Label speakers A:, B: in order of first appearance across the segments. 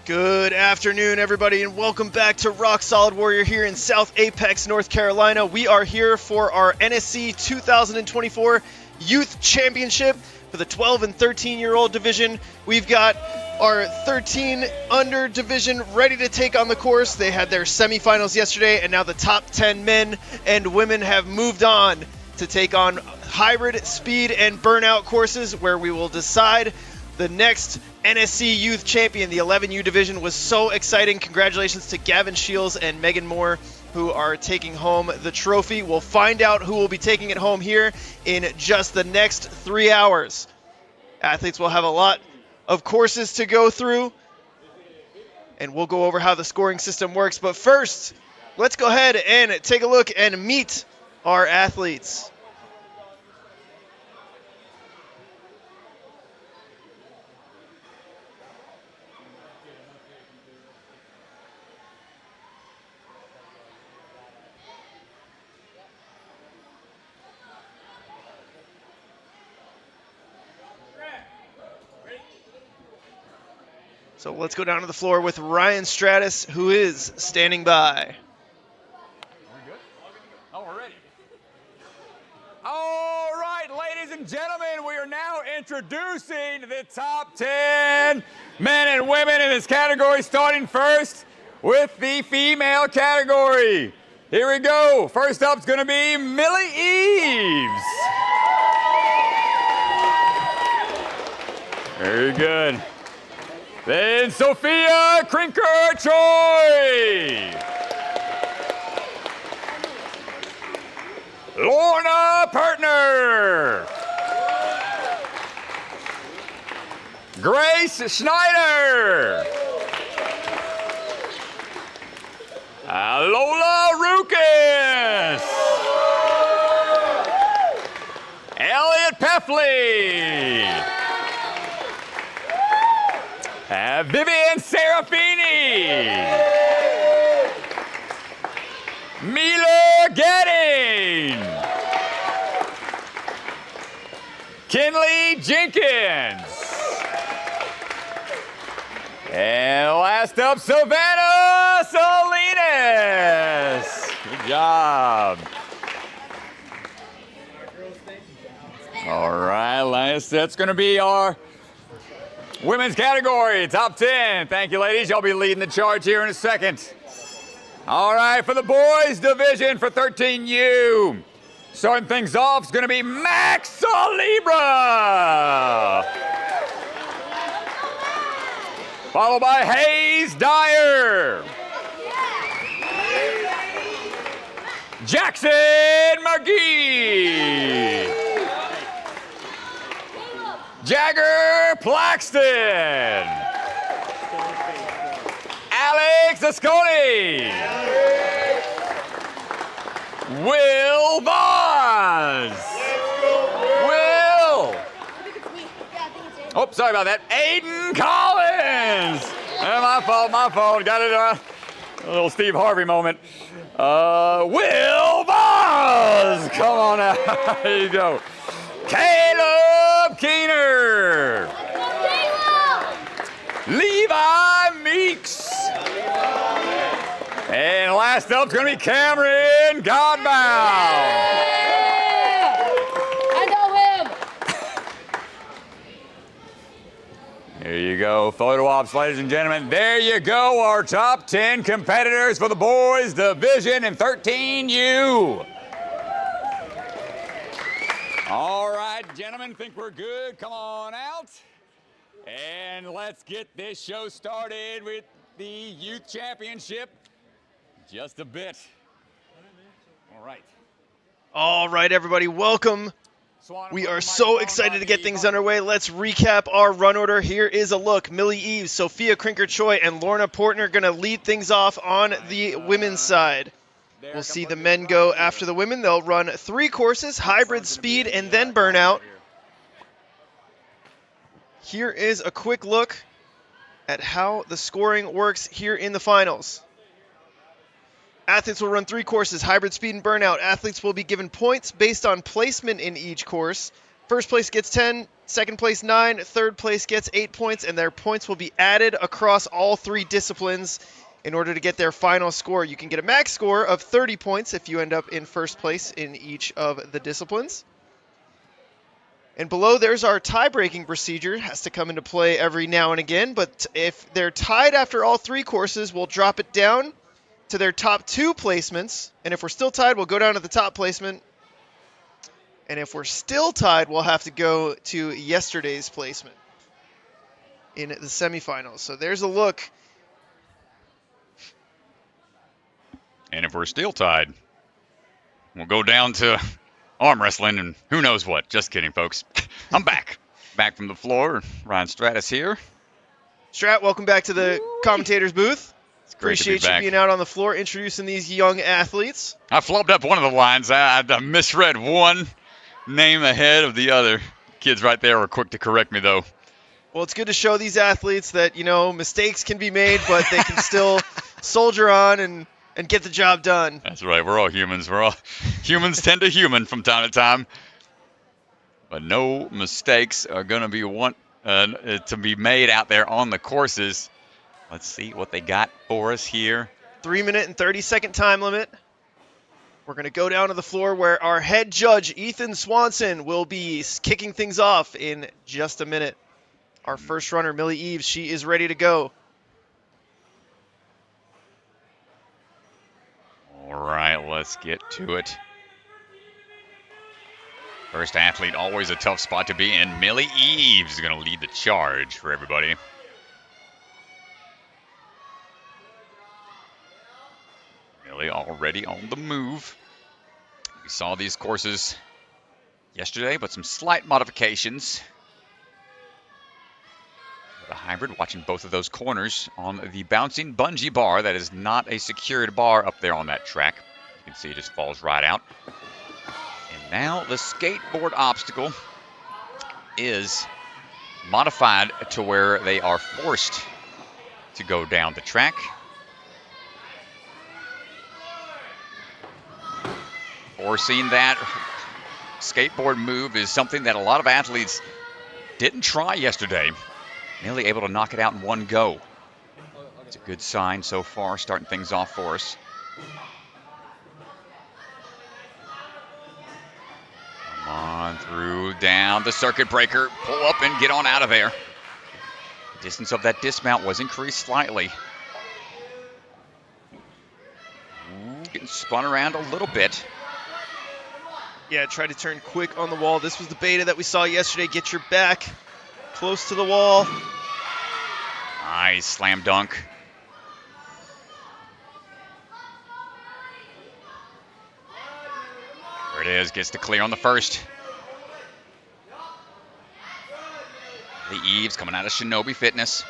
A: Good afternoon, everybody, and welcome back to Rock Solid Warrior here in South Apex, North Carolina. We are here for our NSC 2024 Youth Championship for the 12 and 13-year-old division. We've got our 13 under division ready to take on the course. They had their semifinals yesterday, and now the top 10 men and women have moved on to take on hybrid, speed, and burnout courses where we will decide the next NSC Youth Champion. The 11U division was so exciting. Congratulations to Gavin Shields and Megan Moore, who are taking home the trophy. We'll find out who will be taking it home here in just the next 3 hours. Athletes will have a lot of courses to go through, and we'll go over how the scoring system works. But first, let's go ahead and take a look and meet our athletes. So let's go down to the floor with Ryan Stratus, who is standing by.
B: We good? Oh, we're ready. All right, ladies and gentlemen, we are now introducing the top 10 men and women in this category, starting first with the female category. Here we go. First up is going to be Millie Eves. Very good. Then Sophia Krinker-Choi. Lorna Pertner. Grace Schneider. Lola Rukas. Elliot Peffley. Vivian Serafini. Mila Getting. Kinley Jenkins. And last up, Savannah Salinas. Good job. All right, last, that's going to be our women's category, top 10. Thank you, ladies. Y'all be leading the charge here in a second. All right, for the boys division for 13U. Starting things off is going to be Max Salibra. Followed by Hayes Dyer. Jackson McGee. Jagger Plaxton. Alex Asconi. Will Vaz. Will. Oh, sorry about that. Aiden Collins. My fault. Got it. A little Steve Harvey moment. Will Vaz. Come on out. There you go. Caleb Keener. Levi Meeks. And last up is going to be Cameron Godbound.
C: I know him.
B: There you go, photo ops, ladies and gentlemen. There you go, our top 10 competitors for the boys division in 13U. All right, gentlemen, think we're good. Come on out. And let's get this show started with the Youth Championship. Just a bit. All right.
A: All right, everybody, welcome. We are so excited to get things underway. Let's recap our run order. Here is a look. Millie Eves, Sophia Krinker-Choi, and Lorna Portner going to lead things off on the women's side. We'll see the men go after the women. They'll run 3 courses, hybrid, speed, and then burnout. Here is a quick look at how the scoring works here in the finals. Athletes will run 3 courses, hybrid, speed, and burnout. Athletes will be given points based on placement in each course. First place gets 10, Second place 9, third place gets 8 points, and their points will be added across all 3 disciplines in order to get their final score. You can get a max score of 30 points if you end up in first place in each of the disciplines. And below there's our tie-breaking procedure. Has to come into play every now and again, but if they're tied after all 3 courses, we'll drop it down to their top 2 placements, and if we're still tied, we'll go down to the top placement. And if we're still tied, we'll have to go to yesterday's placement in the semifinals. So there's a look.
B: And if we're still tied, we'll go down to arm wrestling and who knows what. Just kidding, folks. I'm back. Back from the floor. Ryan Stratus here.
A: Strat, welcome back to the commentator's booth.
B: It's great to be
A: Appreciate you
B: back.
A: being out on the floor introducing these young athletes.
B: I flubbed up one of the lines. I misread one name ahead of the other. Kids right there were quick to correct me, though.
A: Well, it's good to show these athletes that, mistakes can be made, but they can still soldier on and get the job done.
B: That's right. We're all humans. Humans tend to human from time to time. But no mistakes are going to be to be made out there on the courses. Let's see what they got for us here.
A: 3-minute and 30-second time limit. We're going to go down to the floor where our head judge, Ethan Swanson, will be kicking things off in just a minute. Our first runner, Millie Eves, she is ready to go.
B: All right, let's get to it. First athlete, always a tough spot to be in. Millie Eves is going to lead the charge for everybody. Millie already on the move. We saw these courses yesterday, but some slight modifications. The hybrid, watching both of those corners on the bouncing bungee bar. That is not a secured bar up there on that track. You can see it just falls right out. And now the skateboard obstacle is modified to where they are forced to go down the track. Forcing that skateboard move is something that a lot of athletes didn't try yesterday. Nearly able to knock it out in one go. It's a good sign so far, starting things off for us. Come on through, down the circuit breaker. Pull up and get on out of there. The distance of that dismount was increased slightly. Ooh, getting spun around a little bit.
A: Yeah, try to turn quick on the wall. This was the beta that we saw yesterday. Get your back close to the wall.
B: Nice slam dunk. There it is, gets the clear on the first. The Eves coming out of Shinobi Fitness.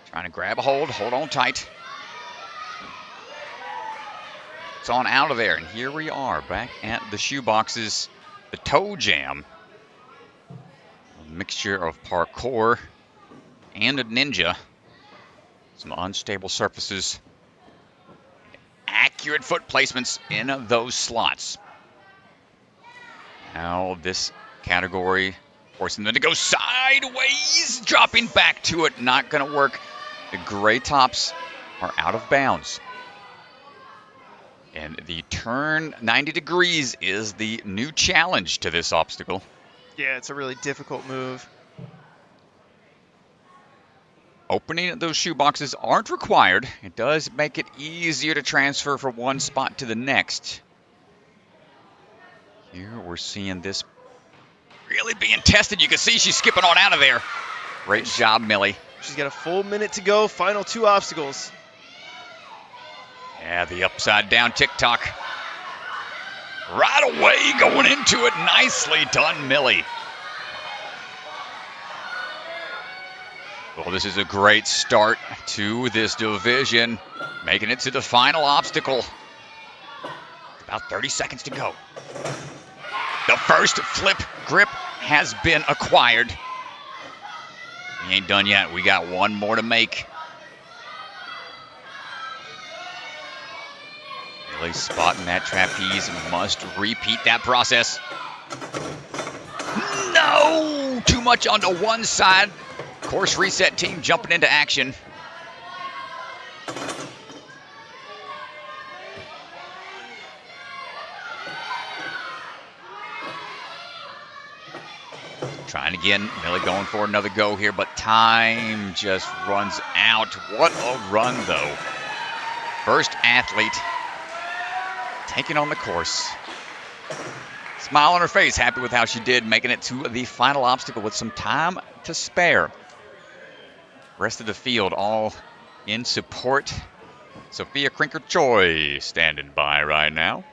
B: Trying to grab a hold on tight. It's on out of there, and here we are back at the shoe boxes. The toe jam. A mixture of parkour and a ninja. Some unstable surfaces. Accurate foot placements in those slots. Now this category forcing them to go sideways, dropping back to it. Not going to work. The gray tops are out of bounds. And the turn 90 degrees is the new challenge to this obstacle.
A: Yeah, it's a really difficult move.
B: Opening those shoe boxes aren't required. It does make it easier to transfer from one spot to the next. Here we're seeing this really being tested. You can see she's skipping on out of there. Great job, Millie.
A: She's got a full minute to go. Final 2 obstacles.
B: Yeah, the upside down TikTok. Right away, going into it. Nicely done, Millie. Well, this is a great start to this division. Making it to the final obstacle. About 30 seconds to go. The first flip grip has been acquired. We ain't done yet. We got one more to make. Really spotting that trapeze, and must repeat that process. Oh, too much onto one side. Course reset team jumping into action. Trying again, Millie going for another go here, but time just runs out. What a run, though. First athlete taking on the course. Smile on her face, happy with how she did, making it to the final obstacle with some time to spare. Rest of the field all in support. Sophia Krinker-Choi standing by right now.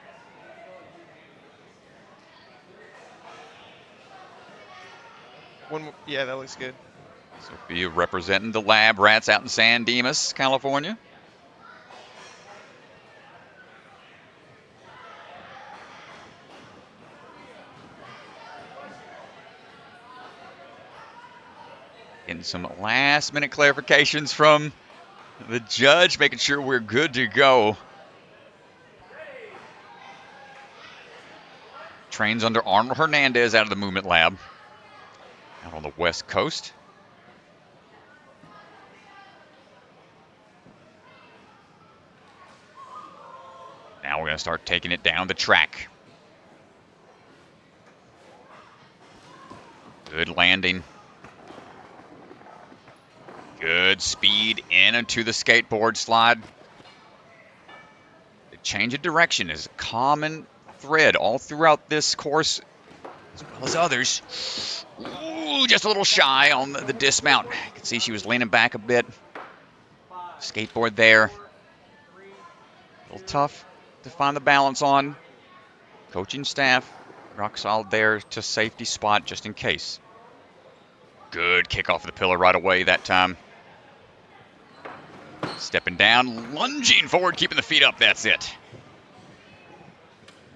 A: Yeah, that looks good.
B: Sophia representing the Lab Rats out in San Dimas, California. Getting some last-minute clarifications from the judge, making sure we're good to go. Trains under Arnold Hernandez out of the Movement Lab. Out on the West Coast. Now we're going to start taking it down the track. Good landing. Good speed in into the skateboard slide. The change of direction is a common thread all throughout this course, as well as others. Ooh, just a little shy on the dismount. You can see she was leaning back a bit. Skateboard there. A little tough to find the balance on. Coaching staff, rock solid there to safety spot just in case. Good kick off the pillar right away that time. Stepping down, lunging forward, keeping the feet up. That's it.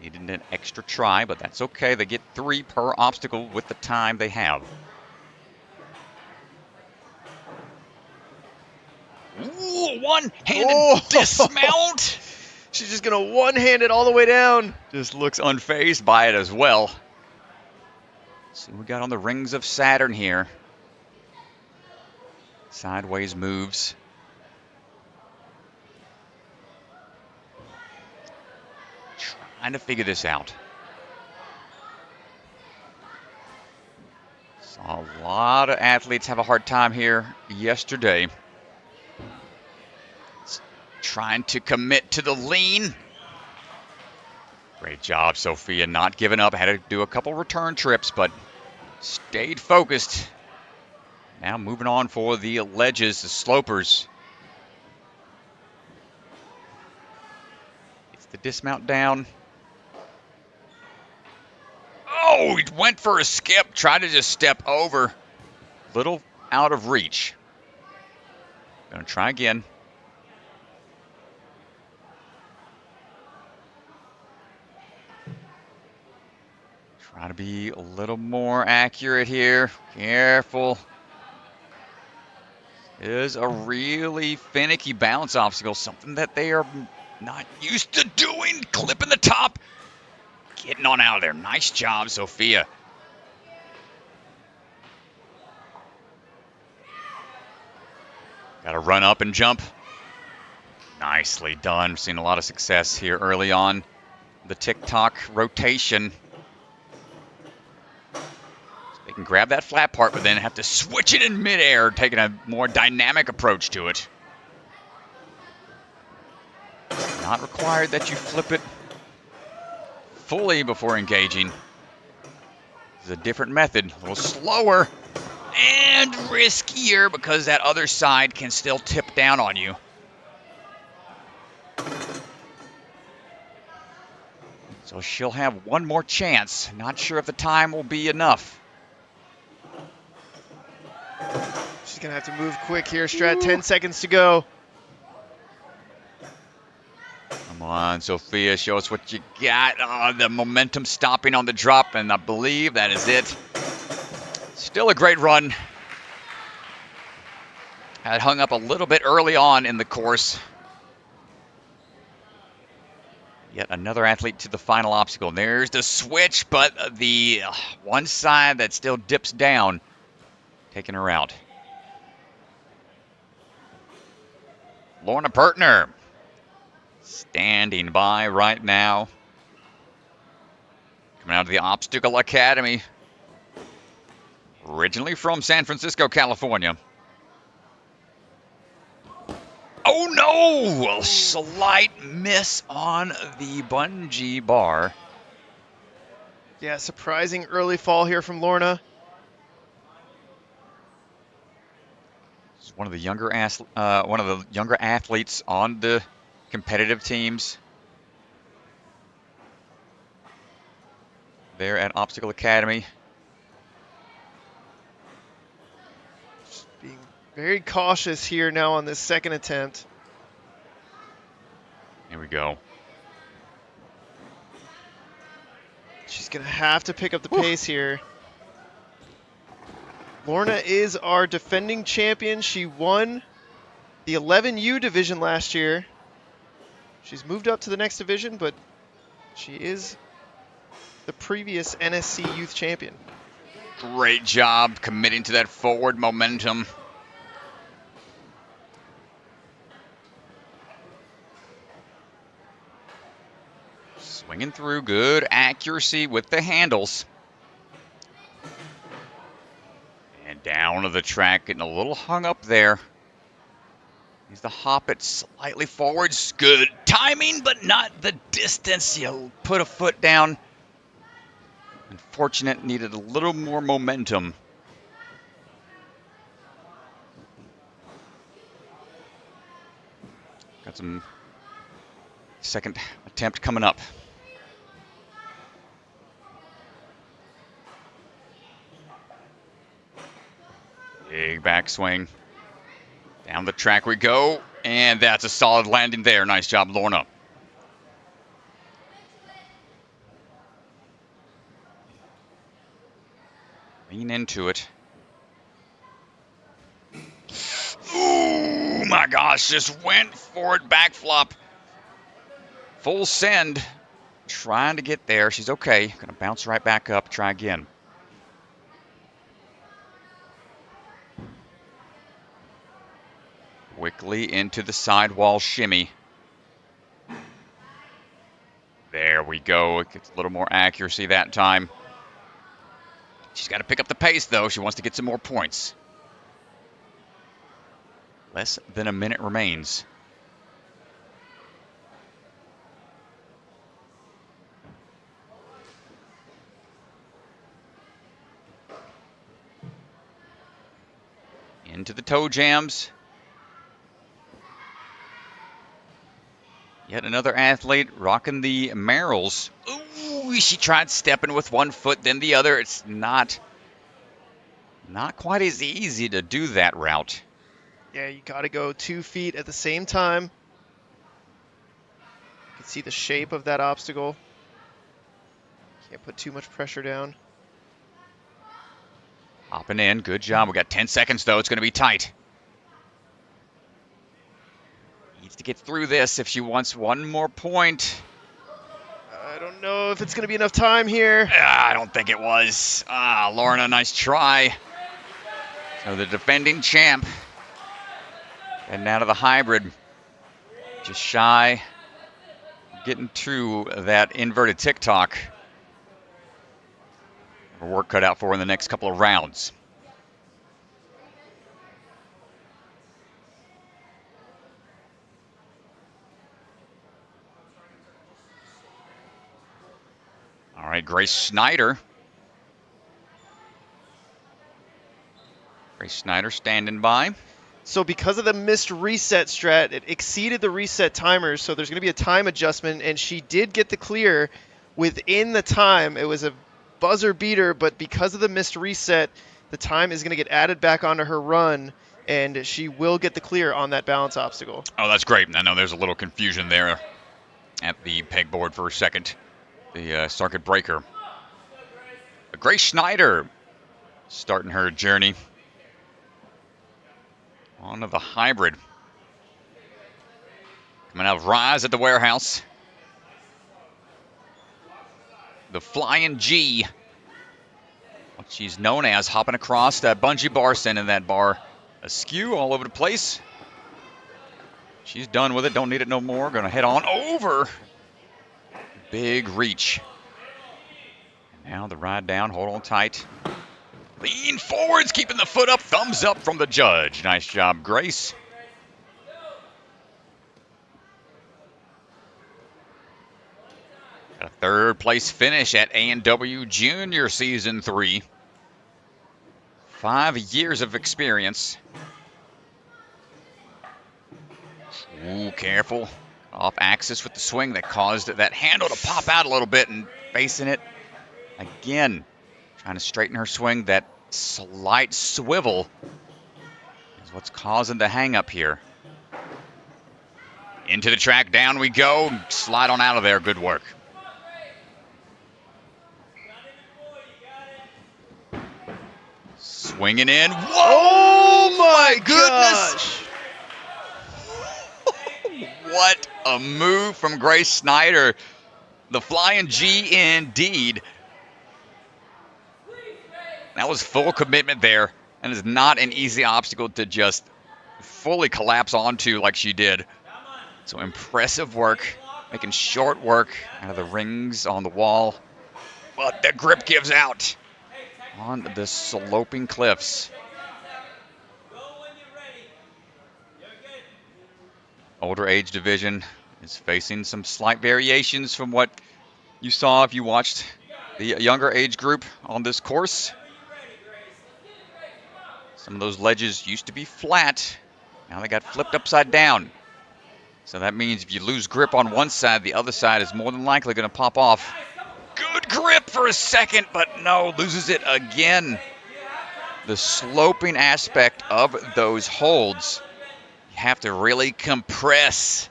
B: Needed an extra try, but that's okay. They get 3 per obstacle with the time they have. Ooh, one-handed dismount.
A: She's just going to one-hand it all the way down.
B: Just looks unfazed by it as well. Let's see what we got on the Rings of Saturn here. Sideways moves. Trying to figure this out. Saw a lot of athletes have a hard time here yesterday. Trying to commit to the lean. Great job, Sophia, not giving up. Had to do a couple return trips, but stayed focused. Now moving on for the ledges, the slopers. It's the dismount down. Oh, he went for a skip, tried to just step over. Little out of reach. Gonna try again. Try to be a little more accurate here. Careful. It is a really finicky balance obstacle, something that they are not used to doing. Clipping the top. Getting on out of there. Nice job, Sophia. Got to run up and jump. Nicely done. Seen a lot of success here early on. The TikTok rotation. So they can grab that flat part, but then have to switch it in midair, taking a more dynamic approach to it. It's not required that you flip it fully before engaging. This is a different method, a little slower and riskier because that other side can still tip down on you. So she'll have one more chance. Not sure if the time will be enough.
A: She's going to have to move quick here, Strat. 10 seconds to go.
B: Come on, Sophia, show us what you got. Oh, the momentum stopping on the drop, and I believe that is it. Still a great run. Had hung up a little bit early on in the course. Yet another athlete to the final obstacle. And there's the switch, but the one side that still dips down, taking her out. Lorna Pertner standing by right now. Coming out of the Obstacle Academy. Originally from San Francisco, California. Oh no! A slight miss on the bungee bar.
A: Yeah, surprising early fall here from Lorna.
B: She's one of the younger athletes on the competitive teams there at Obstacle Academy.
A: Just being very cautious here now on this second attempt.
B: Here we go.
A: She's going to have to pick up the pace here. Lorna is our defending champion. She won the 11U division last year. She's moved up to the next division, but she is the previous NSC youth champion.
B: Great job committing to that forward momentum. Swinging through, good accuracy with the handles. And down to the track, getting a little hung up there. Needs to hop it slightly forwards. Good timing, but not the distance. You'll put a foot down. Unfortunate, needed a little more momentum. Got some second attempt coming up. Big backswing. Down the track we go, and that's a solid landing there. Nice job, Lorna. Lean into it. Ooh, my gosh, just went forward back flop. Full send. Trying to get there. She's okay. Gonna bounce right back up. Try again. Quickly into the sidewall shimmy. There we go. It gets a little more accuracy that time. She's got to pick up the pace, though. She wants to get some more points. Less than a minute remains. Into the toe jams. Yet another athlete rocking the Merrills. Ooh, she tried stepping with one foot, then the other. It's not quite as easy to do that route.
A: Yeah, you got to go 2 feet at the same time. You can see the shape of that obstacle. Can't put too much pressure down.
B: Hopping in, good job. We got 10 seconds, though. It's going to be tight. Needs to get through this if she wants one more point.
A: I don't know if it's going to be enough time here.
B: I don't think it was. Lorna, nice try. So the defending champ. And now to the hybrid. Just shy. Getting to that inverted tick-tock. Her work cut out for her in the next couple of rounds. All right, Grace Snyder. Grace Snyder standing by.
A: So because of the missed reset strat, it exceeded the reset timer, so there's going to be a time adjustment, and she did get the clear within the time. It was a buzzer beater, but because of the missed reset, the time is going to get added back onto her run, and she will get the clear on that balance obstacle.
B: Oh, that's great. I know there's a little confusion there at the pegboard for a second. The circuit breaker. Grace Schneider starting her journey onto the hybrid. Coming out of Rise at the warehouse. the Flying G. What she's known as, hopping across that bungee bar, sending that bar askew all over the place. She's done with it, don't need it no more. Gonna head on over. Big reach. Now the ride down, hold on tight. Lean forwards, keeping the foot up, thumbs up from the judge. Nice job, Grace. Got a third place finish at A&W Junior Season 3. 5 years of experience. Ooh, careful. Off axis with the swing that caused that handle to pop out a little bit, and facing it again. Trying to straighten her swing. That slight swivel is what's causing the hang up here. Into the track, down we go. Slide on out of there. Good work. Swinging in. Whoa!
A: Oh my
B: goodness!
A: gosh!
B: What a move from Grace Snyder. The Flying G indeed. That was full commitment there, and it's not an easy obstacle to just fully collapse onto like she did. So impressive work, making short work out of the rings on the wall. But the grip gives out on the sloping cliffs. Older age division is facing some slight variations from what you saw if you watched the younger age group on this course. Some of those ledges used to be flat. Now they got flipped upside down. So that means if you lose grip on one side, the other side is more than likely going to pop off. Good grip for a second, but no, loses it again. The sloping aspect of those holds, you have to really compress.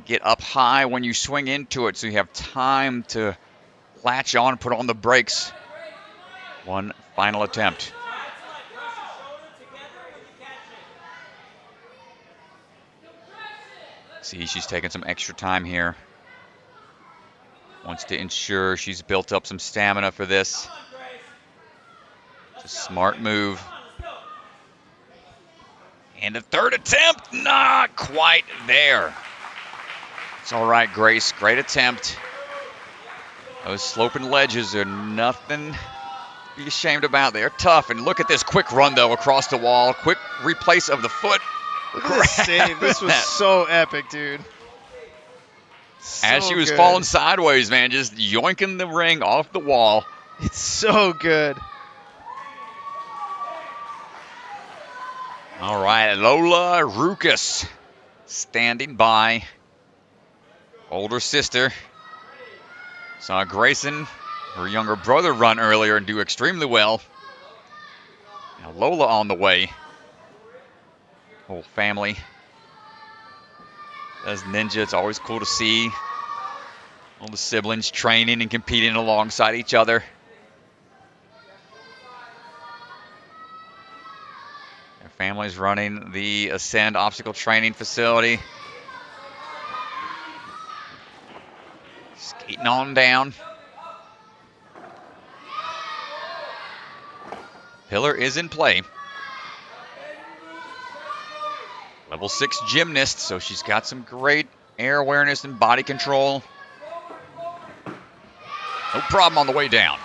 B: Get up high when you swing into it so you have time to latch on and put on the brakes. One final attempt. See, she's taking some extra time here. Wants to ensure she's built up some stamina for this. It's a smart move. And the third attempt, not quite there. It's all right, Grace. Great attempt. Those sloping ledges are nothing to be ashamed about. They're tough. And look at this quick run, though, across the wall. Quick replace of the foot.
A: Look at this save. This was so epic, dude. So
B: As she was
A: good.
B: falling sideways, man, just yoinking the ring off the wall.
A: It's so good.
B: All right, Lola Rukas standing by. Older sister. Saw Grayson, her younger brother, run earlier and do extremely well. Now Lola on the way. Whole family does ninja. It's always cool to see all the siblings training and competing alongside each other. Their family's running the Ascend Obstacle Training Facility. Skating on down. Pillar is in play. Level 6 gymnast, so she's got some great air awareness and body control. No problem on the way down.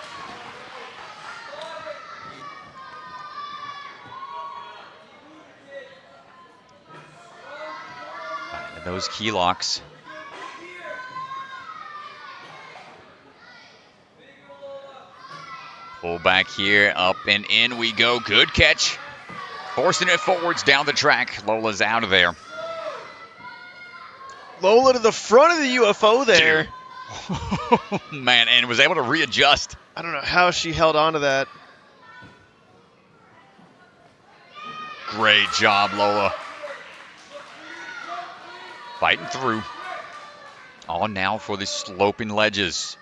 B: And those key locks. Pull back here, up and in we go. Good catch. Forcing it forwards down the track. Lola's out of there.
A: Lola to the front of the UFO there.
B: Man, and was able to readjust.
A: I don't know how she held on to that.
B: Great job, Lola. Fighting through. On now for the sloping ledges.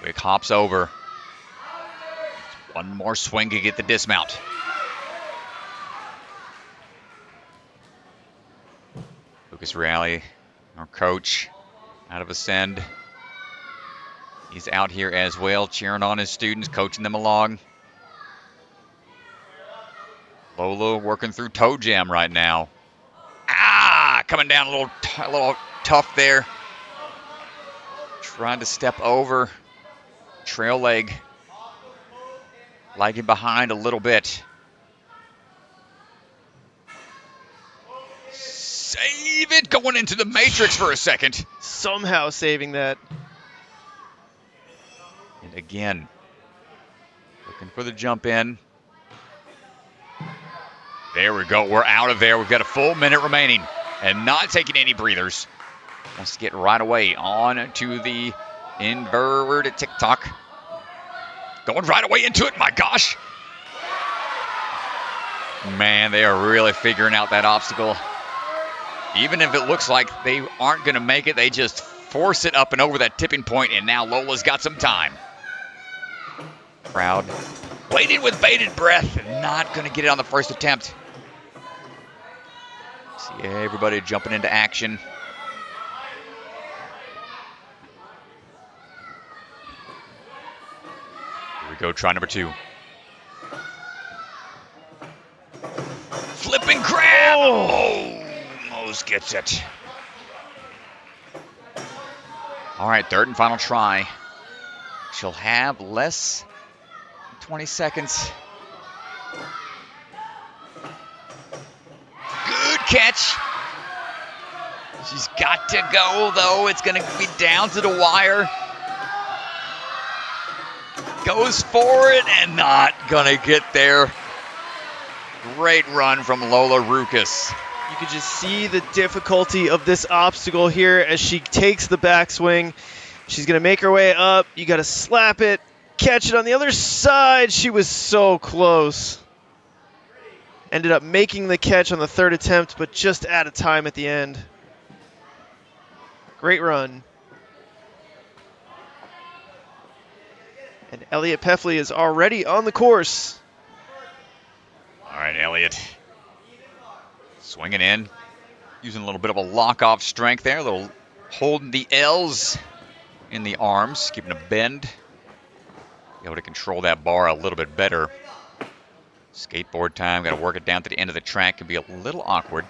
B: Quick hops over. One more swing to get the dismount. Lucas Reale, our coach, out of Ascend. He's out here as well, cheering on his students, coaching them along. Lola working through toe jam right now. Coming down a little tough there. Trying to step over. Trail leg. Lagging behind a little bit. Save it, going into the matrix for a second.
A: Somehow saving that.
B: And again, looking for the jump in. There we go, we're out of there. We've got a full minute remaining and not taking any breathers. Wants to get right away on to the inverted TikTok. Going right away into it, my gosh. Man, they are really figuring out that obstacle. Even if it looks like they aren't going to make it, they just force it up and over that tipping point, and now Lola's got some time. Crowd waiting with bated breath and not going to get it on the first attempt. See everybody jumping into action. Here we go, try number 2. Flipping crab! Oh, Mose gets it. All right, third and final try. She'll have less than 20 seconds. Good catch. She's got to go, though. It's going to be down to the wire. Goes for it and not going to get there. Great run from Lola Rukas.
A: You could just see the difficulty of this obstacle here as she takes the backswing. She's going to make her way up. You got to slap it, catch it on the other side. She was so close. Ended up making the catch on the third attempt, but just out of time at the end. Great run. And Elliot Peffley is already on the course.
B: All right, Elliot. Swinging in. Using a little bit of a lock-off strength there. A little holding the L's in the arms. Keeping a bend. Be able to control that bar a little bit better. Skateboard time. Got to work it down to the end of the track. Can be a little awkward.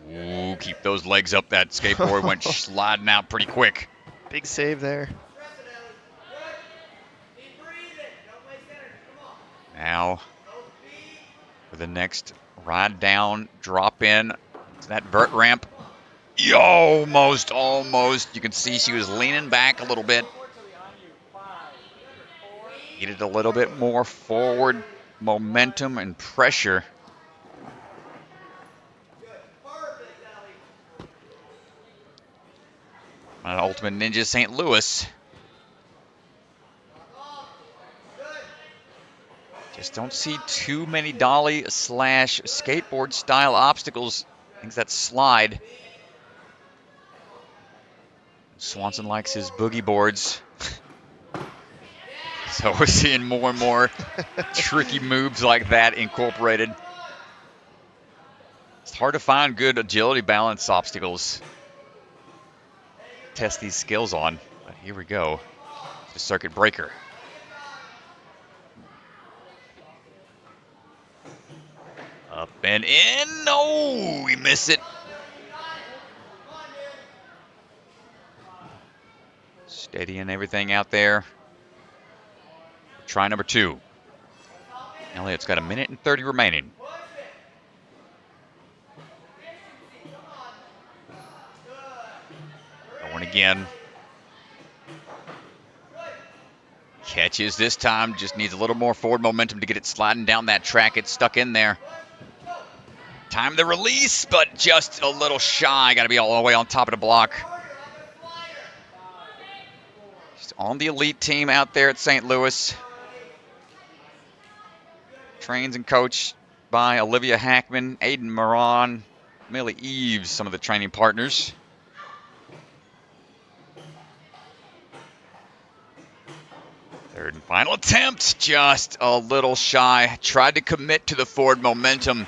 B: Ooh, keep those legs up. That skateboard went sliding out pretty quick.
A: Big save there.
B: Now, for the next ride down, drop in to that vert ramp. Almost. You can see she was leaning back a little bit. Needed a little bit more forward momentum and pressure. On Ultimate Ninja St. Louis. Just don't see too many dolly / skateboard style obstacles. Things that slide. Swanson likes his boogie boards. So we're seeing more and more tricky moves like that incorporated. It's hard to find good agility balance obstacles. Test these skills on. But here we go. The circuit breaker. Up and in. No, we miss it. Steadying everything out there. Try number 2. Elliot's got a minute and 30 remaining. Going again. Catches this time. Just needs a little more forward momentum to get it sliding down that track. It's stuck in there. Time to release, but just a little shy. Got to be all the way on top of the block. She's on the elite team out there at St. Louis. Trains and coached by Olivia Hackman, Aiden Moran, Millie Eves, some of the training partners. Third and final attempt, just a little shy. Tried to commit to the forward momentum.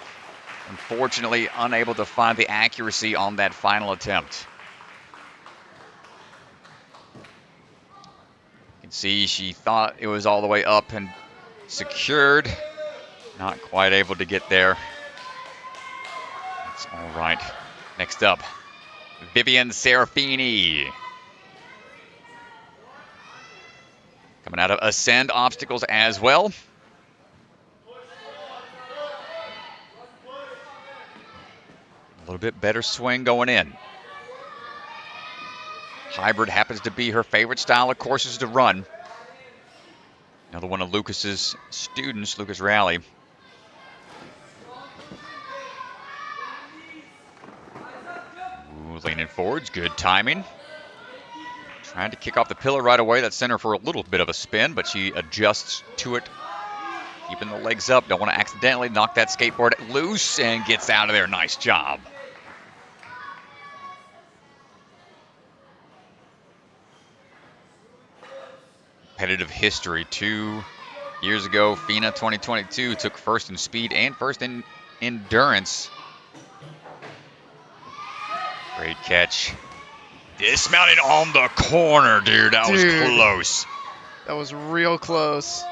B: Unfortunately, unable to find the accuracy on that final attempt. can see she thought it was all the way up and secured. Not quite able to get there. That's all right. Next up, Vivian Serafini. Coming out of Ascend obstacles as well. A little bit better swing going in. Hybrid happens to be her favorite style of courses to run. Another one of Lucas's students, Lucas Raleigh. Ooh, leaning forwards, good timing. Trying to kick off the pillar right away. That sent her for a little bit of a spin, but she adjusts to it. Keeping the legs up. Don't want to accidentally knock that skateboard loose and gets out of there. Nice job. Competitive history. 2 years ago, FINA 2022 took first in speed and first in endurance. Great catch. Dismounting on the corner, dude. That was close.
A: That was real close.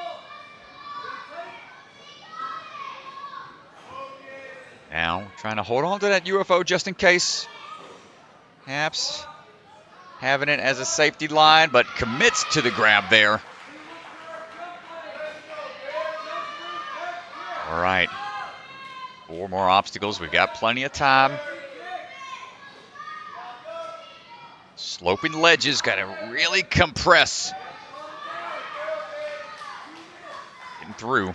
B: Now, trying to hold on to that UFO just in case. Perhaps having it as a safety line, but commits to the grab there. All right. 4 more obstacles. We've got plenty of time. Sloping ledges, got to really compress. Getting through.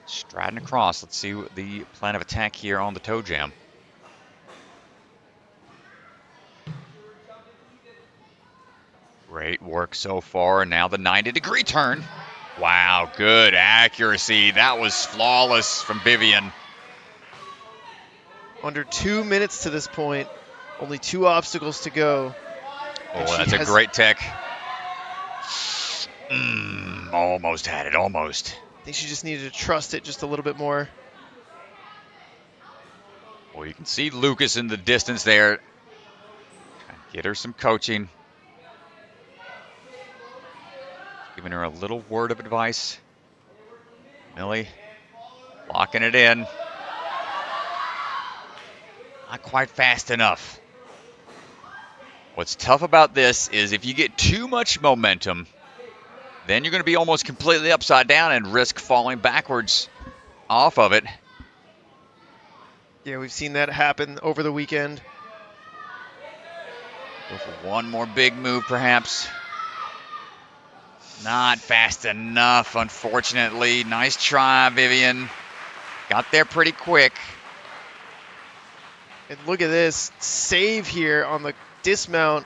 B: Striding across. Let's see what the plan of attack here on the toe jam. Great work so far. Now the 90-degree turn. Wow, good accuracy. That was flawless from Vivian.
A: Under 2 minutes to this point. Only 2 obstacles to go.
B: Oh, that's a great tech. Almost had it, almost.
A: I think she just needed to trust it just a little bit more.
B: Well, you can see Lucas in the distance there. Trying to get her some coaching. Giving her a little word of advice. Millie locking it in. Not quite fast enough. What's tough about this is if you get too much momentum, then you're going to be almost completely upside down and risk falling backwards off of it.
A: Yeah, we've seen that happen over the weekend.
B: Go for one more big move, perhaps. Not fast enough, unfortunately. Nice try, Vivian. Got there pretty quick.
A: And look at this save here on the dismount.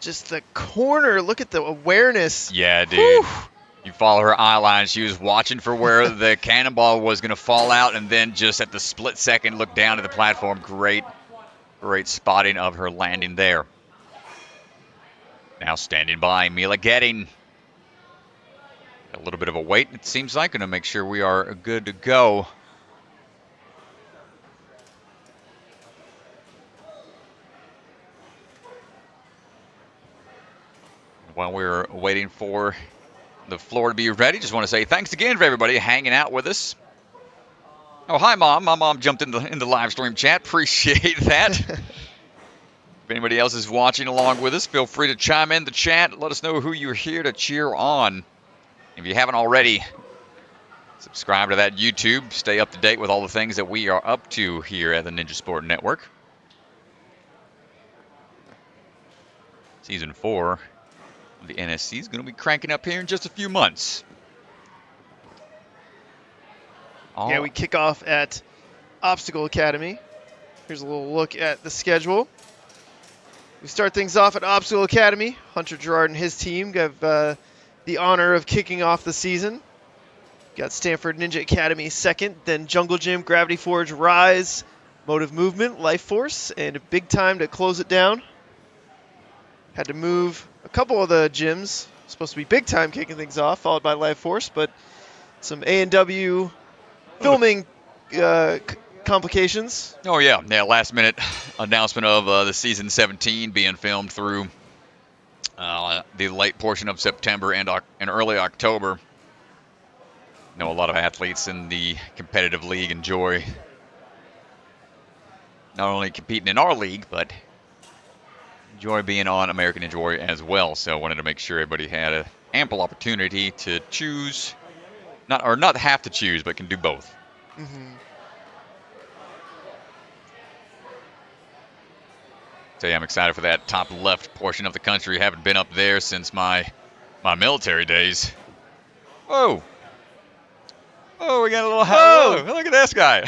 A: Just the corner. Look at the awareness.
B: Yeah, dude.
A: Whew.
B: You follow her eye line. She was watching for where the cannonball was going to fall out, and then just at the split second, look down at the platform. Great spotting of her landing there. Now standing by, Mila Getting. A little bit of a wait, it seems like. Going to make sure we are good to go. While we're waiting for the floor to be ready, just want to say thanks again for everybody hanging out with us. Oh, hi, Mom. My mom jumped in the live stream chat. Appreciate that. If anybody else is watching along with us, feel free to chime in the chat. Let us know who you're here to cheer on. If you haven't already, subscribe to that YouTube. Stay up to date with all the things that we are up to here at the Ninja Sport Network. Season 4 of the NSC is going to be cranking up here in just a few months.
A: Yeah, we kick off at Obstacle Academy. Here's a little look at the schedule. We start things off at Obstacle Academy. Hunter Gerard and his team have the honor of kicking off the season. Got Stanford Ninja Academy second, then Jungle Gym, Gravity Forge, Rise, Motive Movement, Life Force, and a big time to close it down. Had to move a couple of the gyms. Supposed to be big time kicking things off, followed by Life Force, but some A&W filming complications.
B: Oh, yeah. Last minute announcement of the season 17 being filmed through the late portion of September and early October. I know a lot of athletes in the competitive league enjoy not only competing in our league, but enjoy being on American Enjoy as well. So I wanted to make sure everybody had an ample opportunity to choose, not have to choose, but can do both.
A: Mm-hmm.
B: So yeah, I'm excited for that top left portion of the country. Haven't been up there since my military days. Whoa. Oh, we got a little.
A: Whoa!
B: Whoa, look at this guy.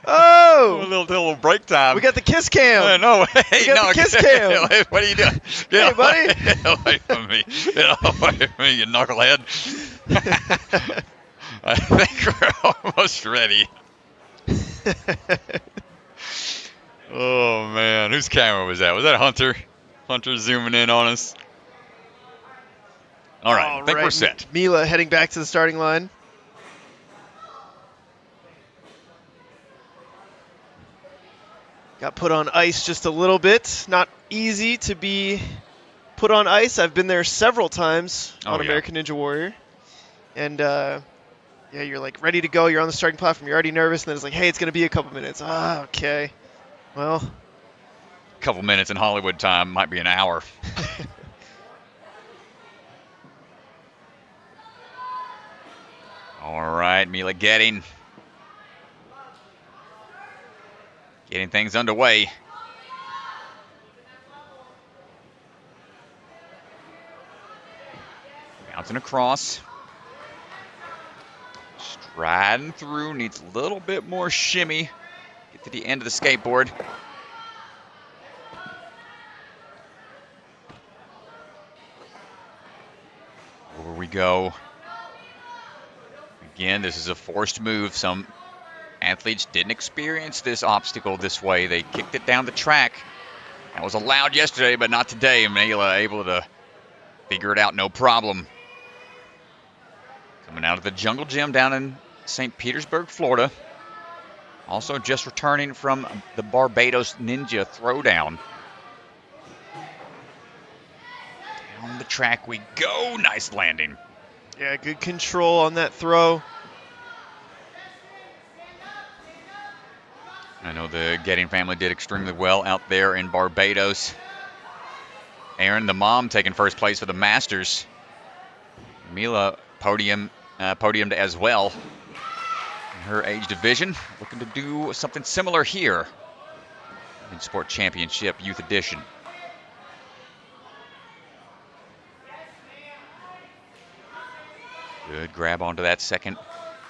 A: Oh!
B: a little break time.
A: We got the kiss cam.
B: No, hey,
A: we got the kiss cam.
B: What are you doing?
A: Hey, buddy.
B: Get away from me. Get away from me, you knucklehead. I think we're almost ready. Oh, man. Whose camera was that? Was that Hunter? Hunter zooming in on us. All right. I think we're set.
A: Mila heading back to the starting line. Got put on ice just a little bit. Not easy to be put on ice. I've been there several times on American Ninja Warrior. And, yeah, you're like ready to go. You're on the starting platform. You're already nervous. And then it's like, hey, it's going to be a couple minutes. Ah, okay. Well.
B: A couple minutes in Hollywood time might be an hour. All right, Mila getting things underway. Bouncing across. Striding through, needs a little bit more shimmy. Get to the end of the skateboard. Over we go. Again, this is a forced move. Some athletes didn't experience this obstacle this way. They kicked it down the track. That was allowed yesterday, but not today. Mila able to figure it out, no problem. Coming out of the Jungle Gym down in St. Petersburg, Florida. Also just returning from the Barbados Ninja Throwdown. Down the track we go. Nice landing.
A: Yeah, good control on that throw.
B: I know the Getting family did extremely well out there in Barbados. Erin, the mom, taking first place for the Masters. Mila podiumed as well in her age division. Looking to do something similar here in Sport Championship Youth Edition. Good grab onto that second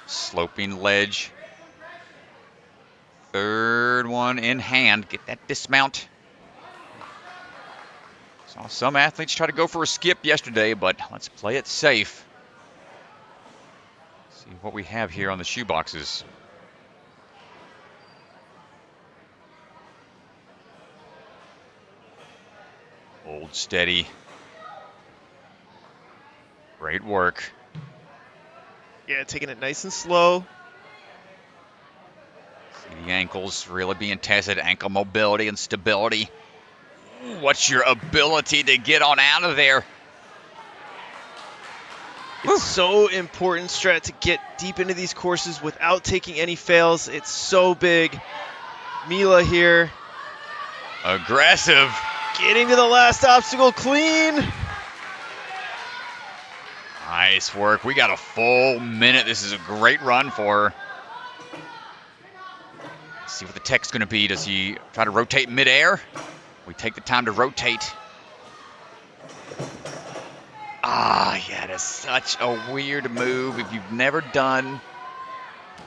B: sloping ledge. Third one in hand. Get that dismount. Saw some athletes try to go for a skip yesterday, but let's play it safe. See what we have here on the shoe boxes. Hold steady. Great work.
A: Yeah, taking it nice and slow.
B: See the ankles really being tested. Ankle mobility and stability. What's your ability to get on out of there?
A: It's so important, Strat, to get deep into these courses without taking any fails. It's so big. Mila here.
B: Aggressive.
A: Getting to the last obstacle clean.
B: Nice work. We got a full minute. This is a great run for her. Let's see what the tech's going to be. Does he try to rotate midair? We take the time to rotate. Yeah, that's such a weird move if you've never done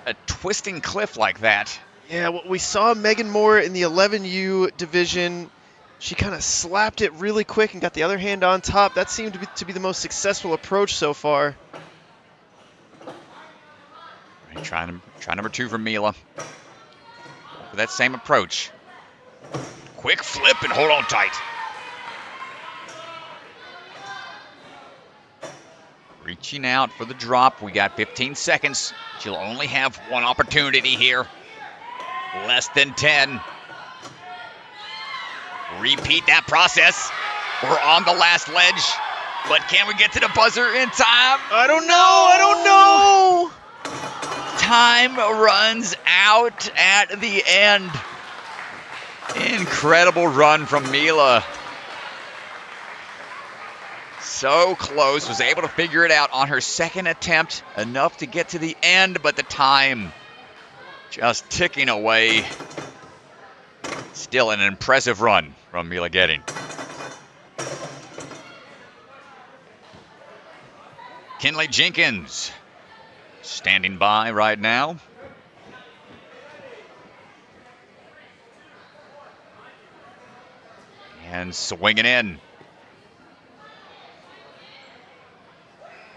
B: a twisting cliff like that.
A: Yeah, well, we saw Megan Moore in the 11U division. She kind of slapped it really quick and got the other hand on top. That seemed to be the most successful approach so far.
B: Right, try number 2 from Mila. For that same approach. Quick flip and hold on tight. Reaching out for the drop. We got 15 seconds. She'll only have one opportunity here. Less than 10. Repeat that process. We're on the last ledge, but can we get to the buzzer in time?
A: I don't know.
B: Time runs out at the end. Incredible run from Mila. So close, was able to figure it out on her second attempt, enough to get to the end, but the time just ticking away. Still an impressive run from Mila Getting. Kinley Jenkins standing by right now. And swinging in.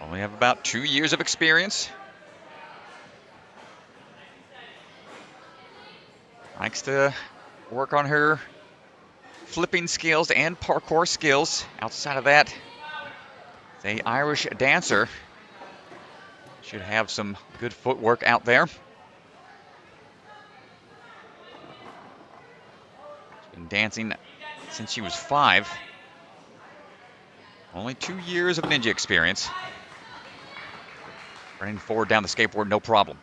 B: Only have about 2 years of experience. Likes to work on her flipping skills and parkour skills. Outside of that, the Irish dancer should have some good footwork out there. She's been dancing since she was 5. Only 2 years of ninja experience. Running forward down the skateboard, no problem.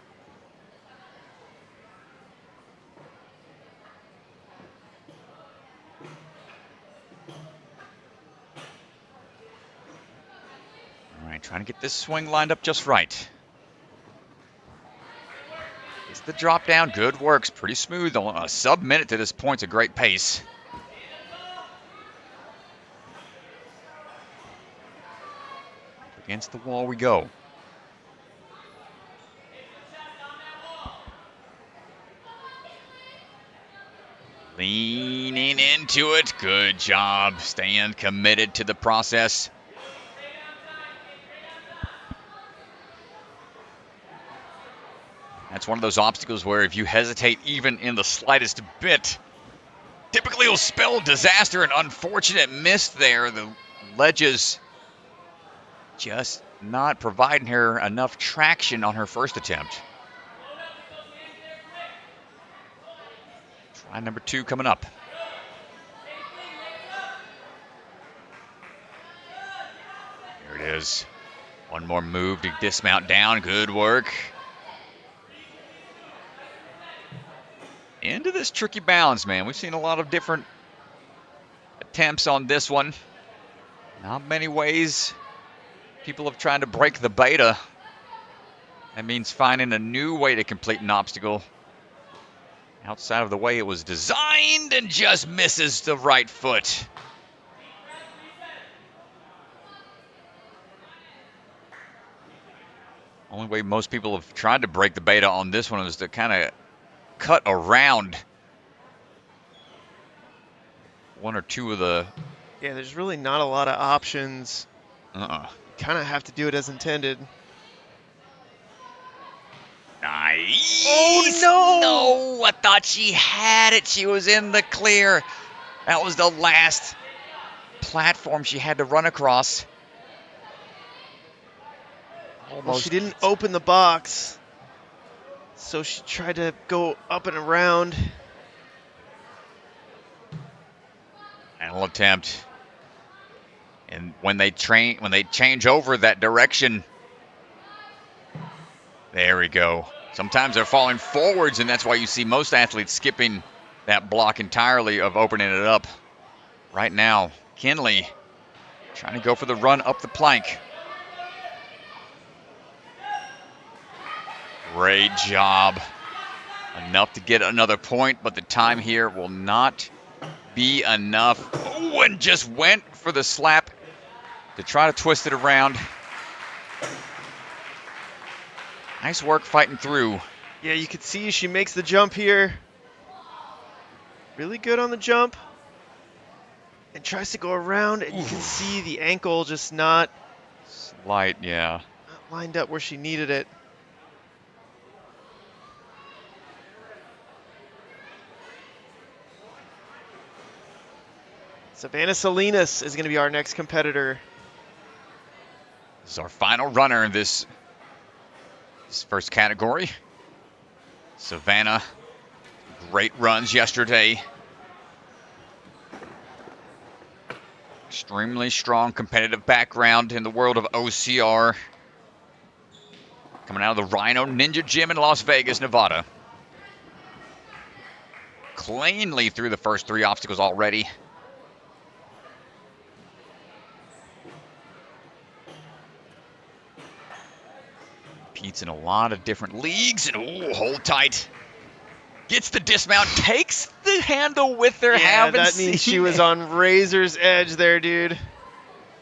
B: All right, trying to get this swing lined up just right. It's the drop down, good works, pretty smooth. A sub-minute to this point's a great pace. Against the wall we go. Leaning into it. Good job. Staying committed to the process. That's one of those obstacles where if you hesitate even in the slightest bit, typically it'll spell disaster. An unfortunate miss there. The ledges just not providing her enough traction on her first attempt. Try number 2 coming up. There it is. One more move to dismount down. Good work. Into this tricky balance, man. We've seen a lot of different attempts on this one. Not many ways people have tried to break the beta. That means finding a new way to complete an obstacle outside of the way it was designed, and just misses the right foot. Only way most people have tried to break the beta on this one is to kind of cut around one or two of the...
A: Yeah, there's really not a lot of options. Kind of have to do it as intended.
B: Nice.
A: Oh, no.
B: No, I thought she had it. She was in the clear. That was the last platform she had to run across. Almost.
A: Well, she didn't open the box, so she tried to go up and around.
B: Final attempt. And when they change over that direction, there we go. Sometimes they're falling forwards, and that's why you see most athletes skipping that block entirely of opening it up. Right now, Kinley trying to go for the run up the plank. Great job. Enough to get another point, but the time here will not be enough. Oh, and just went for the slap to try to twist it around. Nice work fighting through.
A: Yeah, you can see she makes the jump here. Really good on the jump. And tries to go around, and you can see the ankle just not...
B: Slight, yeah.
A: Not lined up where she needed it. Savannah Salinas is going to be our next competitor.
B: This is our final runner in this first category. Savannah, great runs yesterday. Extremely strong competitive background in the world of OCR. Coming out of the Rhino Ninja Gym in Las Vegas, Nevada. Cleanly through the first 3 obstacles already. Pete's in a lot of different leagues, and ooh, hold tight. Gets the dismount, takes the handle with her.
A: Yeah, that means she was on razor's edge there, dude.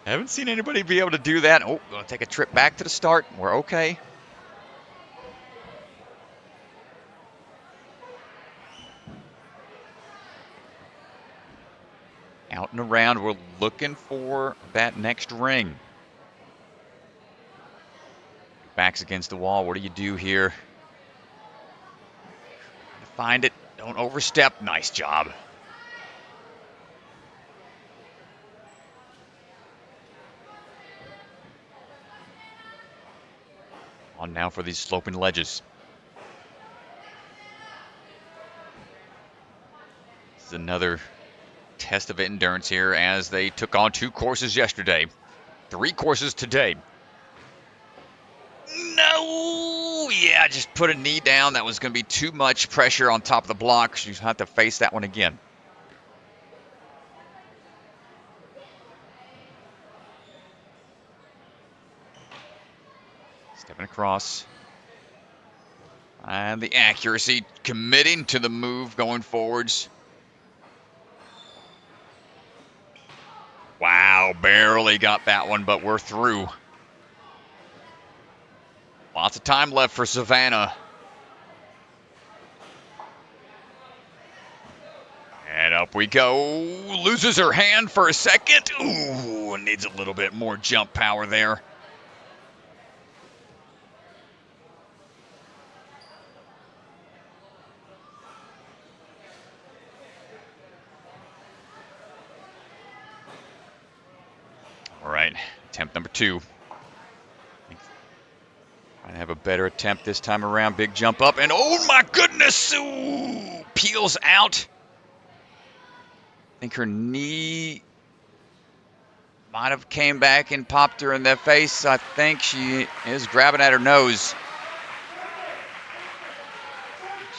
B: Haven't seen anybody be able to do that. Oh, gonna take a trip back to the start. We're okay. Out and around, we're looking for that next ring. Back's against the wall. What do you do here? Find it. Don't overstep. Nice job. On now for these sloping ledges. This is another test of endurance here as they took on 2 courses yesterday. 3 courses today. No! Yeah, just put a knee down. That was going to be too much pressure on top of the block. She's going to have to face that one again. Stepping across. And the accuracy, committing to the move going forwards. Wow, barely got that one, but we're through. Lots of time left for Savannah. And up we go. Loses her hand for a second. Ooh, needs a little bit more jump power there. All right, attempt number 2. Trying to have a better attempt this time around. Big jump up, and oh my goodness! Ooh, peels out. I think her knee might have came back and popped her in the face. I think she is grabbing at her nose.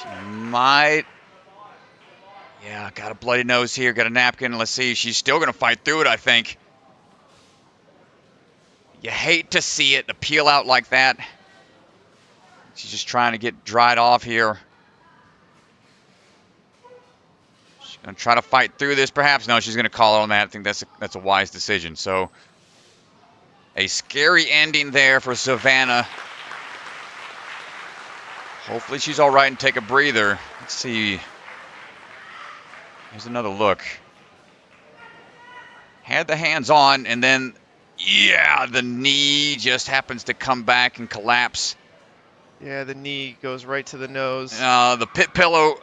B: She might. Yeah, got a bloody nose here. Got a napkin. Let's see. She's still going to fight through it, I think. You hate to see it, the peel out like that. She's just trying to get dried off here. She's going to try to fight through this, perhaps. No, she's going to call on that. I think that's a wise decision. So, a scary ending there for Savannah. Hopefully she's all right and take a breather. Let's see. Here's another look. Had the hands on, and then, yeah, the knee just happens to come back and collapse.
A: Yeah, the knee goes right to the nose.
B: The pit pillow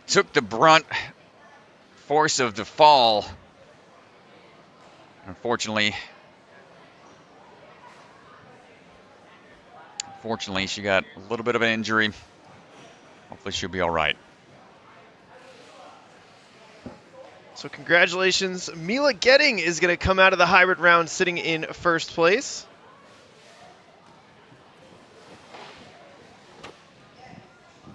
B: took the brunt force of the fall. Unfortunately, she got a little bit of an injury. Hopefully she'll be all right.
A: So congratulations. Mila Getting is going to come out of the hybrid round sitting in first place.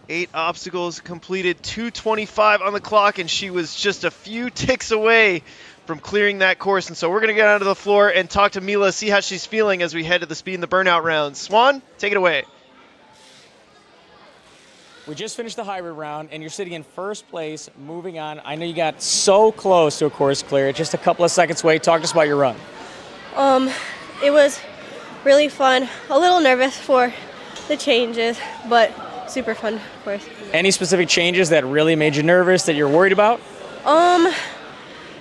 A: Eight obstacles completed, 2:25 on the clock, and she was just a few ticks away from clearing that course. And so we're going to get onto the floor and talk to Mila, see how she's feeling as we head to the speed and the burnout rounds. Swan, take it away.
D: We just finished the hybrid round, and you're sitting in first place, moving on. I know you got so close to a course clear, just a couple of seconds away. Talk to us about your run.
E: It was really fun. A little nervous for the changes, but super fun, of course.
D: Any specific changes that really made you nervous that you're worried about?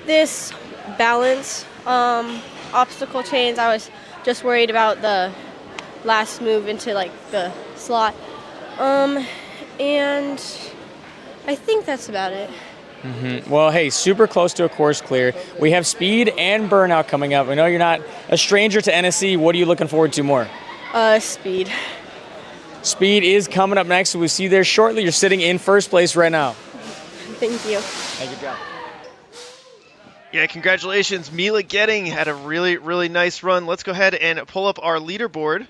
E: This balance, obstacle chains, I was just worried about the last move into like the slot. And I think that's about it.
D: Well, hey, super close to a course clear. We have speed and burnout coming up. I know you're not a stranger to NSC. What are you looking forward to more?
E: Speed.
D: Speed is coming up next. We'll see you there shortly. You're sitting in first place right now.
E: Thank you.
D: Thank you, John.
A: Yeah, congratulations. Mila Getting had a really, really nice run. Let's go ahead and pull up our leaderboard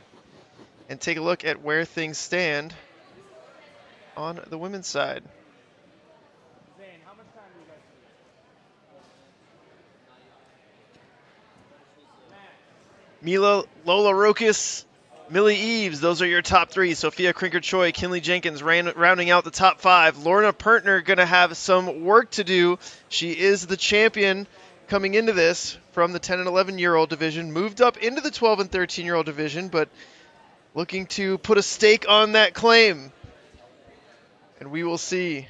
A: and take a look at where things stand on the women's side. Mila, Lola Rokas, Millie Eves, those are your top three. Sophia Krinker-Choi, Kinley Jenkins rounding out the top five. Lorna Pertner going to have some work to do. She is the champion coming into this from the 10 and 11-year-old division. Moved up into the 12 and 13-year-old division, but looking to put a stake on that claim. And we will see.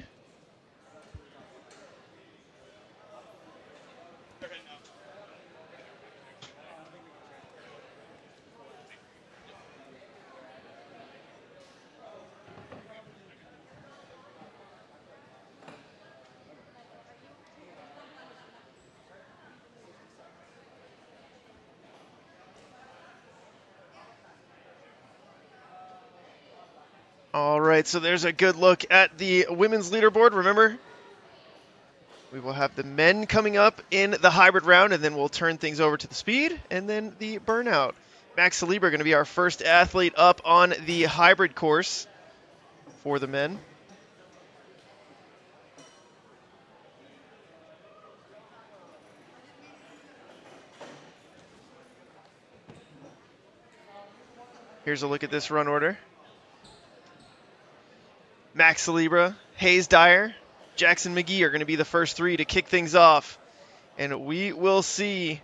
A: All right, so there's a good look at the women's leaderboard. Remember, we will have the men coming up in the hybrid round, and then we'll turn things over to the speed and then the burnout. Max Celebra going to be our first athlete up on the hybrid course for the men. Here's a look at this run order. Max Celebra, Hayes Dyer, Jackson McGee are going to be the first three to kick things off. And we will see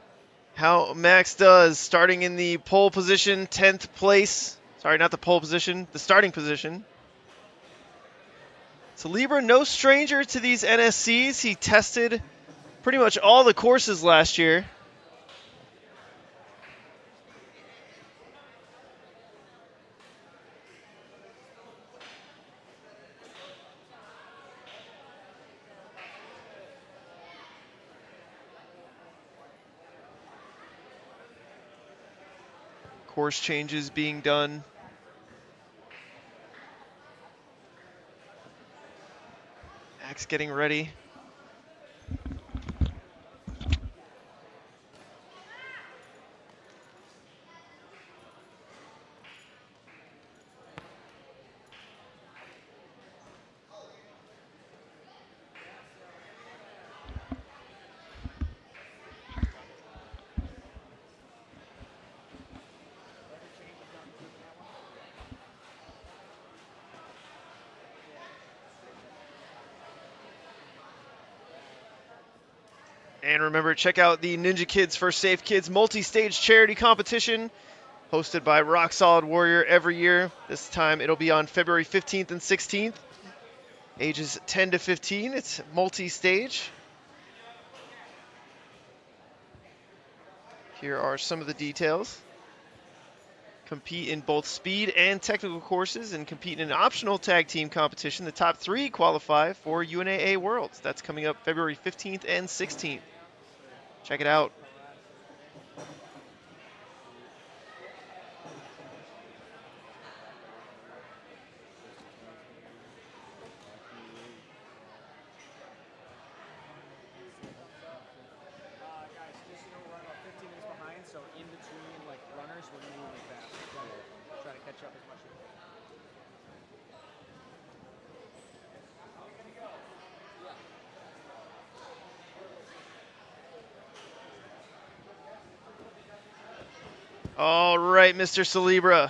A: how Max does, starting in the pole position, 10th place. Sorry, not the pole position, the starting position. Celebra, no stranger to these NSCs. He tested pretty much all the courses last year. Course changes being done. Max getting ready. And remember, check out the Ninja Kids for Safe Kids multi-stage charity competition hosted by Rock Solid Warrior every year. This time it'll be on February 15th and 16th. Ages 10 to 15. It's multi-stage. Here are some of the details. Compete in both speed and technical courses and compete in an optional tag team competition. The top three qualify for UNAA Worlds. That's coming up February 15th and 16th. Check it out.
D: Guys, just so we're about 15 minutes behind, so in between like runners, we're moving fast. Try to catch up as much as we can.
A: All right, Mr. Celebra.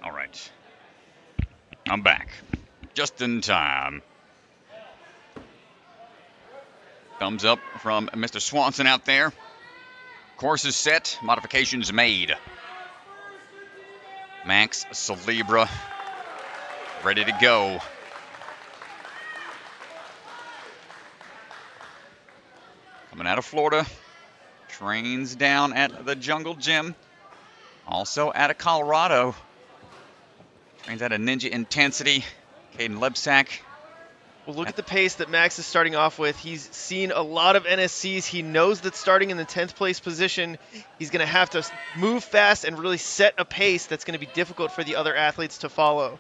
B: All right. I'm back. Just in time. Thumbs up from Mr. Swanson out there. Course is set, modifications made. Max Celebra ready to go. Coming out of Florida, trains down at the Jungle Gym. Also out of Colorado, trains out of Ninja Intensity. Caden Lebsack
A: Well, look at the pace that Max is starting off with. He's seen a lot of NSCs. He knows that starting in the 10th place position, he's going to have to move fast and really set a pace that's going to be difficult for the other athletes to follow.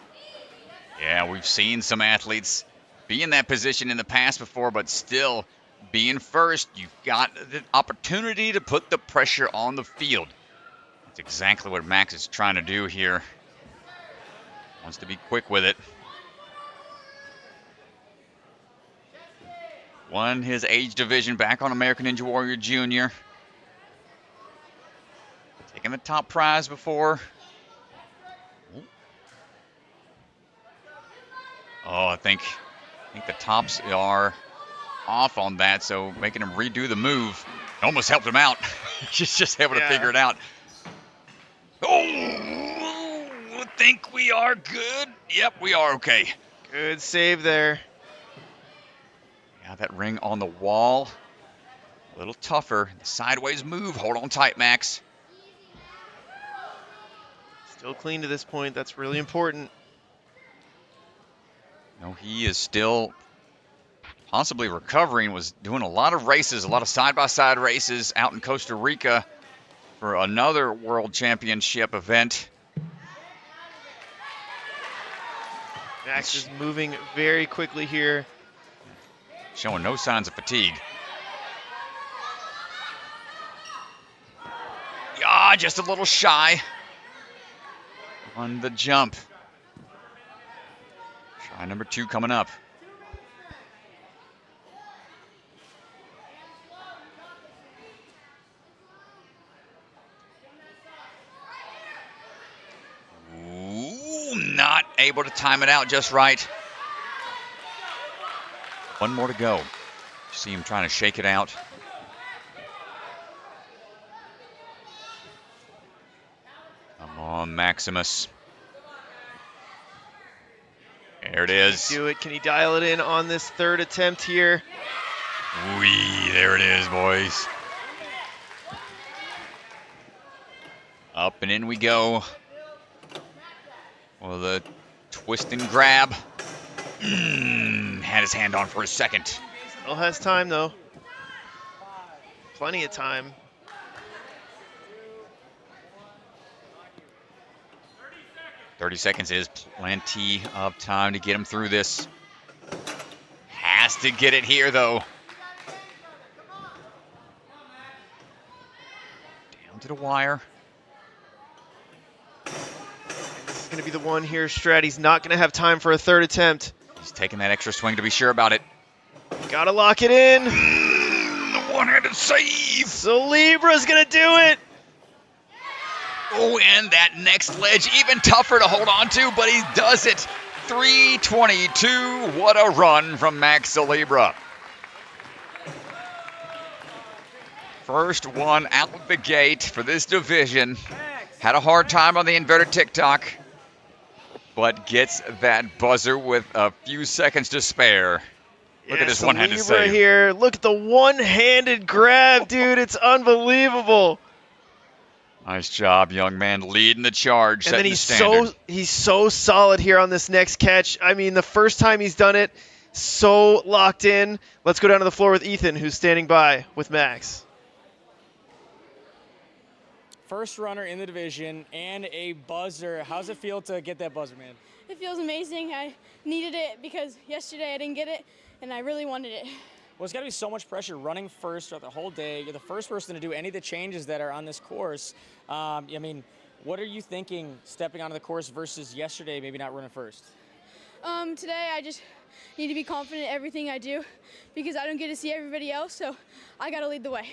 B: Yeah, we've seen some athletes be in that position in the past before, but still being first, you've got the opportunity to put the pressure on the field. That's exactly what Max is trying to do here. Wants to be quick with it. Won his age division back on American Ninja Warrior Jr. Taking the top prize before. Oh, I think the tops are off on that, so making him redo the move almost helped him out. He's just able to figure it out. Oh, I think we are good. Yep, we are okay.
A: Good save there.
B: Yeah, that ring on the wall, a little tougher. The sideways move, hold on tight, Max.
A: Still clean to this point. That's really important.
B: No, he is still possibly recovering, was doing a lot of races, a lot of side-by-side races out in Costa Rica for another World Championship event.
A: Max is moving very quickly here.
B: Showing no signs of fatigue. Yeah, just a little shy on the jump. Try number 2 coming up. Ooh, not able to time it out just right. One more to go. See him trying to shake it out. Come on, Maximus. There it is.
A: Do it. Can he dial it in on this third attempt here?
B: Wee, there it is, boys. Up and in we go. Well, the twist and grab. Had his hand on for a second.
A: Still has time, though. Plenty of time.
B: "30 seconds is plenty of time to get him through this. Has to get it here, though. Down to the wire.
A: This is going to be the one here, Strat. He's not going to have time for a third attempt.
B: He's taking that extra swing to be sure about it.
A: Gotta lock it in.
B: The one-handed save.
A: Celebra's going to do it.
B: Oh, and that next ledge even tougher to hold on to, but he does it. 3:22. What a run from Max Celebra. First one out the gate for this division. Had a hard time on the inverted TikTok, but gets that buzzer with a few seconds to spare. Look at this one-handed
A: Celebra
B: save.
A: here. Look at the one-handed grab, dude. It's unbelievable.
B: Nice job, young man, leading the charge.
A: And then
B: he's
A: he's so solid here on this next catch. I mean, the first time he's done it, so locked in. Let's go down to the floor with Ethan, who's standing by with Max.
D: First runner in the division and a buzzer. How's it feel to get that buzzer, man?
E: It feels amazing. I needed it because yesterday I didn't get it, and I really wanted it.
D: Well, it's got to be so much pressure running first throughout the whole day. You're the first person to do any of the changes that are on this course. I mean, what are you thinking stepping onto the course versus yesterday, maybe not running first?
E: Today I just need to be confident in everything I do because I don't get to see everybody else, so I got to lead the way.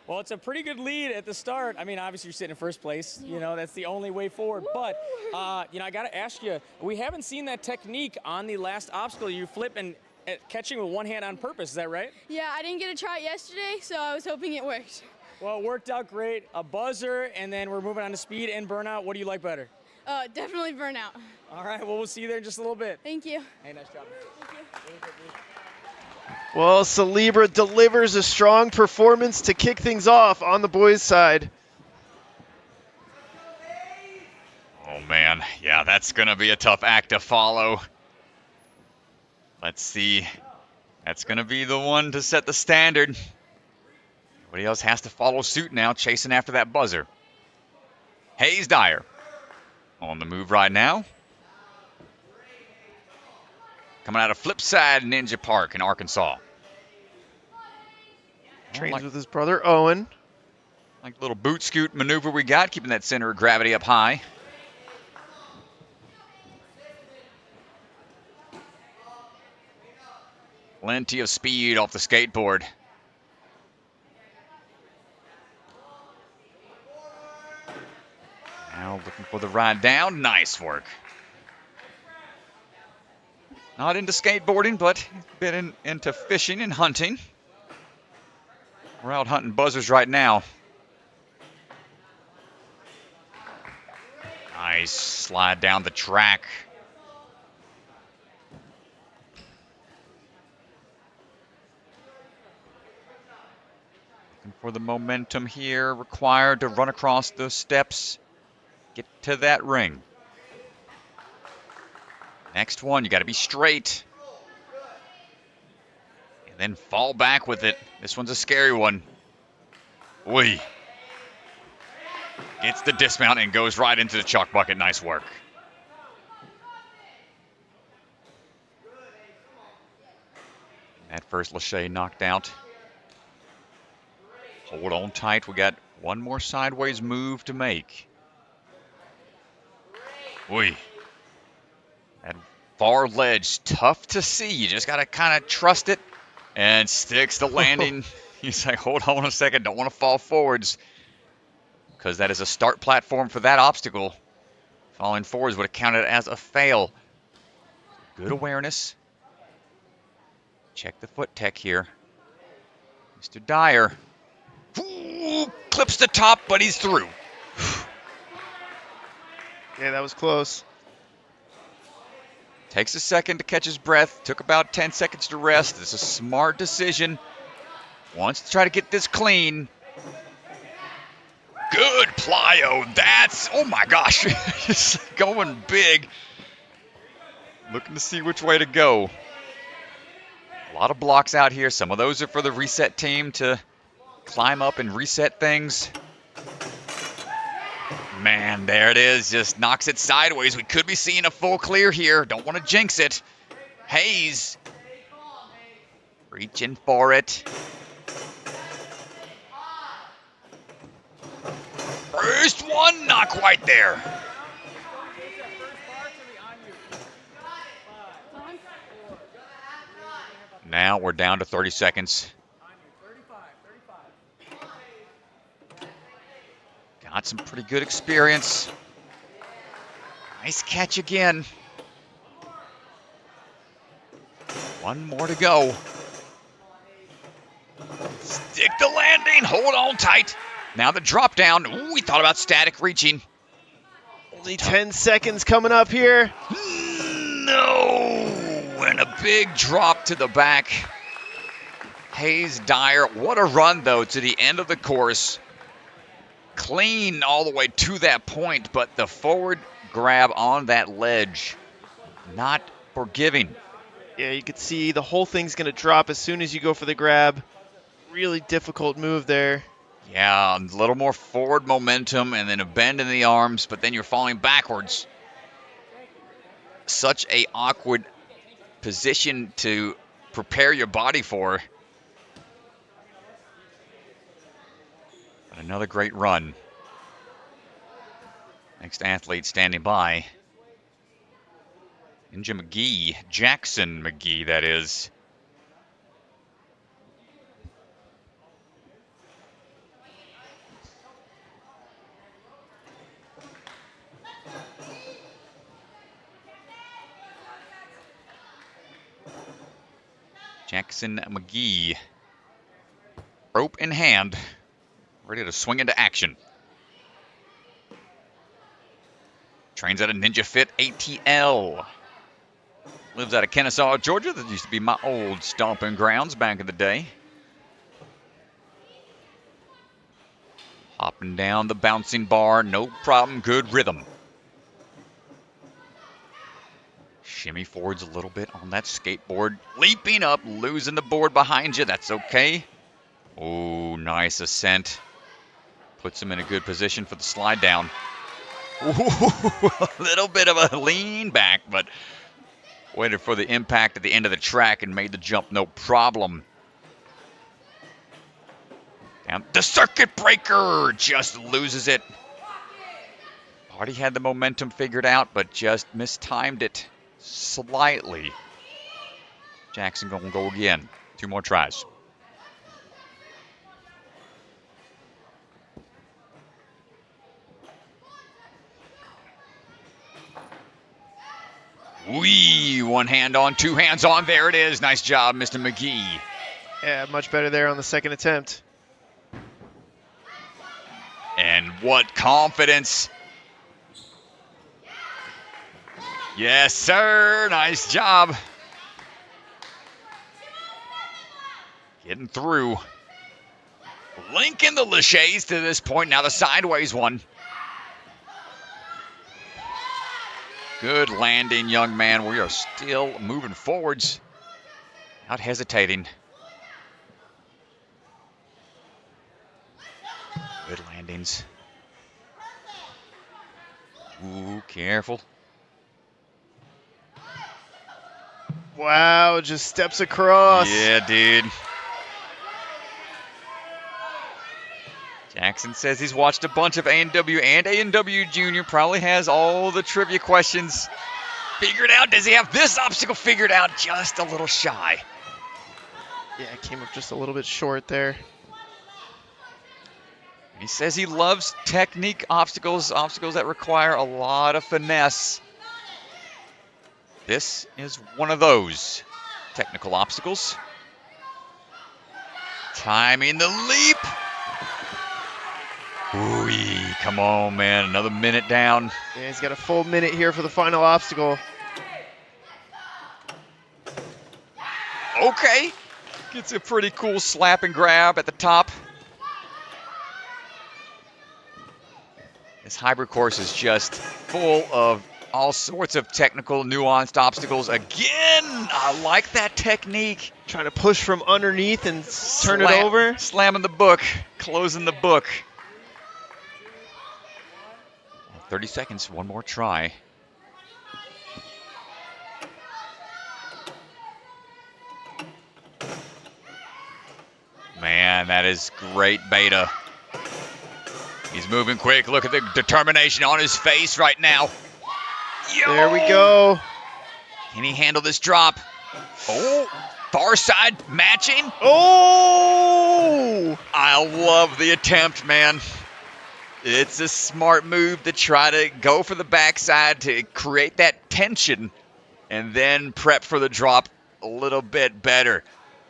D: Well, it's a pretty good lead at the start. I mean, obviously you're sitting in first place. You know, that's the only way forward. But, you know, I got to ask you, we haven't seen that technique on the last obstacle. You flip and catching with one hand on purpose, is that right?
E: Yeah, I didn't get to try it yesterday, so I was hoping it worked.
D: Well, it worked out great. A buzzer, and then we're moving on to speed and burnout. What do you like better?
E: Definitely burnout.
D: All right, well, we'll see you there in just a little bit.
E: Thank you.
D: Hey, nice job.
E: Thank you.
A: Well, Celebra delivers a strong performance to kick things off on the boys' side.
B: Oh, man. Yeah, that's going to be a tough act to follow. Let's see. That's going to be the one to set the standard. Everybody else has to follow suit now, chasing after that buzzer. Hayes Dyer on the move right now. Coming out of Flipside Ninja Park in Arkansas.
A: Trains with his brother Owen.
B: Like the little boot scoot maneuver we got, keeping that center of gravity up high. Plenty of speed off the skateboard. Now looking for the ride down. Nice work. Not into skateboarding, but been into fishing and hunting. We're out hunting buzzers right now. Nice slide down the track. Looking for the momentum here required to run across those steps. Get to that ring. Next one, you got to be straight. And then fall back with it. This one's a scary one. Whee. Gets the dismount and goes right into the chalk bucket. Nice work. That first Lachey knocked out. Hold on tight. We got one more sideways move to make. Whee. That far ledge, tough to see. You just got to kind of trust it. And sticks the landing. He's like, hold on a second. Don't want to fall forwards. Because that is a start platform for that obstacle. Falling forwards would have counted as a fail. Good awareness. Check the foot tech here. Mr. Dyer. Ooh, clips the top, but he's through.
A: Yeah, that was close.
B: Takes a second to catch his breath. Took about 10 seconds to rest. It's a smart decision. Wants to try to get this clean. Good plyo. That's, oh my gosh. He's going big. Looking to see which way to go. A lot of blocks out here. Some of those are for the reset team to climb up and reset things. Man, there it is. Just knocks it sideways. We could be seeing a full clear here. Don't want to jinx it. Hayes. Reaching for it. First one, not quite there. Now we're down to 30 seconds. Got some pretty good experience. Nice catch again. One more to go. Stick the landing. Hold on tight. Now the drop down. Ooh, we thought about static reaching.
A: Only 10 seconds coming up here.
B: No. And a big drop to the back. Hayes Dyer. What a run, though, to the end of the course. Clean all the way to that point, but the forward grab on that ledge, not forgiving.
A: Yeah, you could see the whole thing's going to drop as soon as you go for the grab. Really difficult move there.
B: Yeah, a little more forward momentum and then a bend in the arms, but then you're falling backwards. Such a awkward position to prepare your body for. But another great run. Next athlete standing by. Ninja McGee, Jackson McGee, that is. Jackson McGee, rope in hand, ready to swing into action. Trains at a Ninja Fit ATL. Lives out of Kennesaw, Georgia. That used to be my old stomping grounds back in the day. Hopping down the bouncing bar, no problem, good rhythm. Shimmy forwards a little bit on that skateboard. Leaping up, losing the board behind you. That's okay. Oh, nice ascent. Puts him in a good position for the slide down. Ooh, a little bit of a lean back, but waited for the impact at the end of the track and made the jump no problem. Down the circuit breaker, just loses it. Already had the momentum figured out, but just mistimed it slightly. Jackson gonna go again. 2 more tries. Wee, 1 hand on, 2 hands on. There it is. Nice job, Mr. McGee.
A: Yeah, much better there on the second attempt.
B: And what confidence. Yes, sir. Nice job. Getting through. Linking the laches to this point. Now the sideways one. Good landing, young man. We are still moving forwards. Not hesitating. Good landings. Ooh, careful.
A: Wow, just steps across.
B: Yeah, dude. Jackson says he's watched a bunch of A&W and A&W Junior. Probably has all the trivia questions figured out. Does he have this obstacle figured out? Just a little shy.
A: Yeah, came up just a little bit short there.
B: He says he loves technique obstacles, obstacles that require a lot of finesse. This is one of those technical obstacles. Timing the leap. Ooh, come on, man. Another minute down.
A: Yeah, he's got a full minute here for the final obstacle.
B: Okay. Gets a pretty cool slap and grab at the top. This hybrid course is just full of all sorts of technical, nuanced obstacles. Again, I like that technique.
A: Trying to push from underneath and turn it over.
B: Slamming the book, closing the book. 30 seconds, one more try. Man, that is great beta. He's moving quick. Look at the determination on his face right now. Yo!
A: There we go.
B: Can he handle this drop? Oh, far side matching.
A: Oh!
B: I love the attempt, man. It's a smart move to try to go for the backside to create that tension and then prep for the drop a little bit better.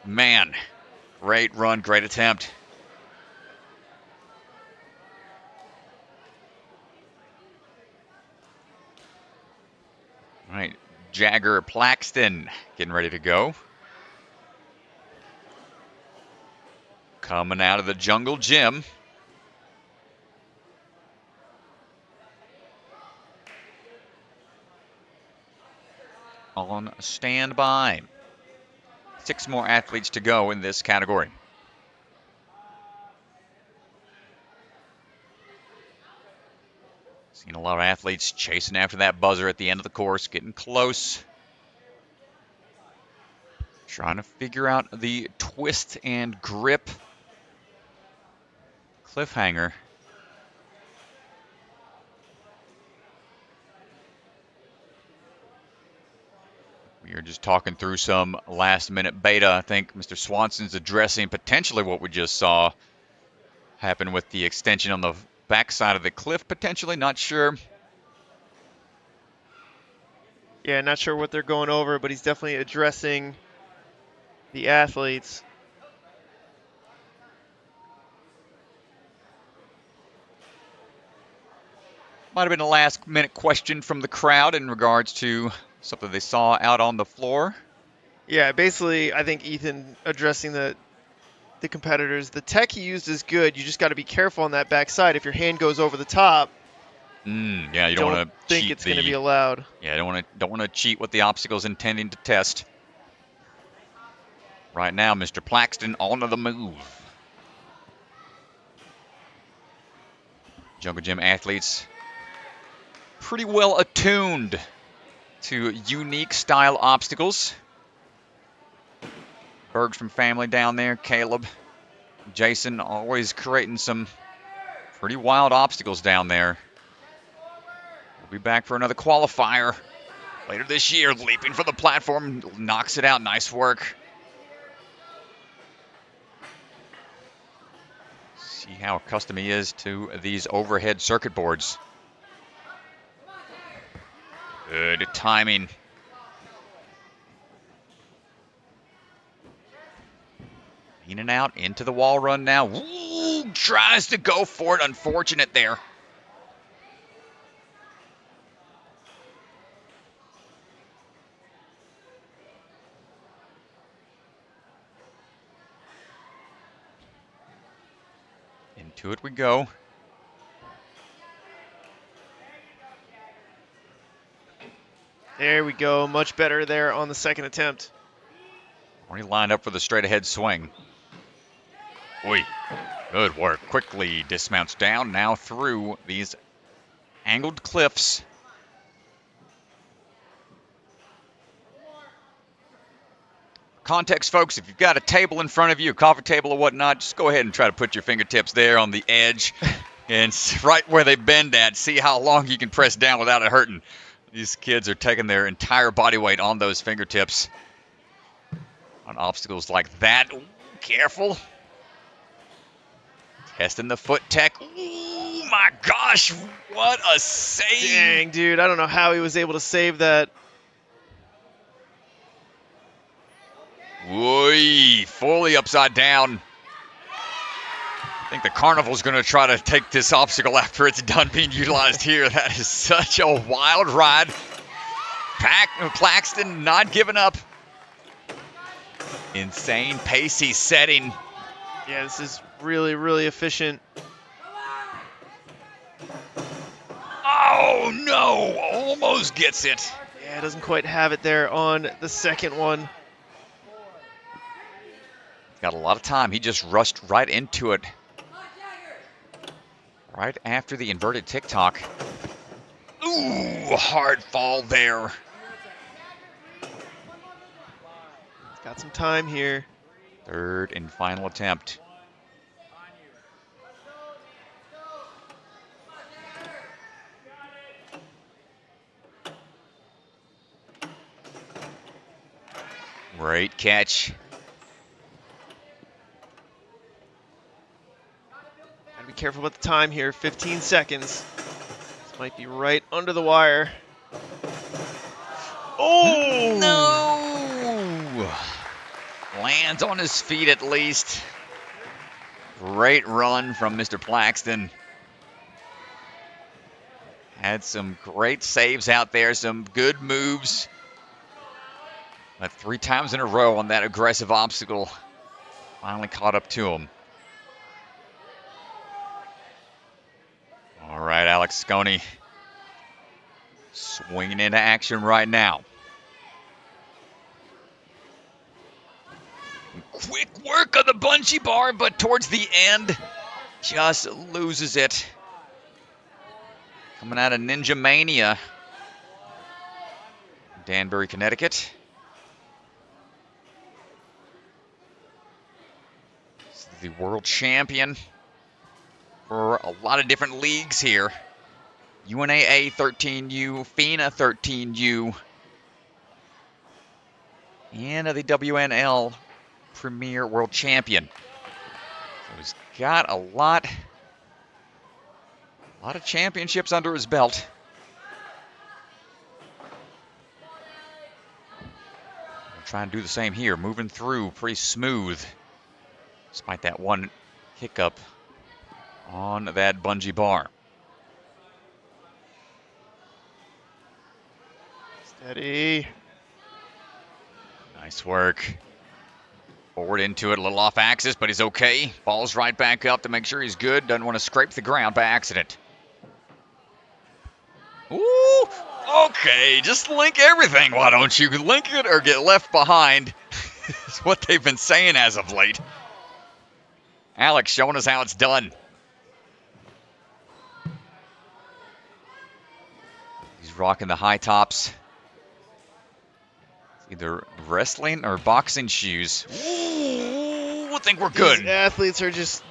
B: Man, great run, great attempt. All right, Jagger Plaxton getting ready to go. Coming out of the jungle gym. On standby. 6 more athletes to go in this category. Seen a lot of athletes chasing after that buzzer at the end of the course, getting close. Trying to figure out the twist and grip cliffhanger. We are just talking through some last-minute beta. I think Mr. Swanson's addressing potentially what we just saw happen with the extension on the backside of the cliff, potentially. Not sure.
A: Yeah, not sure what they're going over, but he's definitely addressing the athletes.
B: Might have been a last-minute question from the crowd in regards to something they saw out on the floor.
A: Yeah, basically, I think Ethan addressing the competitors. The tech he used is good. You just got to be careful on that backside. If your hand goes over the top,
B: Yeah, you don't want to
A: think it's going to be allowed.
B: Yeah, don't want to cheat what the obstacle's intending to test. Right now, Mr. Plaxton on to the move. Jungle Gym athletes pretty well attuned to unique style obstacles. Bergstrom family down there, Caleb, Jason, always creating some pretty wild obstacles down there. We'll be back for another qualifier later this year. Leaping for the platform, knocks it out. Nice work. See how accustomed he is to these overhead circuit boards. Good timing. In and out into the wall run now. Ooh, tries to go for it. Unfortunate there. Into it we go.
A: There we go. Much better there on the second attempt.
B: Already lined up for the straight ahead swing. Oi, good work. Quickly dismounts down, now through these angled cliffs. Context, folks, if you've got a table in front of you, a coffee table or whatnot, just go ahead and try to put your fingertips there on the edge and right where they bend at. See how long you can press down without it hurting. These kids are taking their entire body weight on those fingertips on obstacles like that. Ooh, careful. Testing the foot tech. Ooh, my gosh, what a save.
A: Dang, dude. I don't know how he was able to save that.
B: Oy, fully upside down. I think the carnival's going to try to take this obstacle after it's done being utilized here. That is such a wild ride. Plaxton not giving up. Insane pace he's setting.
A: Yeah, this is really, really efficient.
B: Oh, no. Almost gets it.
A: Yeah, doesn't quite have it there on the second one.
B: Got a lot of time. He just rushed right into it. Right after the inverted tick-tock. Ooh, hard fall there.
A: Got some time here.
B: Third and final attempt. Great catch.
A: Gotta be careful about the time here. 15 seconds. This might be right under the wire. Oh!
B: No! Lands on his feet at least. Great run from Mr. Plaxton. Had some great saves out there, some good moves. But 3 times in a row on that aggressive obstacle. Finally caught up to him. All right, Alex Sconey swinging into action right now. Quick work of the bungee bar, but towards the end, just loses it. Coming out of Ninja Mania, Danbury, Connecticut. This is the world champion for a lot of different leagues here. UNAA 13U, FINA 13U, and the WNL Premier World Champion. So he's got a lot of championships under his belt. We'll try and do the same here, moving through pretty smooth, despite that one hiccup on that bungee bar.
A: Steady.
B: Nice work. Forward into it, a little off axis, but he's okay. Falls right back up to make sure he's good. Doesn't want to scrape the ground by accident. Ooh, okay, just link everything. Why don't you link it or get left behind? It's what they've been saying as of late. Alex showing us how it's done. He's rocking the high tops. Either wrestling or boxing shoes. Ooh, I think we're good.
A: These athletes are just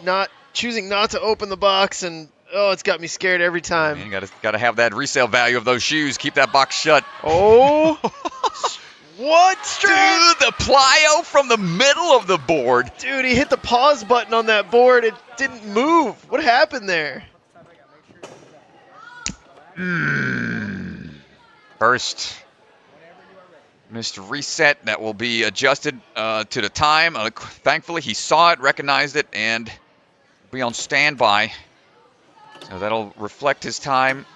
A: choosing not to open the box, and oh, it's got me scared every time.
B: Man, gotta have that resale value of those shoes. Keep that box shut.
A: Oh, what?
B: Dude, the plyo from the middle of the board.
A: Dude, he hit the pause button on that board. It didn't move. What happened there?
B: First, Mr. Reset, that will be adjusted to the time. Thankfully, he saw it, recognized it, and be on standby. So that'll reflect his time.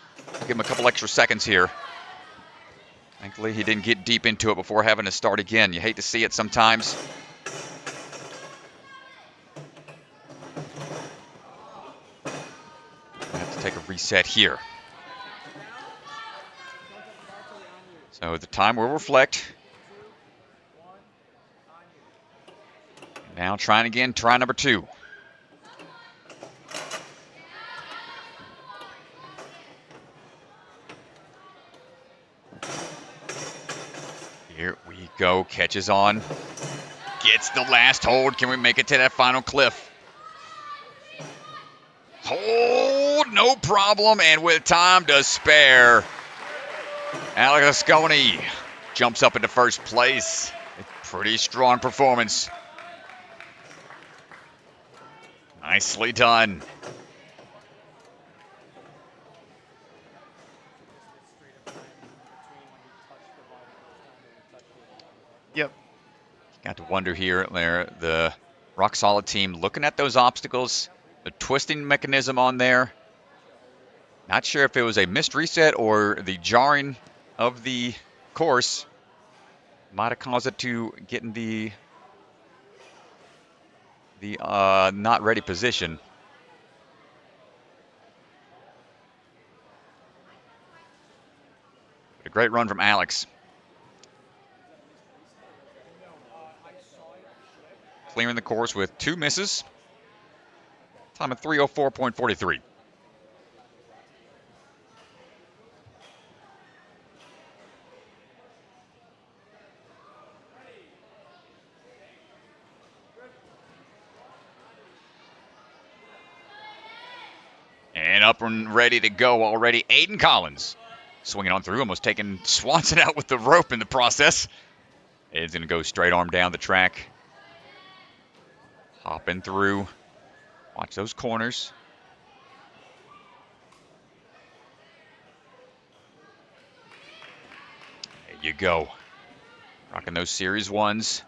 B: Give him a couple extra seconds here. Thankfully, he didn't get deep into it before having to start again. You hate to see it sometimes. I have to take a reset here. So the time will reflect. Now trying again, try number 2. Here we go, catches on. Gets the last hold. Can we make it to that final cliff? Hold, no problem, and with time to spare, Alex Asconi jumps up into first place. A pretty strong performance. Nicely done.
A: Yep.
B: Got to wonder here, the Rock Solid team looking at those obstacles, the twisting mechanism on there. Not sure if it was a missed reset or the jarring of the course might have caused it to get in the not ready position. But a great run from Alex. Clearing the course with 2 misses. Time of 3:04.43. And up and ready to go already, Aiden Collins. Swinging on through, almost taking Swanson out with the rope in the process. Aiden's going to go straight arm down the track. Hopping through. Watch those corners. There you go. Rocking those Series 1s.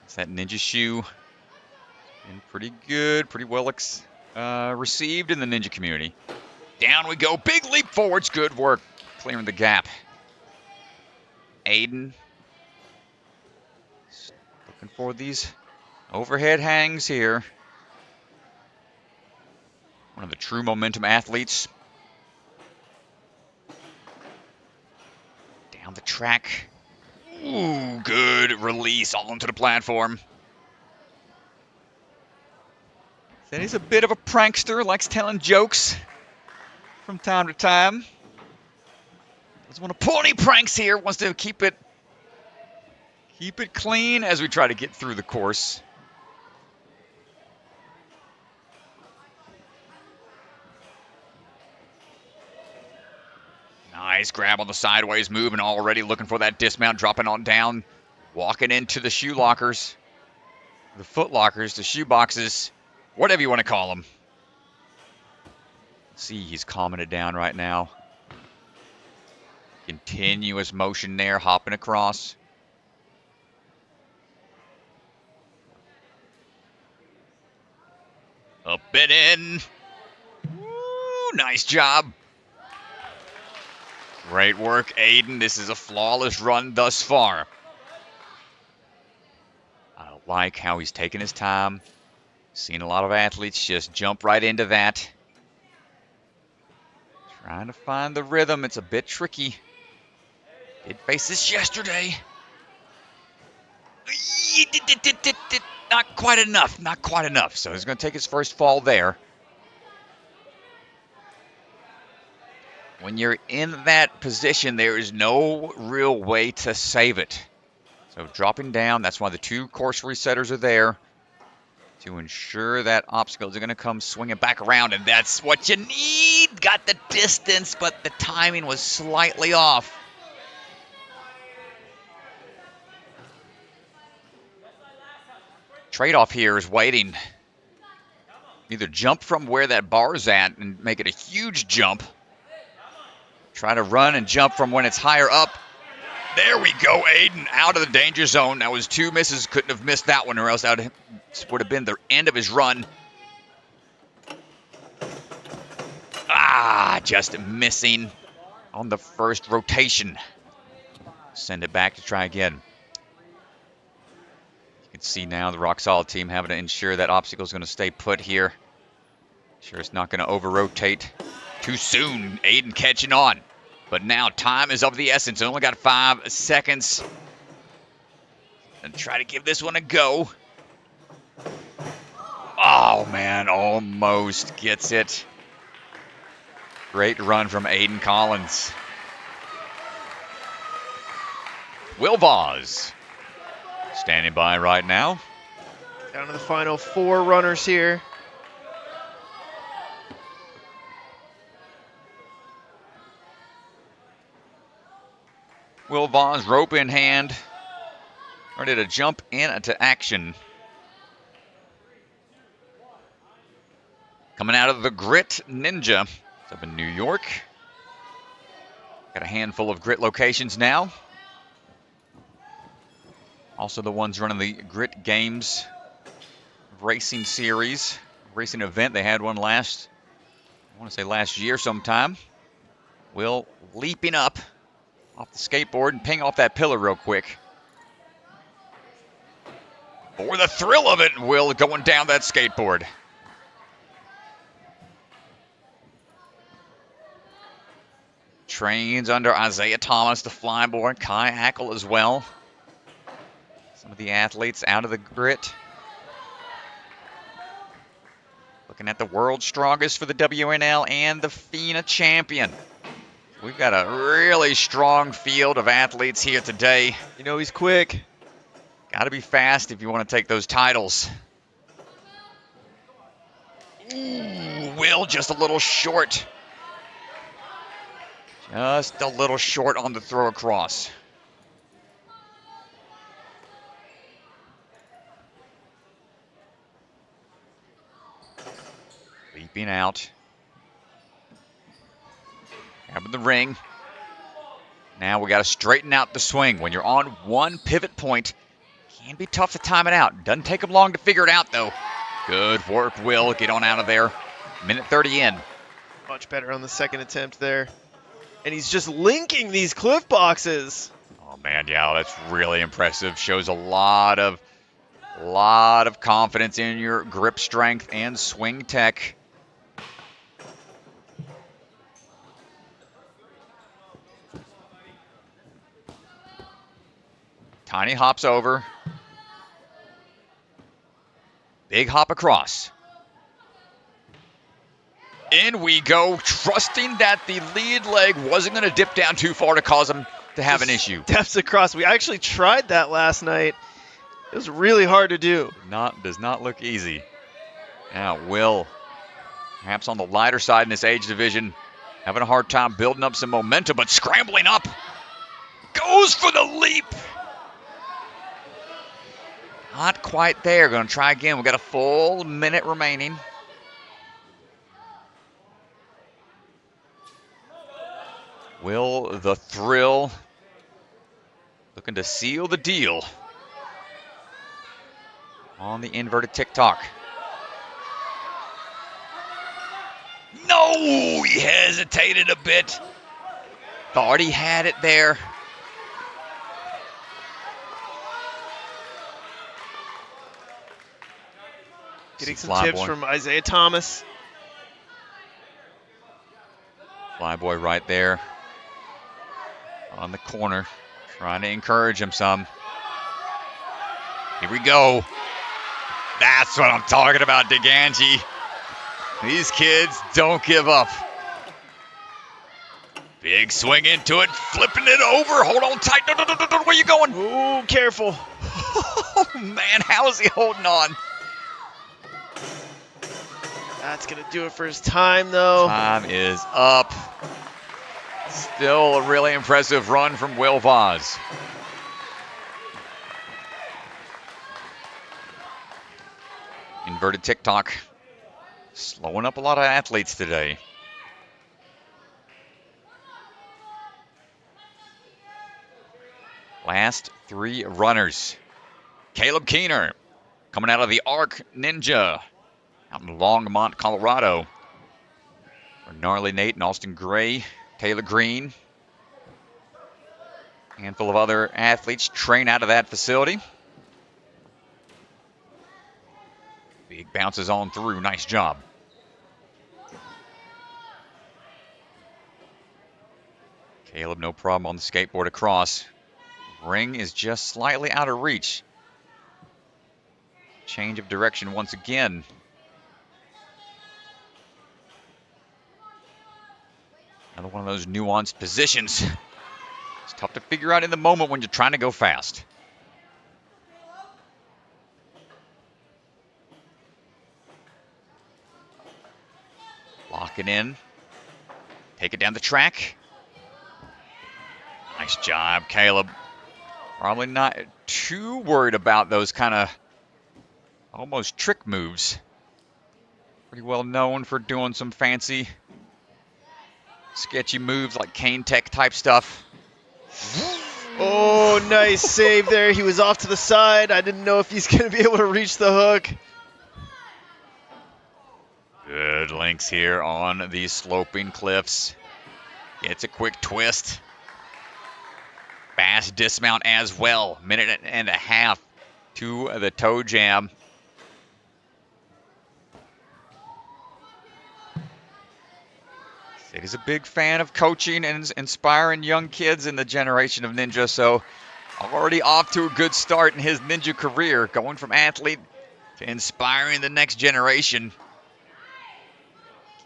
B: It's that ninja shoe. And pretty good, pretty well received in the ninja community. Down we go. Big leap forwards. Good work clearing the gap. Aiden. Looking for these overhead hangs here. One of the true momentum athletes. Down the track. Ooh, good release onto the platform. Said he's a bit of a prankster, likes telling jokes from time to time. Doesn't want to pull any pranks here, wants to keep it clean as we try to get through the course. Nice grab on the sideways move and already looking for that dismount, dropping on down, walking into the shoe lockers, the foot lockers, the shoe boxes, whatever you want to call them. See, he's calming it down right now. Continuous motion there, hopping across. Up and in. Woo, nice job. Great work, Aiden. This is a flawless run thus far. I like how he's taking his time. Seen a lot of athletes just jump right into that. Trying to find the rhythm. It's a bit tricky. Did face this yesterday. Not quite enough. Not quite enough. So he's going to take his first fall there. When you're in that position, there is no real way to save it. So dropping down, that's why the 2 course resetters are there to ensure that obstacles are going to come swinging back around, and that's what you need. Got the distance, but the timing was slightly off. Trade-off here is waiting. Either jump from where that bar's at and make it a huge jump. Try to run and jump from when it's higher up. There we go, Aiden out of the danger zone. That was 2 misses. Couldn't have missed that one, or else that would have been the end of his run. Just missing on the first rotation. Send it back to try again. You can see now the Rock Solid team having to ensure that obstacle is going to stay put here. Sure, it's not going to over-rotate too soon. Aiden catching on. But now time is of the essence. Only got 5 seconds. And try to give this one a go. Oh, man, almost gets it. Great run from Aiden Collins. Will Vaz standing by right now.
A: Down to the final 4 runners here.
B: Will Vaz, rope in hand, ready to jump into action. Coming out of the Grit Ninja. It's up in New York. Got a handful of Grit locations now. Also the ones running the Grit Games racing series, racing event. They had one I want to say last year sometime. Will leaping up off the skateboard and ping off that pillar real quick. For the thrill of it, Will going down that skateboard. Trains under Isaiah Thomas, the flyboard. Kai Hackle as well. Some of the athletes out of the Grit. Looking at the world's strongest for the WNL and the FINA champion. We've got a really strong field of athletes here today.
A: You know he's quick.
B: Got to be fast if you want to take those titles. Ooh, Will just a little short. Just a little short on the throw across. Leaping out. Grabbing the ring. Now we got to straighten out the swing. When you're on one pivot point, it can be tough to time it out. Doesn't take them long to figure it out, though. Good work, Will. Get on out of there. Minute 30 in.
A: Much better on the second attempt there. And he's just linking these cliff boxes.
B: Oh, man, yeah, that's really impressive. Shows a lot of confidence in your grip strength and swing tech. Tiny hops over. Big hop across. In we go, trusting that the lead leg wasn't going to dip down too far to cause him to have an issue.
A: Steps across. We actually tried that last night. It was really hard to do.
B: Does not look easy. Now, Will, perhaps on the lighter side in this age division, having a hard time building up some momentum, but scrambling up. Goes for the leap. Not quite there. Going to try again. We've got a full minute remaining. Will the Thrill looking to seal the deal on the inverted TikTok. No, he hesitated a bit. Thought he had it there. Getting
A: some tips from Isaiah Thomas.
B: Flyboy right there on the corner, trying to encourage him some. Here we go. That's what I'm talking about, DeGangi. These kids don't give up. Big swing into it, flipping it over. Hold on tight. No, where are you going?
A: Ooh, careful.
B: Oh, man, how is he holding on?
A: That's going to do it for his time, though.
B: Time is up. Still a really impressive run from Will Vaz. Inverted TikTok. Slowing up a lot of athletes today. Last 3 runners. Caleb Keener coming out of the Arc Ninja out in Longmont, Colorado. Gnarly Nate and Austin Gray, Taylor Green. A handful of other athletes train out of that facility. Big bounces on through. Nice job. Caleb, no problem on the skateboard across. Ring is just slightly out of reach. Change of direction once again. Another one of those nuanced positions. It's tough to figure out in the moment when you're trying to go fast. Lock it in. Take it down the track. Nice job, Caleb. Probably not too worried about those kind of almost trick moves. Pretty well known for doing some fancy, sketchy moves like cane tech type stuff.
A: Oh, nice save there. He was off to the side. I didn't know if he's going to be able to reach the hook.
B: Good links here on these sloping cliffs. Gets a quick twist. Fast dismount as well. Minute and a half to the toe jam. He's a big fan of coaching and inspiring young kids in the generation of ninja, so already off to a good start in his ninja career, going from athlete to inspiring the next generation.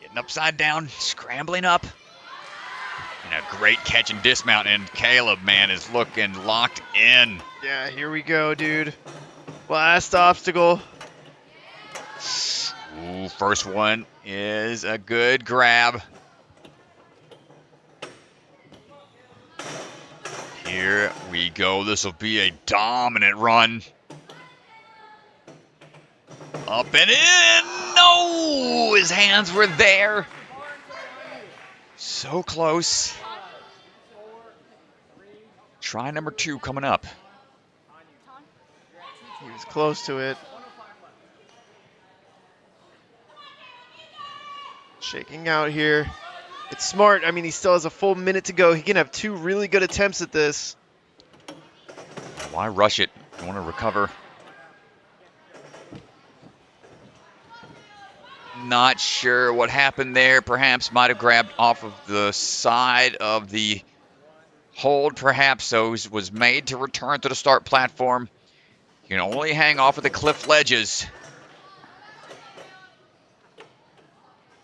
B: Getting upside down, scrambling up. And a great catch and dismount, and Caleb, man, is looking locked in.
A: Yeah, here we go, dude. Last obstacle.
B: Ooh, first one is a good grab. Here we go. This will be a dominant run. Up and in. No! His hands were there. So close. Try number 2 coming up.
A: He was close to it. Shaking out here. It's smart. I mean, he still has a full minute to go. He can have 2 really good attempts at this.
B: Why rush it? You want to recover. Not sure what happened there. Perhaps might have grabbed off of the side of the hold, perhaps. So he was made to return to the start platform. You can only hang off of the cliff ledges.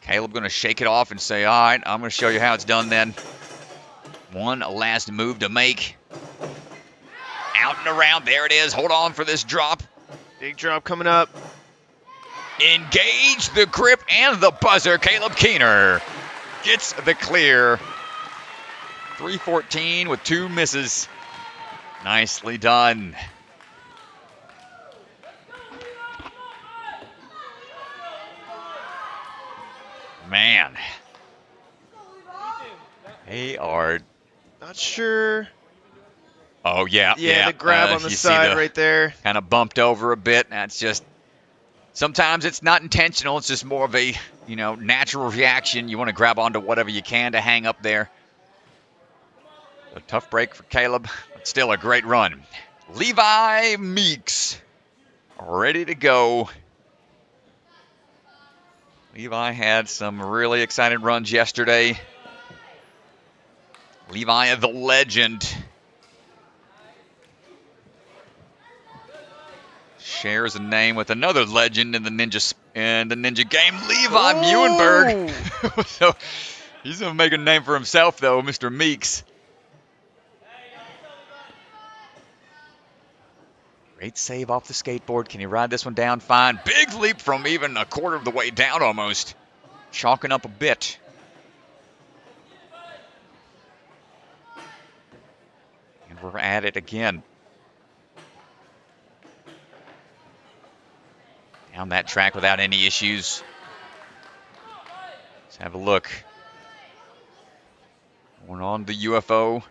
B: Caleb going to shake it off and say, all right, I'm going to show you how it's done then. One last move to make. Out and around. There it is. Hold on for this drop.
A: Big drop coming up.
B: Engage the grip and the buzzer. Caleb Keener gets the clear. 3:14 with 2 misses. Nicely done. Man. They are
A: Not sure.
B: Oh, yeah.
A: Yeah, the grab on the side right there.
B: Kind of bumped over a bit. That's just, sometimes it's not intentional. It's just more of a, natural reaction. You want to grab onto whatever you can to hang up there. A tough break for Caleb, but still a great run. Levi Meeks, ready to go. Levi had some really exciting runs yesterday. Levi the legend. Shares a name with another legend in the ninja game, Levi Muhlenberg. So he's gonna make a name for himself though, Mr. Meeks. Great save off the skateboard. Can he ride this one down? Fine. Big leap from even a quarter of the way down almost. Chalking up a bit. And we're at it again. Down that track without any issues. Let's have a look. Going on the UFO.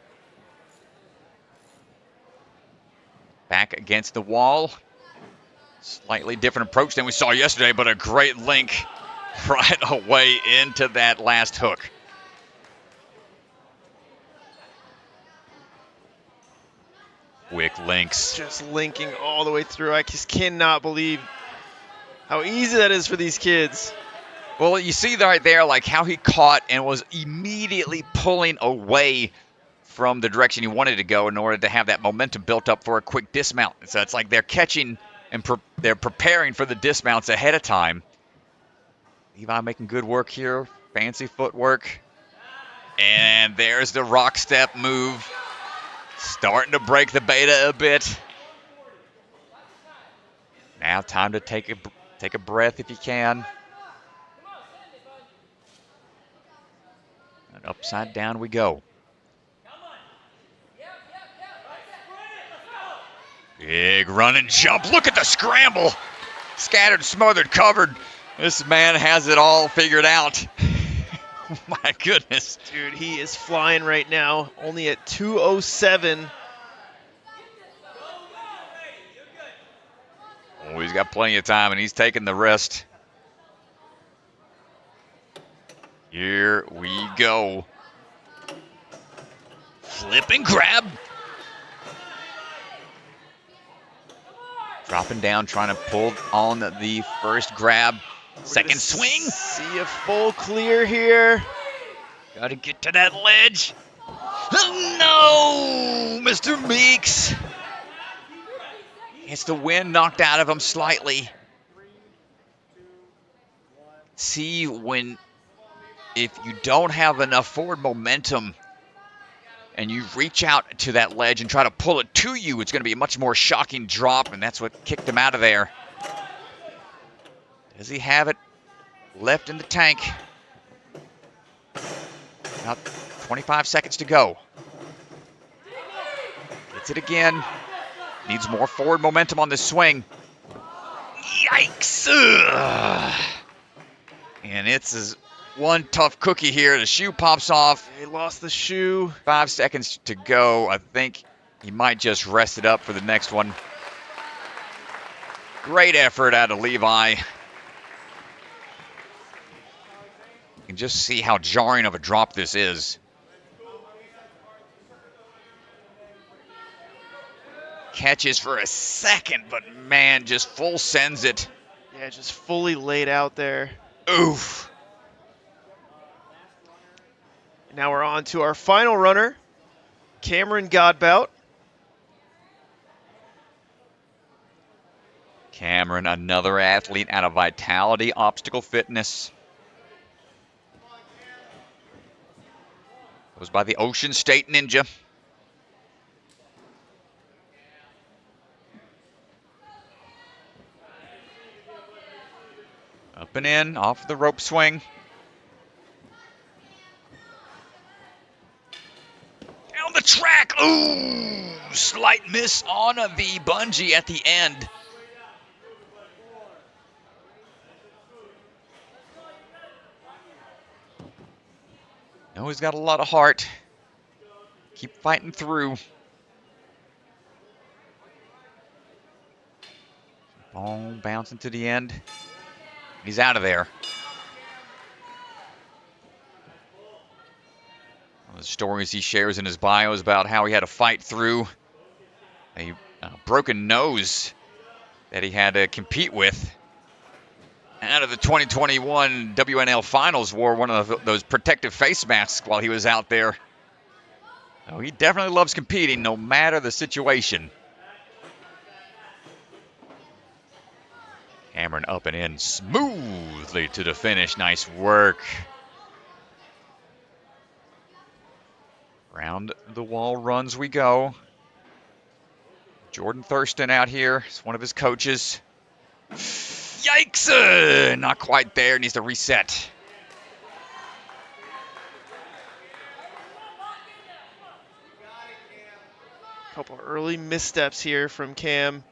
B: Back against the wall. Slightly different approach than we saw yesterday, but a great link right away into that last hook. Quick links.
A: Just linking all the way through. I just cannot believe how easy that is for these kids.
B: Well, you see right there, like how he caught and was immediately pulling away from the direction he wanted to go in order to have that momentum built up for a quick dismount. So it's like they're catching and they're preparing for the dismounts ahead of time. Levi making good work here. Fancy footwork. And there's the rock step move. Starting to break the beta a bit. Now time to take a breath if you can. And upside down we go. Big run and jump. Look at the scramble. Scattered, smothered, covered. This man has it all figured out. My goodness.
A: Dude, he is flying right now. Only at 2:07.
B: Oh, he's got plenty of time, and he's taking the rest. Here we go. Flip and grab. Dropping down, trying to pull on the first grab. Second swing.
A: See a full clear here.
B: Got to get to that ledge. No, Mr. Meeks. It's the wind knocked out of him slightly. See, if you don't have enough forward momentum and you reach out to that ledge and try to pull it to you, it's going to be a much more shocking drop, and that's what kicked him out of there. Does he have it left in the tank? About 25 seconds to go. Gets it again. Needs more forward momentum on this swing. Yikes! Ugh. And it's one tough cookie here. The shoe pops off.
A: He lost the shoe.
B: 5 seconds to go. I think he might just rest it up for the next one. Great effort out of Levi. You can just see how jarring of a drop this is. Catches for a second, but man, just full sends it.
A: Yeah, just fully laid out there.
B: Oof.
A: Now we're on to our final runner, Cameron Godbout.
B: Cameron, another athlete out of Vitality Obstacle Fitness. Goes by the Ocean State Ninja. Up and in, off the rope swing. Down the track. Ooh, slight miss on the bungee at the end. No, he's got a lot of heart. Keep fighting through. Ball bouncing to the end. He's out of there. One of the stories he shares in his bio is about how he had to fight through a broken nose that he had to compete with. Out of the 2021 WNL Finals, wore one of those protective face masks while he was out there. Oh, he definitely loves competing, no matter the situation. Cameron up and in smoothly to the finish. Nice work. Round the wall runs we go. Jordan Thurston out here. It's one of his coaches. Yikes! Not quite there. Needs to reset.
A: Couple early missteps here from Cam.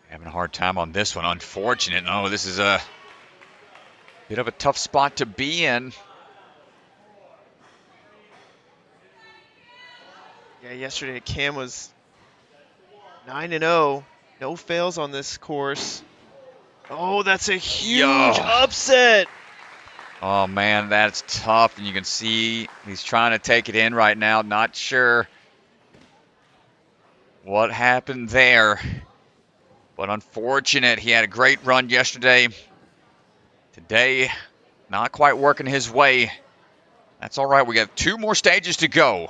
B: Having a hard time on this one. Unfortunate. Oh, this is a bit of a tough spot to be in.
A: Yeah, yesterday Cam was 9-0. No fails on this course. Oh, that's a huge upset.
B: Oh, man, that's tough. And you can see he's trying to take it in right now. Not sure what happened there. But unfortunate. He had a great run yesterday. Today, not quite working his way. That's all right. We got 2 more stages to go.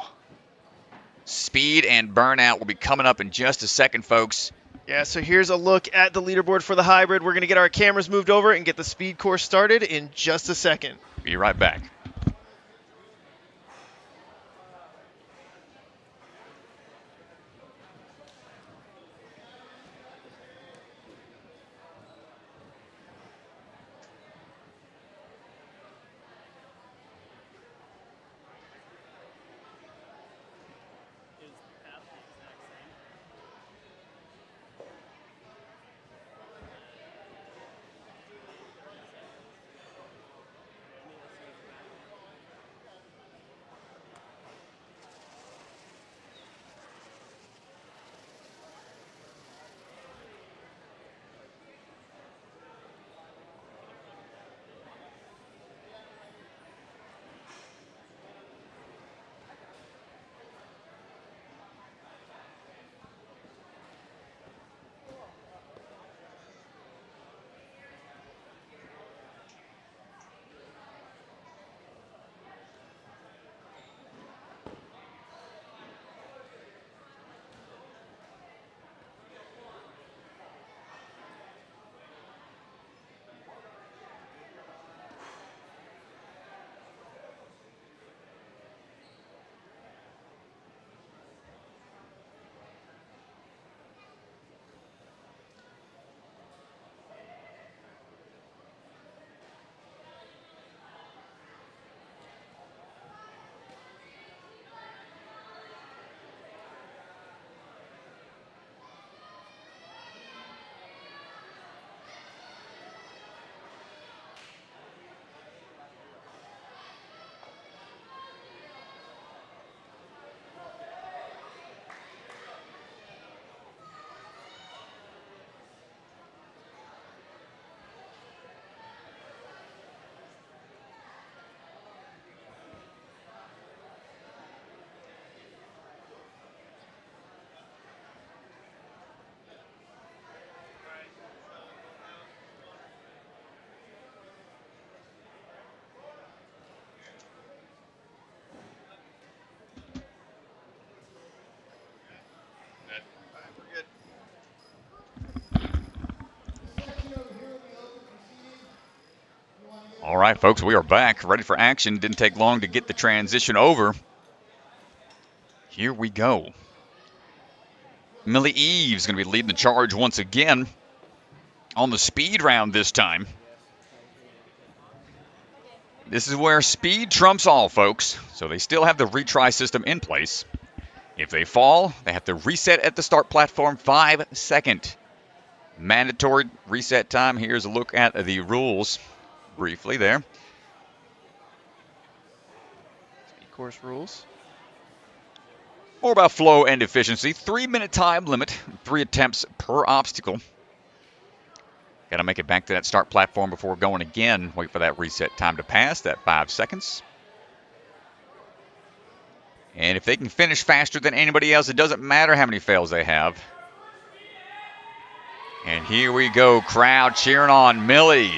B: Speed and burnout will be coming up in just a second, folks.
A: Yeah, so here's a look at the leaderboard for the hybrid. We're going to get our cameras moved over and get the speed course started in just a second.
B: Be right back. All right, folks, we are back, ready for action. Didn't take long to get the transition over. Here we go. Millie Eve's going to be leading the charge once again on the speed round this time. This is where speed trumps all, folks. So they still have the retry system in place. If they fall, they have to reset at the start platform 5-second. Mandatory reset time. Here's a look at the rules briefly there.
A: Speed course rules.
B: More about flow and efficiency. 3-minute time limit, 3 attempts per obstacle. Got to make it back to that start platform before going again. Wait for that reset time to pass, that 5 seconds. And if they can finish faster than anybody else, it doesn't matter how many fails they have. And here we go. Crowd cheering on Millie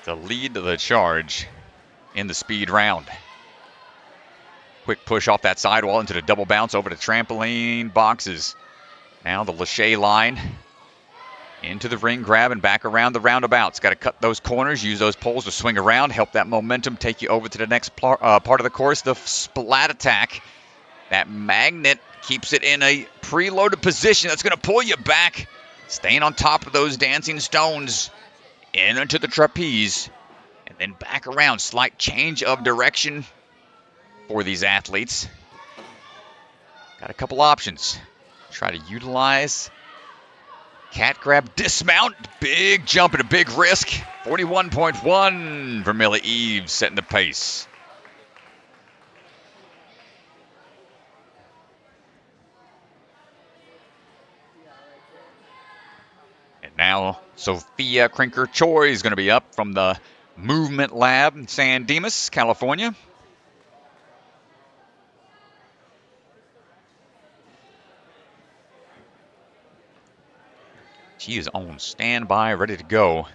B: to lead the charge in the speed round. Quick push off that sidewall into the double bounce over to trampoline boxes. Now the Lachey line into the ring grab and back around the roundabouts. Got to cut those corners, use those poles to swing around, help that momentum take you over to the next part of the course. The splat attack. That magnet keeps it in a preloaded position. That's going to pull you back. Staying on top of those dancing stones. Into the trapeze. And then back around. Slight change of direction for these athletes. Got a couple options. Try to utilize cat grab, dismount, big jump and a big risk. 41.1 for Millie Eves, setting the pace. And now Sophia Krinker-Choi is going to be up from the Movement Lab in San Dimas, California. She is on standby, ready to go.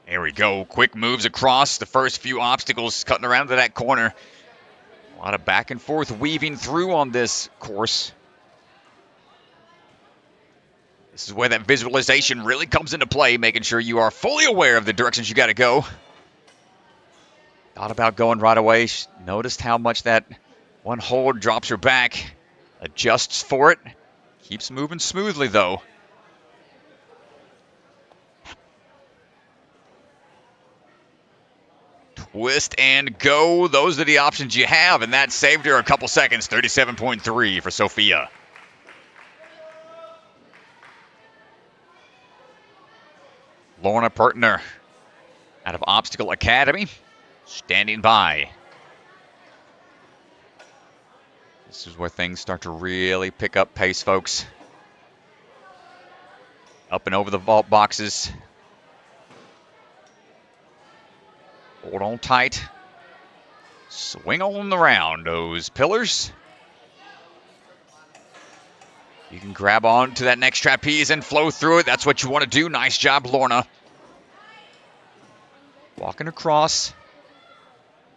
B: There we go. Quick moves across the first few obstacles, cutting around to that corner. A lot of back and forth weaving through on this course. This is where that visualization really comes into play, making sure you are fully aware of the directions you got to go. Thought about going right away. Noticed how much that one hold drops her back. Adjusts for it. Keeps moving smoothly, though. Twist and go. Those are the options you have, and that saved her a couple seconds. 37.3 for Sophia. Lorna Pertner out of Obstacle Academy, standing by. This is where things start to really pick up pace, folks. Up and over the vault boxes. Hold on tight. Swing on around those pillars. You can grab on to that next trapeze and flow through it. That's what you want to do. Nice job, Lorna. Walking across.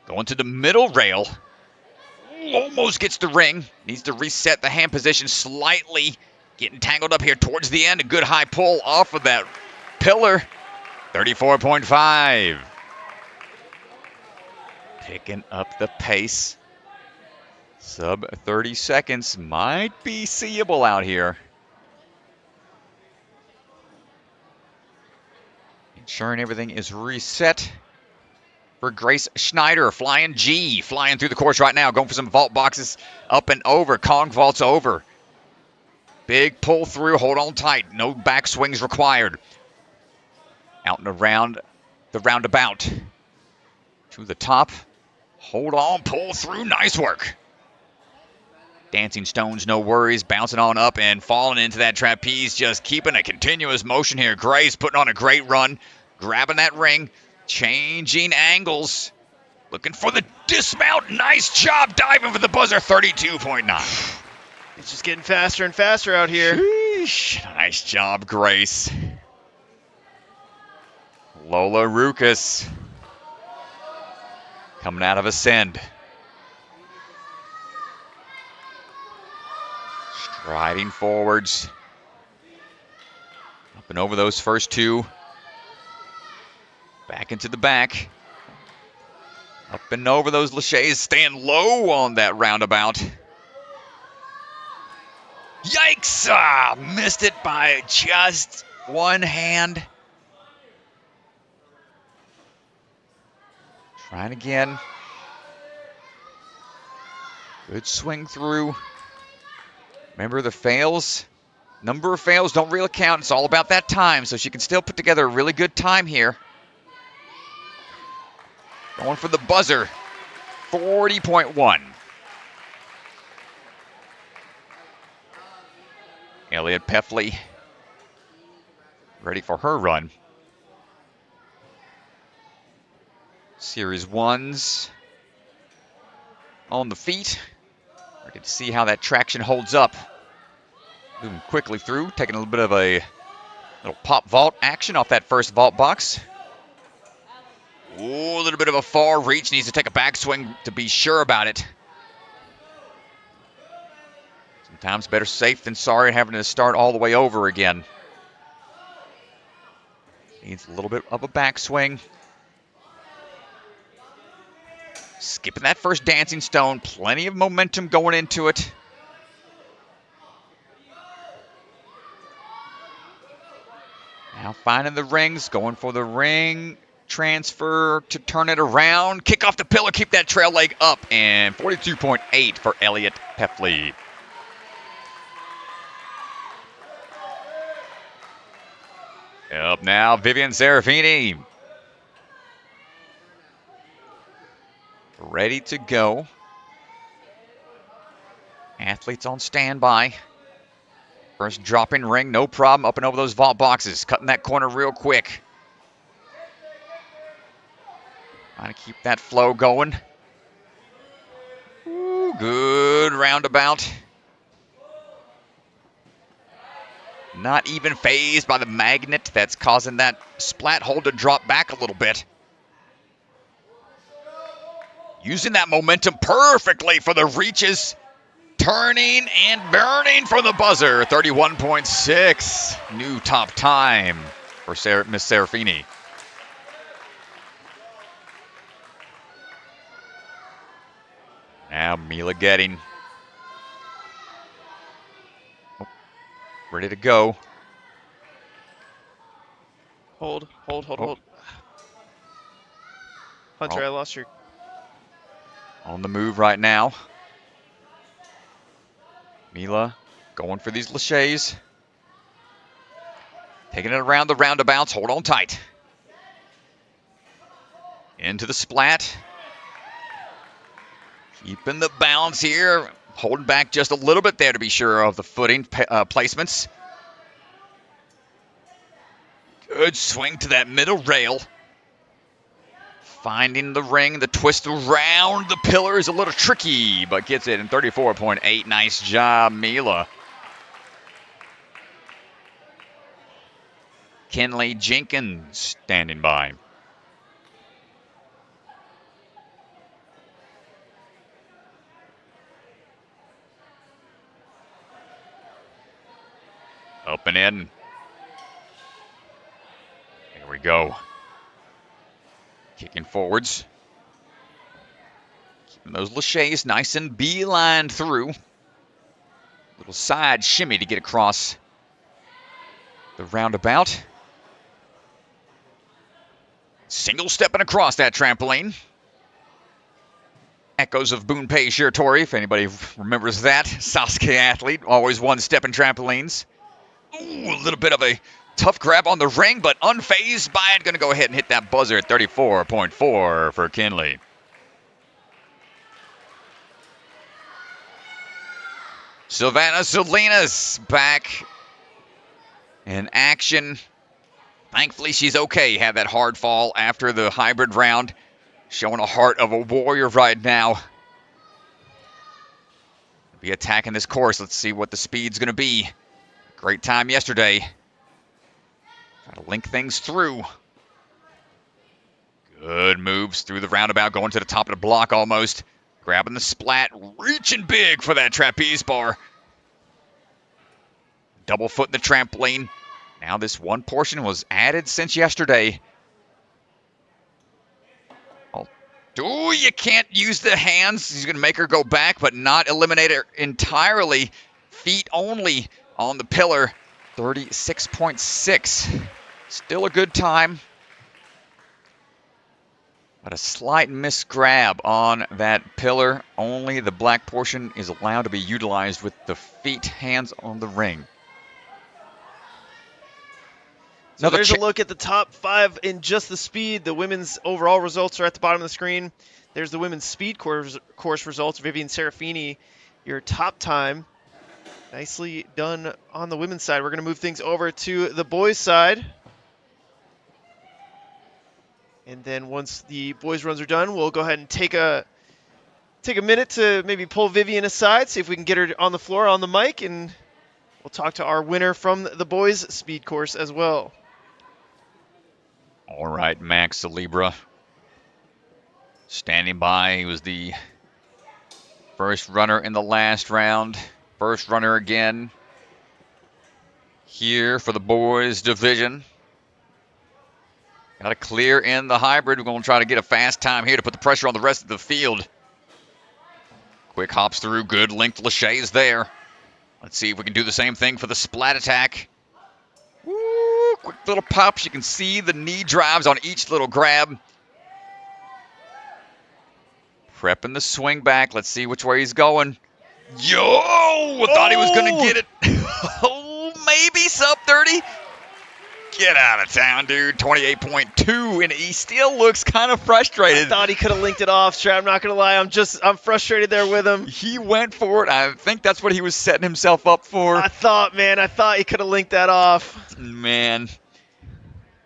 B: Going to the middle rail. Almost gets the ring. Needs to reset the hand position slightly. Getting tangled up here towards the end. A good high pull off of that pillar. 34.5. Picking up the pace. Sub 30 seconds might be seeable out here. Ensuring everything is reset for Grace Schneider. Flying G, flying through the course right now. Going for some vault boxes up and over. Kong vaults over. Big pull through. Hold on tight. No back swings required. Out and around the roundabout. To the top. Hold on. Pull through. Nice work. Dancing stones, no worries. Bouncing on up and falling into that trapeze. Just keeping a continuous motion here. Grace putting on a great run. Grabbing that ring. Changing angles. Looking for the dismount. Nice job diving for the buzzer. 32.9.
A: It's just getting faster and faster out here.
B: Sheesh. Nice job, Grace. Lola Rukas. Coming out of Ascend. Striding forwards. Up and over those first two. Back into the back. Up and over those Lachays. Staying low on that roundabout. Yikes! Missed it by just one hand. Trying again. Good swing through. Remember the fails? Number of fails don't really count. It's all about that time, so she can still put together a really good time here. Going for the buzzer. 40.1. Elliot Peffley ready for her run. Series 1s on the feet. Ready to see how that traction holds up. Moving quickly through, taking a little bit of a little pop vault action off that first vault box. Ooh, a little bit of a far reach. Needs to take a backswing to be sure about it. Sometimes better safe than sorry, having to start all the way over again. Needs a little bit of a backswing. Skipping that first dancing stone. Plenty of momentum going into it. Now finding the rings, going for the ring transfer to turn it around. Kick off the pillar, keep that trail leg up, and 42.8 for Elliot Peffley. Up now, Vivian Serafini. Ready to go. Athletes on standby. First dropping ring, no problem. Up and over those vault boxes. Cutting that corner real quick. Trying to keep that flow going. Ooh, good roundabout. Not even phased by the magnet that's causing that splat hold to drop back a little bit. Using that momentum perfectly for the reaches. Turning and burning for the buzzer. 31.6. New top time for Miss Serafini. Now Mila Getting. Ready to go.
A: Hold. Hunter,
B: Oh.
A: I lost your...
B: On the move right now. Mila going for these laches. Taking it around the roundabouts. Hold on tight. Into the splat. Keeping the balance here. Holding back just a little bit there to be sure of the footing placements. Good swing to that middle rail. Finding the ring, the twist around the pillar is a little tricky, but gets it in 34.8. Nice job, Mila. Kenley Jenkins standing by. Up and in. Here we go. Kicking forwards. Keeping those laches nice and beeline through. Little side shimmy to get across the roundabout. Single stepping across that trampoline. Echoes of Boone Pei Shiratori, if anybody remembers that. Sasuke athlete, always one step in trampolines. Ooh, a little bit of a tough grab on the ring, but unfazed by it. Going to go ahead and hit that buzzer at 34.4 for Kenley. Savannah Salinas back in action. Thankfully, she's okay. Had that hard fall after the hybrid round. Showing a heart of a warrior right now. Be attacking this course. Let's see what the speed's going to be. Great time yesterday. Try to link things through. Good moves through the roundabout, going to the top of the block almost. Grabbing the splat, reaching big for that trapeze bar. Double foot in the trampoline. Now this one portion was added since yesterday. Oh, you can't use the hands. He's going to make her go back, but not eliminate her entirely. Feet only on the pillar. 36.6. Still a good time. But a slight misgrab on that pillar. Only the black portion is allowed to be utilized with the feet, hands on the ring.
A: So there's a look at the top 5 in just the speed. The women's overall results are at the bottom of the screen. There's the women's speed course results. Vivian Serafini, your top time. Nicely done on the women's side. We're going to move things over to the boys' side. And then once the boys' runs are done, we'll go ahead and take a minute to maybe pull Vivian aside, see if we can get her on the floor on the mic and We'll talk to our winner from the boys' speed course as well.
B: All right, Max Libra standing by. He was the first runner in the last round. First runner again here for the boys division. Got to clear in the hybrid. We're going to try to get a fast time here to put the pressure on the rest of the field. Quick hops through. Good length Lachey's there. Let's see if we can do the same thing for the splat attack. Woo, quick little pops. You can see the knee drives on each little grab. Prepping the swing back. Let's see which way he's going. Yo! I thought he was going to get it. Oh, maybe sub 30. Get out of town, dude. 28.2, and he still looks kind of frustrated.
A: I thought he could have linked it off, Trey. I'm not going to lie. I'm frustrated there with him.
B: He went for it. I think that's what he was setting himself up for.
A: I thought he could have linked that off.
B: Man,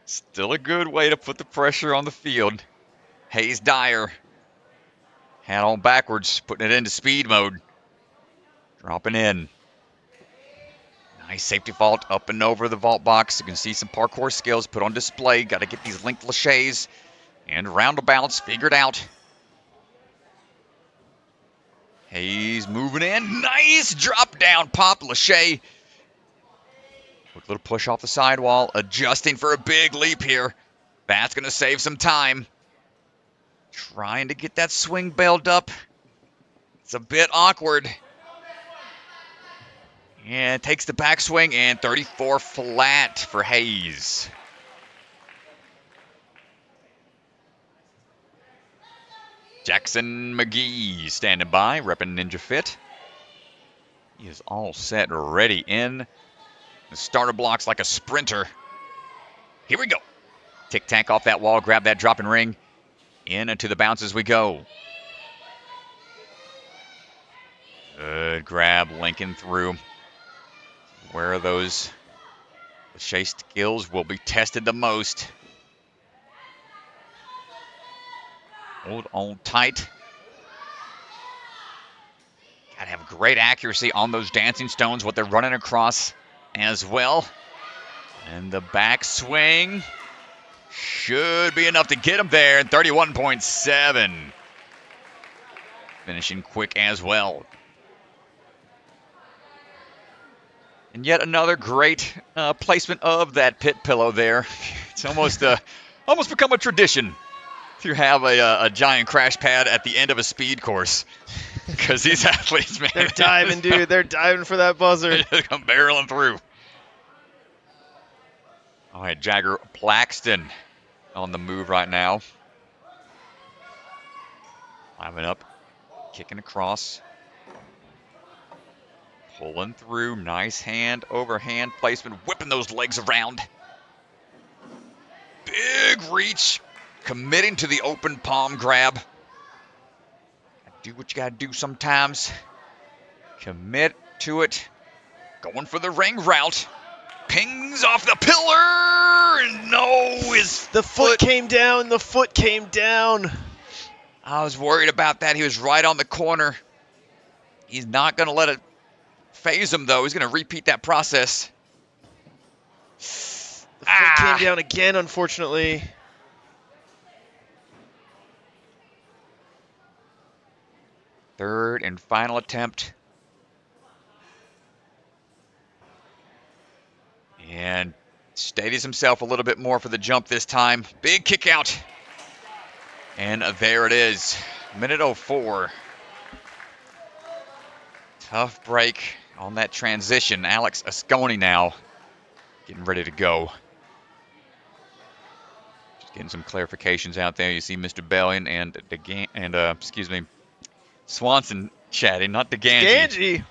B: still a good way to put the pressure on the field. Hayes Dyer. Hat on backwards, putting it into speed mode. Dropping in. Nice safety vault up and over the vault box. You can see some parkour skills put on display. Got to get these linked Lachey's and roundabouts figured out. Hayes moving in. Nice drop down pop Lachey. Quick little push off the sidewall. Adjusting for a big leap here. That's going to save some time. Trying to get that swing bailed up. It's a bit awkward. And takes the backswing, and 34 flat for Hayes. Jackson McGee standing by, repping Ninja Fit. He is all set, ready in the starter blocks like a sprinter. Here we go. Tic-tac off that wall, grab that dropping ring. In and to the bounce as we go. Good grab, linking through. Where those Lachey skills will be tested the most. Hold on tight. Gotta have great accuracy on those dancing stones, what they're running across as well. And the back swing should be enough to get him there. 31.7. Finishing quick as well. And yet another great placement of that pit pillow there. It's almost become a tradition to have a giant crash pad at the end of a speed course. Because these athletes, man.
A: They're diving, dude. They're diving for that buzzer.
B: They come barreling through. All right, Jagger Plaxton on the move right now. Climbing up, kicking across. Pulling through, nice hand over hand placement, whipping those legs around. Big reach, committing to the open palm grab. Do what you gotta do sometimes. Commit to it. Going for the ring route. Pings off the pillar. No,
A: the foot came down. The foot came down.
B: I was worried about that. He was right on the corner. He's not gonna let it phase him, though. He's going to repeat that process.
A: The foot came down again, unfortunately.
B: Third and final attempt. And steadies himself a little bit more for the jump this time. Big kick out. And there it is. Minute 04. Tough break on that transition. Alex Asconi now getting ready to go. Just getting some clarifications out there. You see Mr. Bellion and Swanson chatting, not DeGangi.
A: DeGangi?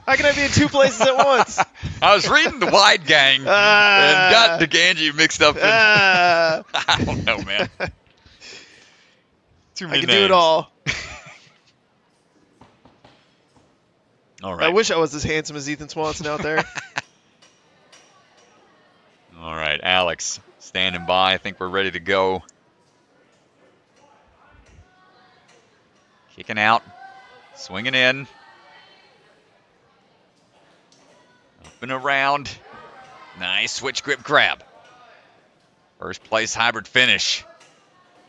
A: How can I be in two places at once?
B: I was reading the wide gang and got DeGangi mixed up. I don't know, man. Too many
A: I can
B: names.
A: do it all.
B: All right.
A: I wish I was as handsome as Ethan Swanson out there.
B: All right, Alex standing by. I think we're ready to go. Kicking out, swinging in. Up and around. Nice switch grip grab. First place hybrid finish.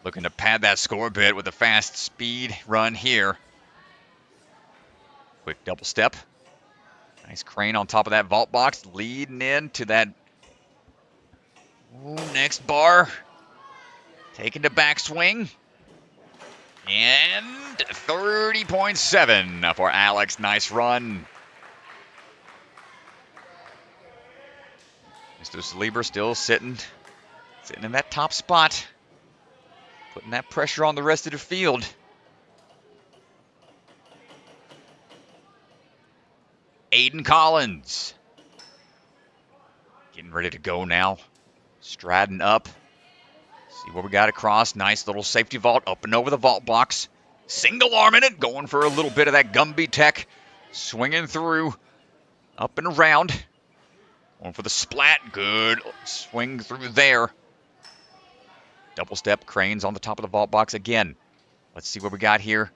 B: Looking to pad that score a bit with a fast speed run here. Quick double step. Nice crane on top of that vault box, leading into that next bar. Taking the backswing. And 30.7 for Alex. Nice run. Mr. Saliber still sitting in that top spot. Putting that pressure on the rest of the field. Aiden Collins. Getting ready to go now. Striding up. See what we got across. Nice little safety vault up and over the vault box. Single arm in it. Going for a little bit of that Gumby tech. Swinging through. Up and around. Going for the splat. Good swing through there. Double step cranes on the top of the vault box again. Let's see what we got here.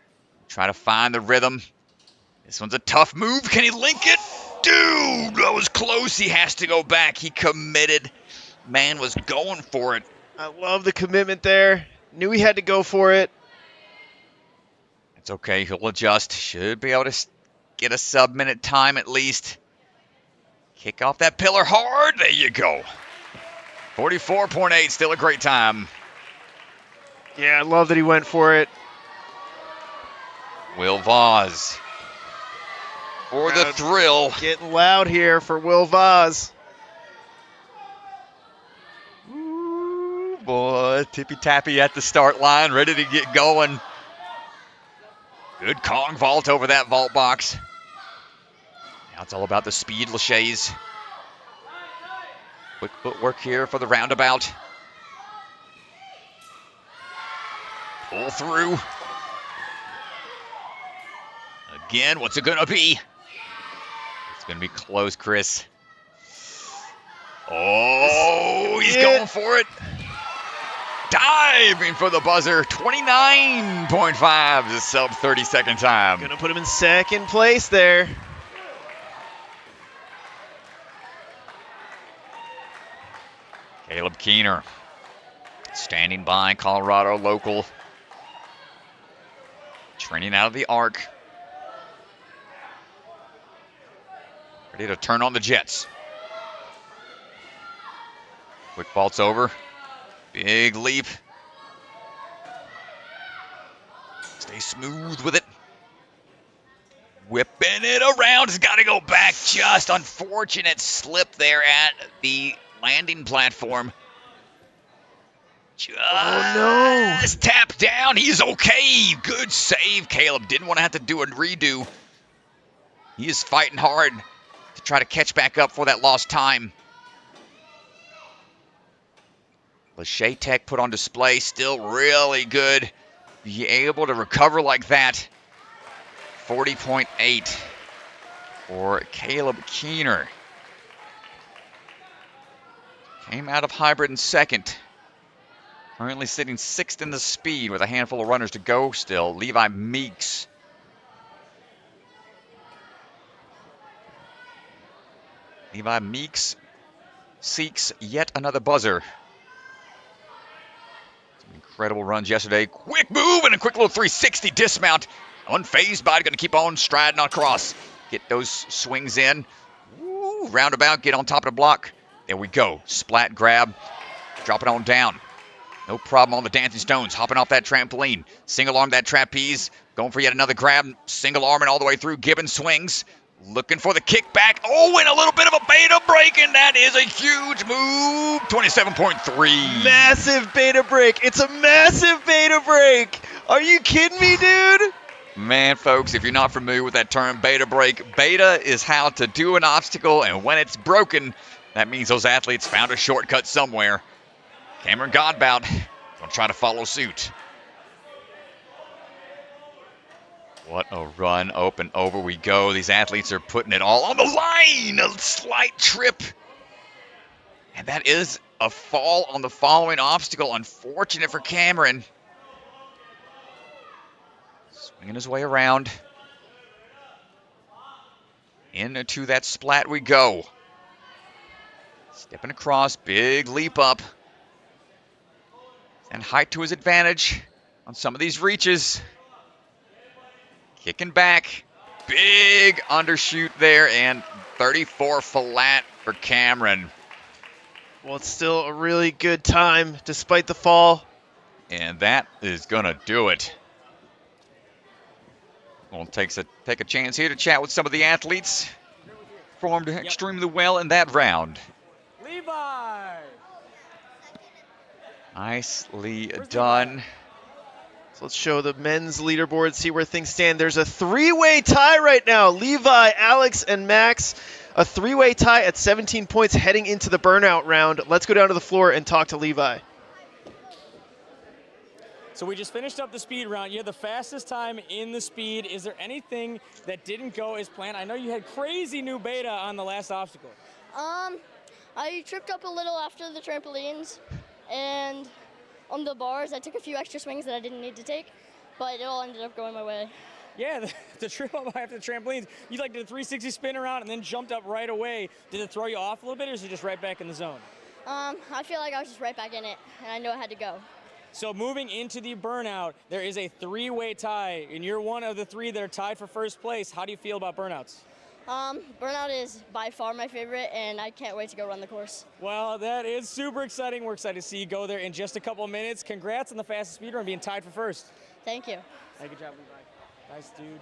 B: Try to find the rhythm. This one's a tough move. Can he link it? Dude, that was close. He has to go back. He committed. Man was going for it.
A: I love the commitment there. Knew he had to go for it.
B: It's okay. He'll adjust. Should be able to get a sub-minute time at least. Kick off that pillar hard. There you go. 44.8. Still a great time.
A: Yeah, I love that he went for it.
B: Will Vaz. For the thrill.
A: Getting loud here for Will Vaz.
B: Ooh, boy, tippy-tappy at the start line, ready to get going. Good Kong vault over that vault box. Now it's all about the speed, Lachey's. Quick footwork here for the roundabout. Pull through. Again, what's it gonna be? It's gonna be close, Chris. Oh, he's going for it. Diving for the buzzer. 29.5 is a sub 30-second time.
A: Gonna put him in second place there.
B: Caleb Keener, standing by, Colorado local. Training out of the arc. Ready to turn on the jets. Quick vaults over. Big leap. Stay smooth with it. Whipping it around. Has got to go back. Just unfortunate slip there at the landing platform. Just tapped down. He's okay. Good save, Caleb. Didn't want to have to do a redo. He is fighting hard to try to catch back up for that lost time. Lachey Tech put on display. Still really good. Be able to recover like that. 40.8 for Caleb Keener. Came out of hybrid in second. Currently sitting sixth in the speed with a handful of runners to go still. Levi Meeks. Levi Meeks seeks yet another buzzer. Some incredible runs yesterday. Quick move and a quick little 360 dismount. Unfazed by it. Going to keep on striding across. Get those swings in. Woo, roundabout. Get on top of the block. There we go. Splat grab. Drop it on down. No problem on the Dancing Stones. Hopping off that trampoline. Single arm that trapeze. Going for yet another grab. Single arming all the way through. Gibbons swings. Looking for the kickback. Oh, and a little bit of a beta break. And that is a huge move. 27.3.
A: Massive beta break. It's a massive beta break. Are you kidding me, dude?
B: Man, folks, if you're not familiar with that term, beta break, beta is how to do an obstacle. And when it's broken, that means those athletes found a shortcut somewhere. Cameron Godbout going to try to follow suit. What a run. Open over we go. These athletes are putting it all on the line. A slight trip. And that is a fall on the following obstacle. Unfortunate for Cameron. Swinging his way around. Into that splat we go. Stepping across, big leap up. And height to his advantage on some of these reaches. Kicking back, big undershoot there, and 34 flat for Cameron.
A: Well, it's still a really good time despite the fall.
B: And that is gonna do it. We'll take a chance here to chat with some of the athletes. Performed extremely well in that round.
D: Levi!
B: Nicely done.
A: So let's show the men's leaderboard, see where things stand. There's a three-way tie right now. Levi, Alex, and Max. A three-way tie at 17 points heading into the burnout round. Let's go down to the floor and talk to Levi.
D: So we just finished up the speed round. You had the fastest time in the speed. Is there anything that didn't go as planned? I know you had crazy new beta on the last obstacle.
F: I tripped up a little after the trampolines, and on the bars, I took a few extra swings that I didn't need to take, but it all ended up going my way.
D: Yeah, the trip up after the trampolines, you like did a 360 spin around and then jumped up right away. Did it throw you off a little bit, or is it just right back in the zone?
F: I feel like I was just right back in it, and I knew I had to go.
D: So moving into the burnout, there is a three-way tie, and you're one of the three that are tied for first place. How do you feel about burnouts?
F: Burnout is by far my favorite, and I can't wait to go run the course.
D: Well, that is super exciting. We're excited to see you go there in just a couple of minutes. Congrats on the fastest speed run, being tied for first.
F: Thank you.
D: Hey, good job, Levi. Nice, dude.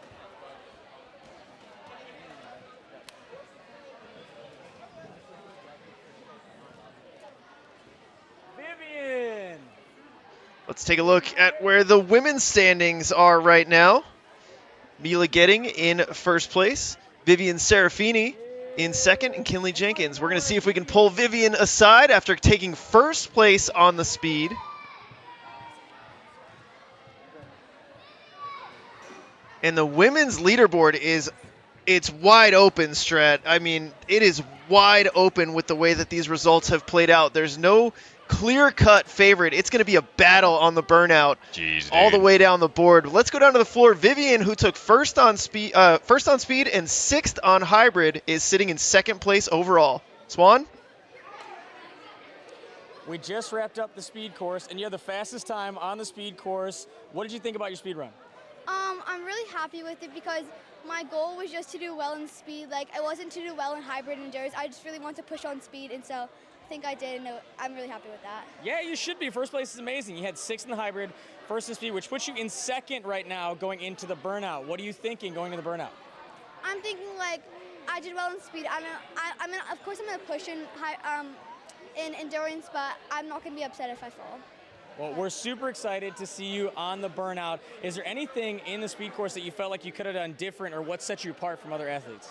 D: Vivian!
A: Let's take a look at where the women's standings are right now. Mila Getting in first place. Vivian Serafini in second, and Kinley Jenkins. We're going to see if we can pull Vivian aside after taking first place on the speed. And the women's leaderboard it's wide open, Strat. I mean, it is wide open with the way that these results have played out. There's no clear-cut favorite. It's going to be a battle on the burnout.
B: Jeez,
A: all the way down the board. Let's go down to the floor. Vivian, who took first on speed and sixth on hybrid, is sitting in second place overall. Swan?
D: We just wrapped up the speed course, and you had the fastest time on the speed course. What did you think about your speed run?
G: I'm really happy with it because my goal was just to do well in speed. Like, it wasn't to do well in hybrid and endurance. I just really want to push on speed, and so I think I did, and I'm really happy with that.
D: Yeah, you should be. First place is amazing. You had sixth in the hybrid, first in speed, which puts you in second right now going into the burnout. What are you thinking going into the burnout?
G: I'm thinking, like, I did well in speed. Of course, I'm going to push in endurance, but I'm not going to be upset if I fall.
D: Well, we're super excited to see you on the burnout. Is there anything in the speed course that you felt like you could have done different, or what set you apart from other athletes?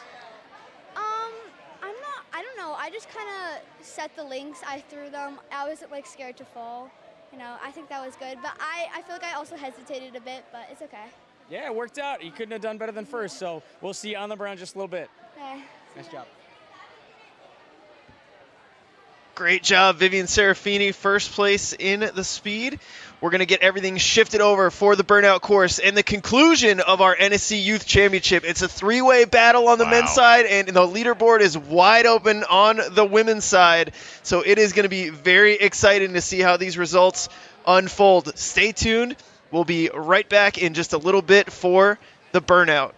G: I don't know. I just kind of set the links. I threw them. I wasn't, like, scared to fall. You know, I think that was good. But I feel like I also hesitated a bit, but it's okay.
D: Yeah, it worked out. You couldn't have done better than first, so we'll see you on the burnout just a little bit.
G: Okay.
D: Nice job.
A: Great job, Vivian Serafini, first place in the speed. We're going to get everything shifted over for the burnout course and the conclusion of our NSC Youth Championship. It's a three-way battle on the men's side, and the leaderboard is wide open on the women's side. So it is going to be very exciting to see how these results unfold. Stay tuned. We'll be right back in just a little bit for the burnout.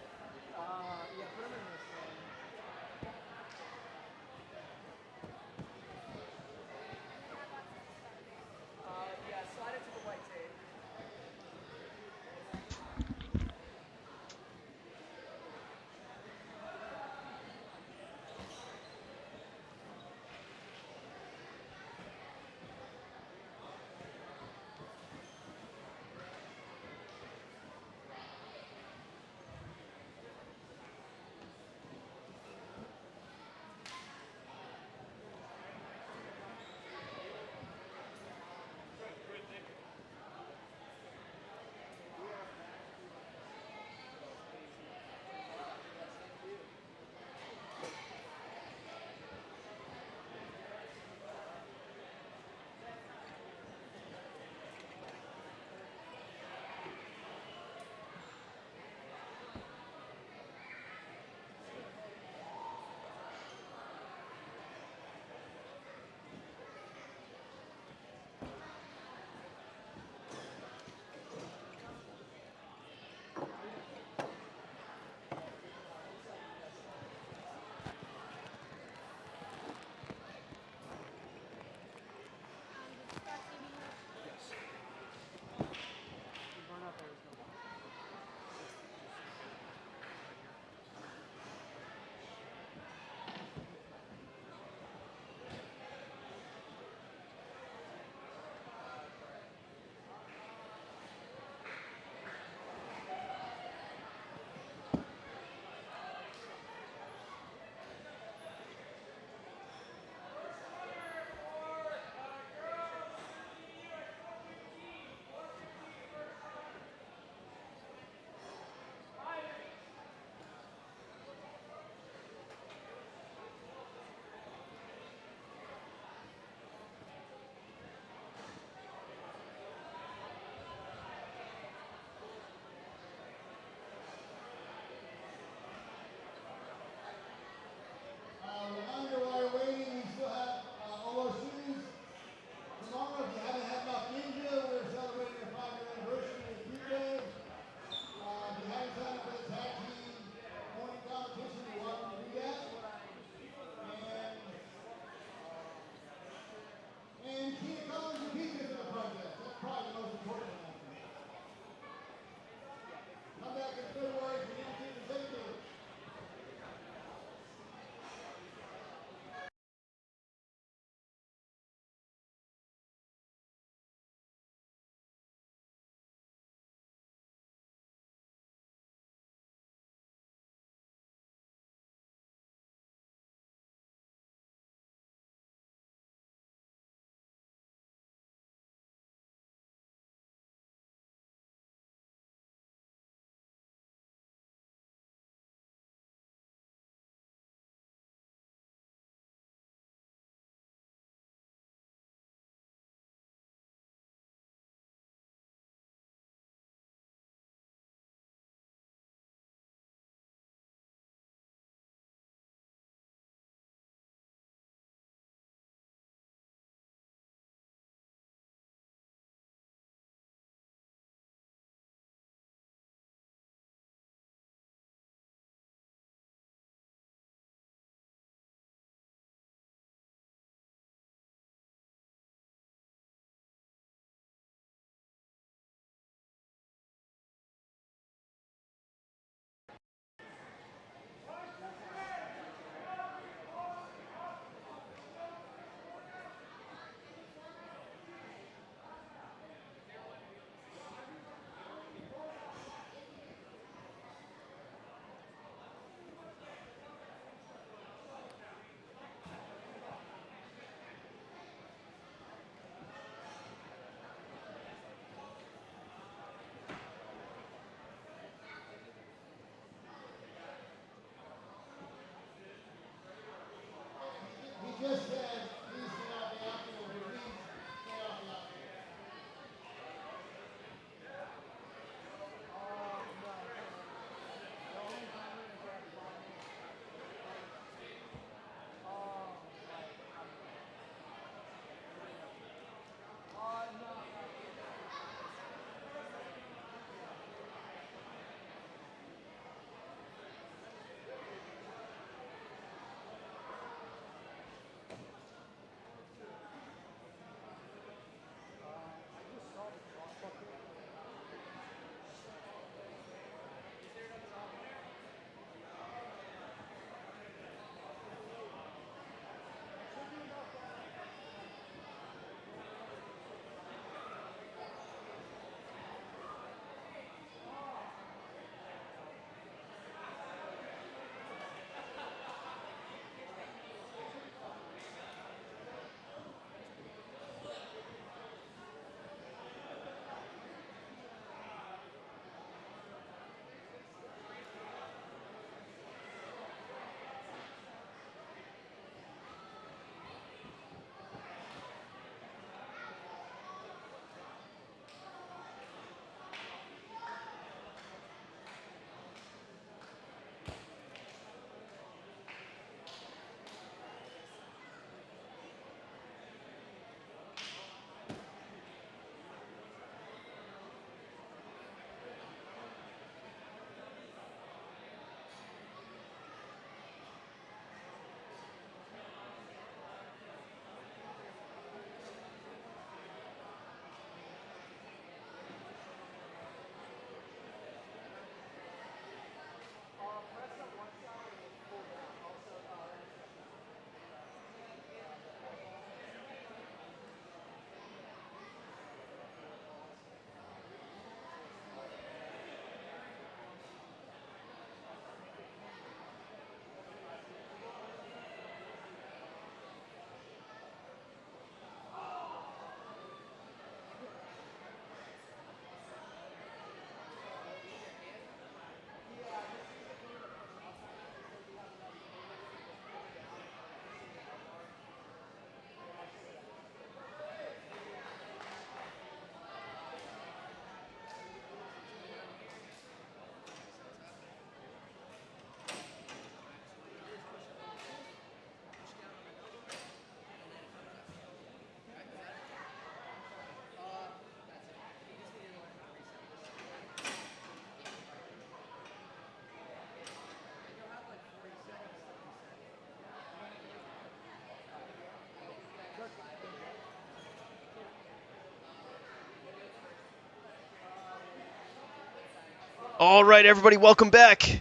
A: All right, everybody, welcome back.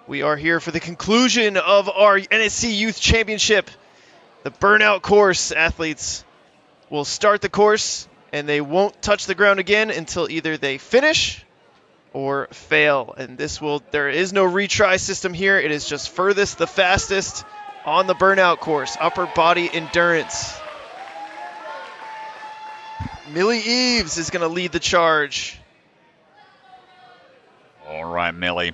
A: We are here for the conclusion of our NSC Youth Championship. The burnout course. Athletes will start the course, and they won't touch the ground again until either they finish or fail. And there is no retry system here. It is just furthest the fastest on the burnout course, upper body endurance. Millie Eves is going to lead the charge.
B: All right, Millie.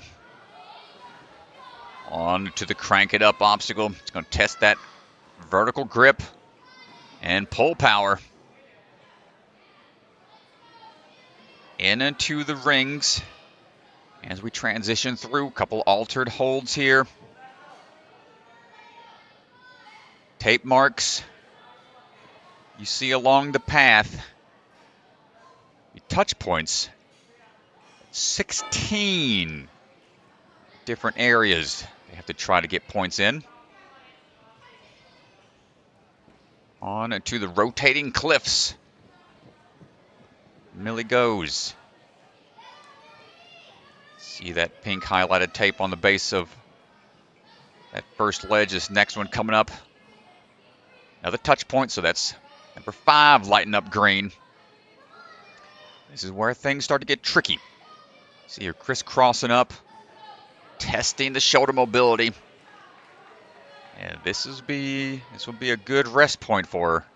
B: On to the crank it up obstacle. It's going to test that vertical grip and pull power. Into the rings as we transition through. A couple altered holds here. Tape marks you see along the path. The touch points. 16 different areas they have to try to get points in. On to the rotating cliffs. Millie goes. See that pink highlighted tape on the base of that first ledge. This next one coming up. Another touch point, so that's number 5 lighting up green. This is where things start to get tricky. See her crisscrossing up, testing the shoulder mobility. And this will be a good rest point for her.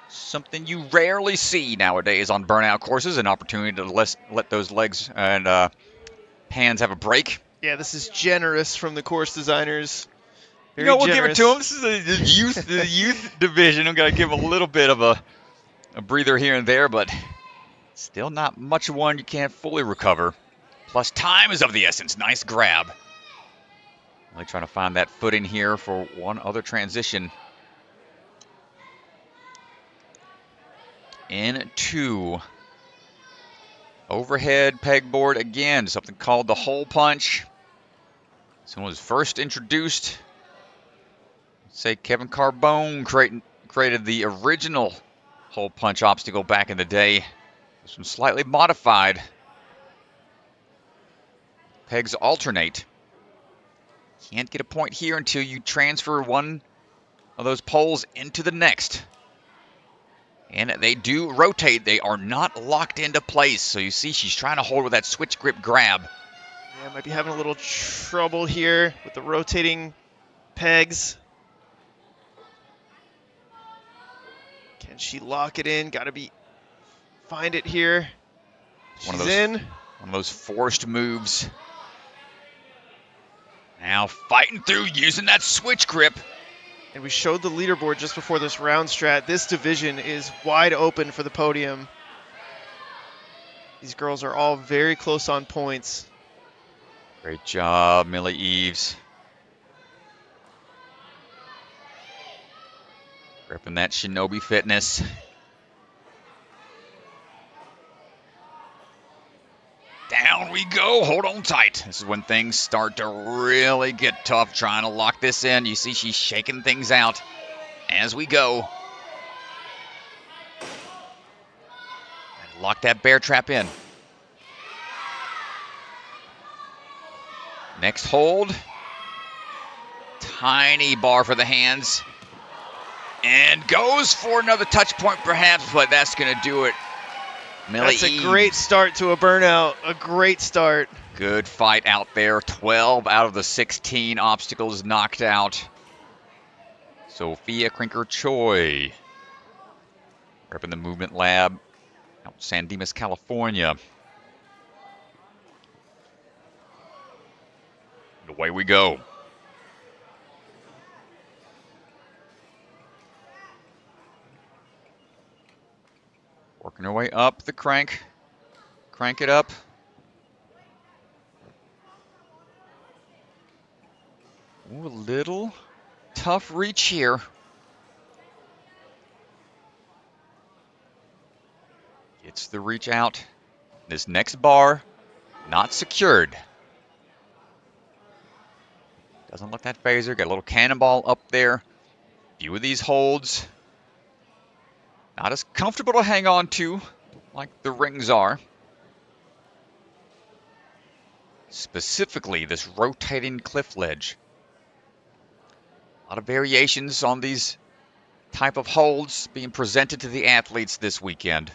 B: Something you rarely see nowadays on burnout courses, an opportunity to let those legs and hands have a break.
A: Yeah, this is generous from the course designers. Very
B: We'll
A: generous.
B: give it to them. This is the youth division. I'm going to give a little bit of a breather here and there, but still not much one you can't fully recover. Plus time is of the essence. Nice grab. Really trying to find that footing here for one other transition. Into overhead pegboard again. Something called the hole punch. This one was first introduced. Say Kevin Carbone created the original hole punch obstacle back in the day. This one's slightly modified. Pegs alternate. Can't get a point here until you transfer one of those poles into the next. And they do rotate. They are not locked into place. So you see she's trying to hold with that switch grip grab.
A: Yeah, might be having a little trouble here with the rotating pegs. Can she lock it in? Find it here. She's in.
B: One of those forced moves. Now fighting through, using that switch grip.
A: And we showed the leaderboard just before this round strat. This division is wide open for the podium. These girls are all very close on points.
B: Great job, Millie Eves. Ripping that Shinobi fitness. Down we go. Hold on tight. This is when things start to really get tough trying to lock this in. You see she's shaking things out as we go. Lock that bear trap in. Next hold. Tiny bar for the hands. And goes for another touch point perhaps, but that's going to do it. Millie
A: That's a
B: Eves.
A: great start to a burnout. A great start.
B: Good fight out there. 12 out of the 16 obstacles knocked out. Sophia Krinker-Choi. Repping the Movement Lab out in San Dimas, California. And away we go. Working our way up the crank. Crank it up. Ooh, a little tough reach here. Gets the reach out. This next bar, not secured. Doesn't let that phaser. Got a little cannonball up there. Few of these holds. Not as comfortable to hang on to like the rings are. specifically this rotating cliff ledge. A lot of variations on these type of holds being presented to the athletes this weekend.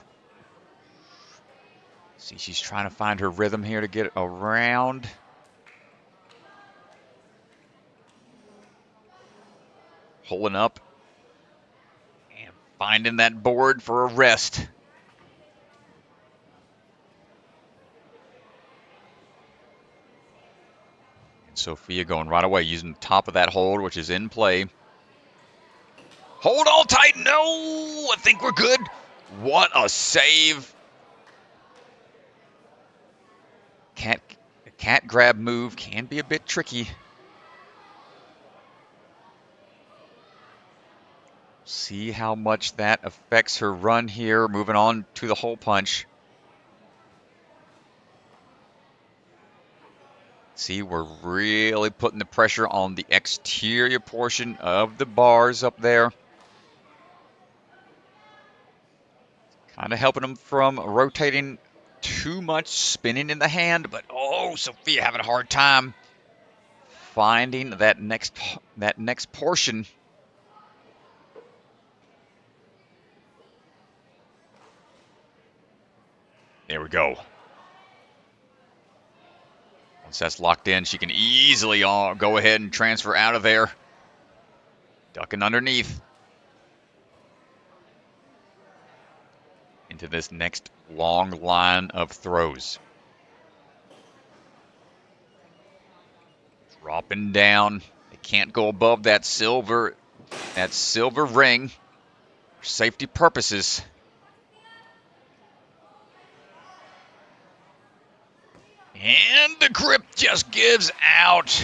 B: See, she's trying to find her rhythm here to get around. Pulling up and finding that board for a rest. And Sophia going right away, using the top of that hold, which is in play. Hold all tight. No, I think we're good. What a save. Cat grab move can be a bit tricky. See how much that affects her run here. Moving on to the hole punch. See, we're really putting the pressure on the exterior portion of the bars up there. Kind of helping them from rotating too much, spinning in the hand. But, oh, Sophia having a hard time finding that next portion. There we go. Once that's locked in, she can easily go ahead and transfer out of there. Ducking underneath. Into this next long line of throws. Dropping down. They can't go above that silver ring for safety purposes. And the grip just gives out.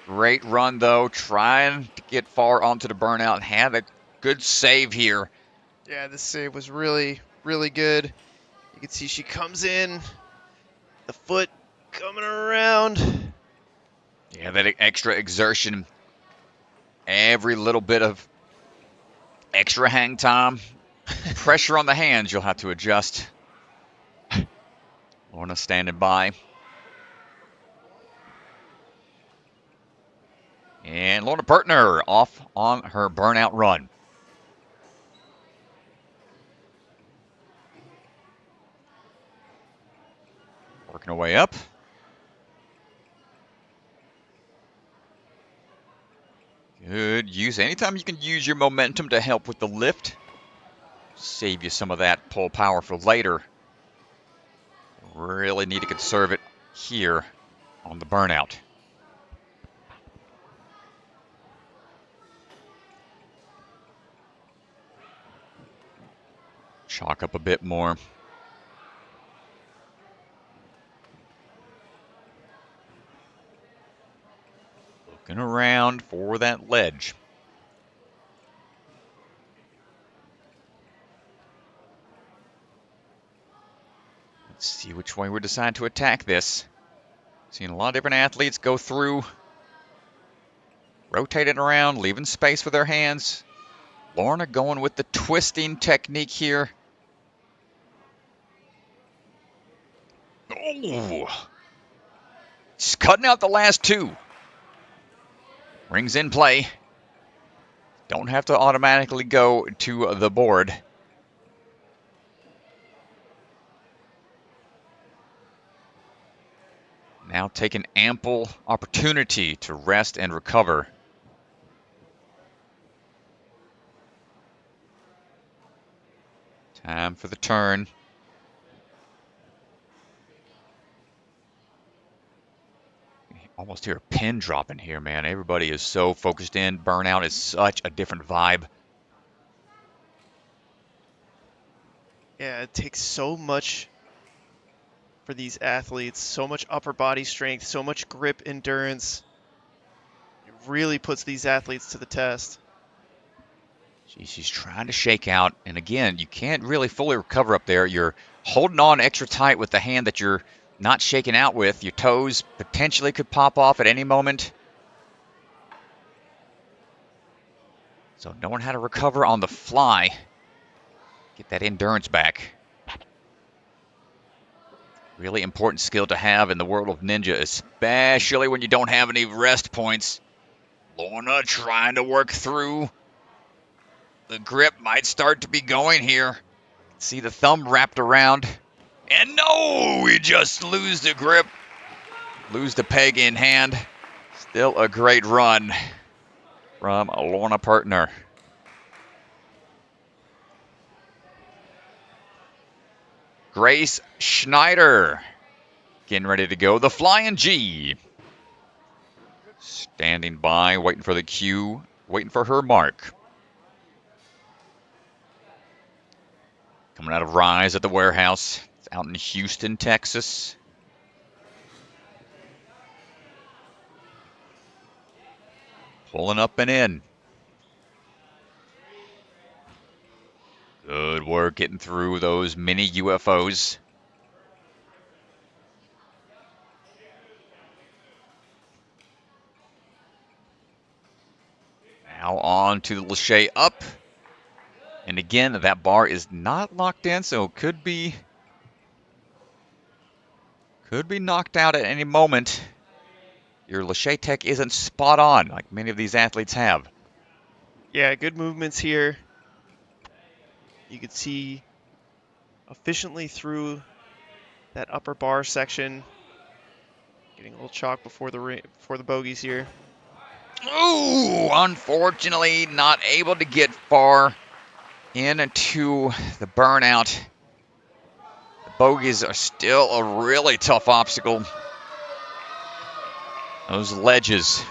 B: Great run, though. Trying to get far onto the burnout. Had a good save here.
A: Yeah, this save was really, really good. You can see she comes in, the foot coming around.
B: Yeah, that extra exertion. Every little bit of extra hang time. Pressure on the hands you'll have to adjust. Lorna standing by. And Lorna Pertner off on her burnout run. Working her way up. Good use. Anytime you can use your momentum to help with the lift, save you some of that pull power for later. Really need to conserve it here on the burnout. Chalk up a bit more. Looking around for that ledge. Let's see which way we decide to attack this. Seen a lot of different athletes go through, rotating around, leaving space for their hands. Lorna going with the twisting technique here. Oh, she's cutting out the last two. Rings in play. Don't have to automatically go to the board. Now taking ample opportunity to rest and recover. Time for the turn. Almost hear a pin dropping here, man. Everybody is so focused in. Burnout is such a different vibe.
A: Yeah, it takes so much for these athletes, so much upper body strength, so much grip endurance. It really puts these athletes to the test.
B: She's trying to shake out, and again, you can't really fully recover up there. You're holding on extra tight with the hand that you're not shaking out with. Your toes potentially could pop off at any moment. So knowing how to recover on the fly, get that endurance back. Really important skill to have in the world of Ninja, especially when you don't have any rest points. Lorna trying to work through. The grip might start to be going here. See the thumb wrapped around. And no, we just lose the grip. Lose the peg in hand. Still a great run from a Lorna partner. Grace Schneider getting ready to go. The Flying G. Standing by, waiting for the cue, waiting for her mark. Coming out of Rise at the warehouse. It's out in Houston, Texas. Pulling up and in. Good work getting through those mini UFOs. Now on to the Lachey up. And again, that bar is not locked in, so could be knocked out at any moment. Your Lachey tech isn't spot on like many of these athletes have.
A: Yeah, good movements here. You could see efficiently through that upper bar section. Getting a little chalk before the bogeys here.
B: Ooh, unfortunately not able to get far into the burnout. The bogeys are still a really tough obstacle. Those ledges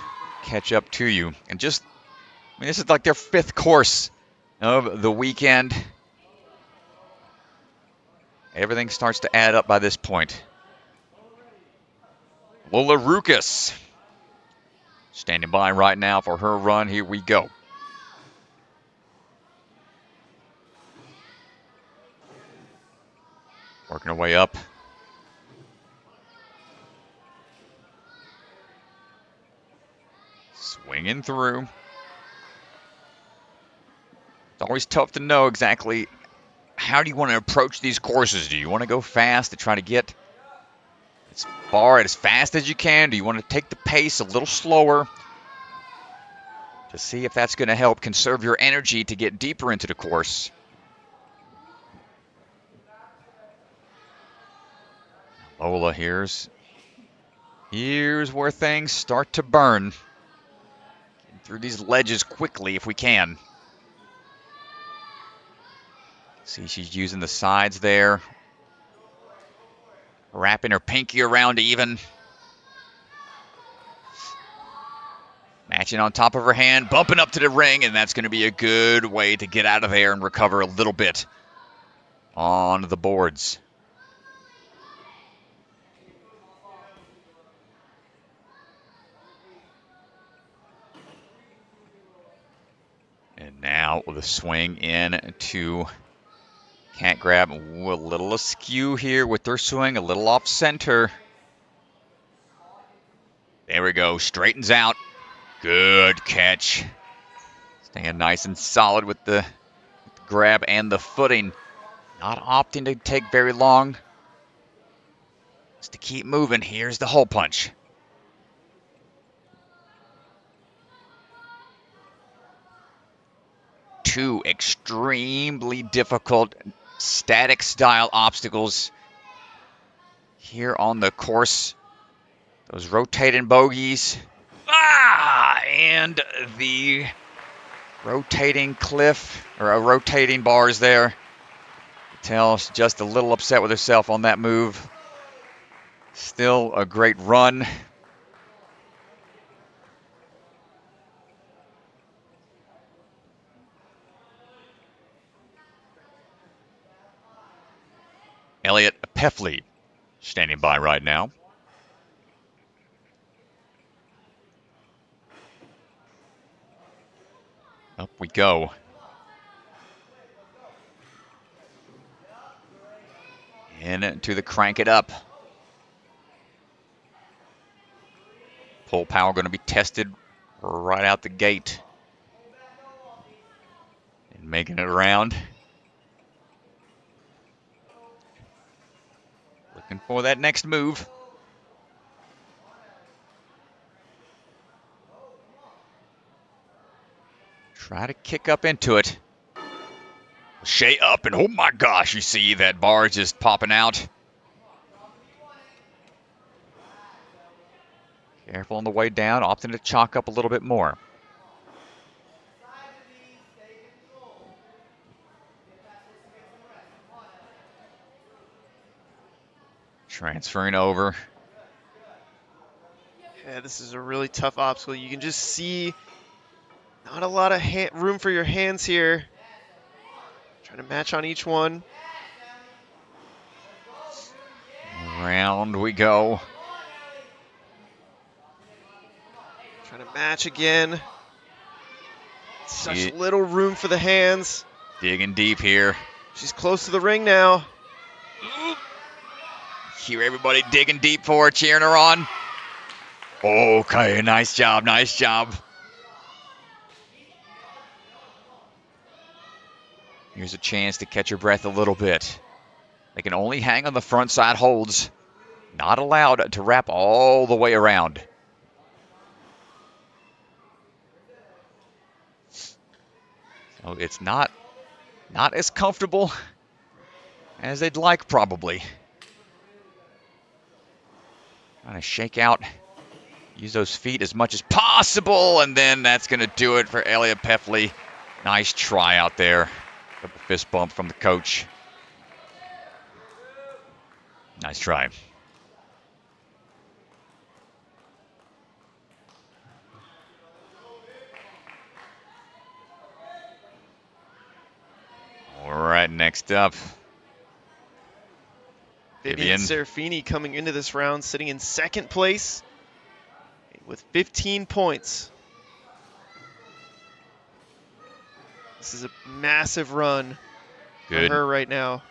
B: catch up to you. And just, I mean, this is like their 5th course of the weekend. Everything starts to add up by this point. Lola Rukas standing by right now for her run. Here we go. Working her way up. Swinging through. It's always tough to know exactly how do you want to approach these courses. Do you want to go fast to try to get as far and as fast as you can? Do you want to take the pace a little slower to see if that's going to help conserve your energy to get deeper into the course? Lola, here's where things start to burn. Getting through these ledges quickly if we can. See, she's using the sides there. Wrapping her pinky around even. Matching on top of her hand, bumping up to the ring, and that's going to be a good way to get out of there and recover a little bit on the boards. And now with a swing in to can't grab. Ooh, a little askew here with their swing, a little off center. There we go, straightens out. Good catch. Staying nice and solid with the grab and the footing. Not opting to take very long. Just to keep moving. Here's the hole punch. Two extremely difficult static style obstacles here on the course. Those rotating bogeys. And the rotating cliff, or rotating bars there. Tell's just a little upset with herself on that move. Still a great run. Elliot Peffley standing by right now. Up we go. Into the crank it up. Pull power going to be tested right out the gate. And making it around. Looking for that next move. Try to kick up into it. Shay up, and oh my gosh, you see that bar just popping out. Careful on the way down, opting to chalk up a little bit more. Transferring over.
A: Yeah, this is a really tough obstacle. You can just see not a lot of room for your hands here. Trying to match on each one.
B: Round we go.
A: Trying to match again. Such little room for the hands.
B: Digging deep here.
A: She's close to the ring now.
B: Hear everybody digging deep for her, cheering her on. Okay, nice job, nice job. Here's a chance to catch your breath a little bit. They can only hang on the front side holds. Not allowed to wrap all the way around. So it's not as comfortable as they'd like, probably. Trying to shake out, use those feet as much as possible, and then that's going to do it for Elliot Peffley. Nice try out there. A fist bump from the coach. Nice try. All right, next up.
A: Vivian Serafini coming into this round, sitting in second place with 15 points. This is a massive run for her right now.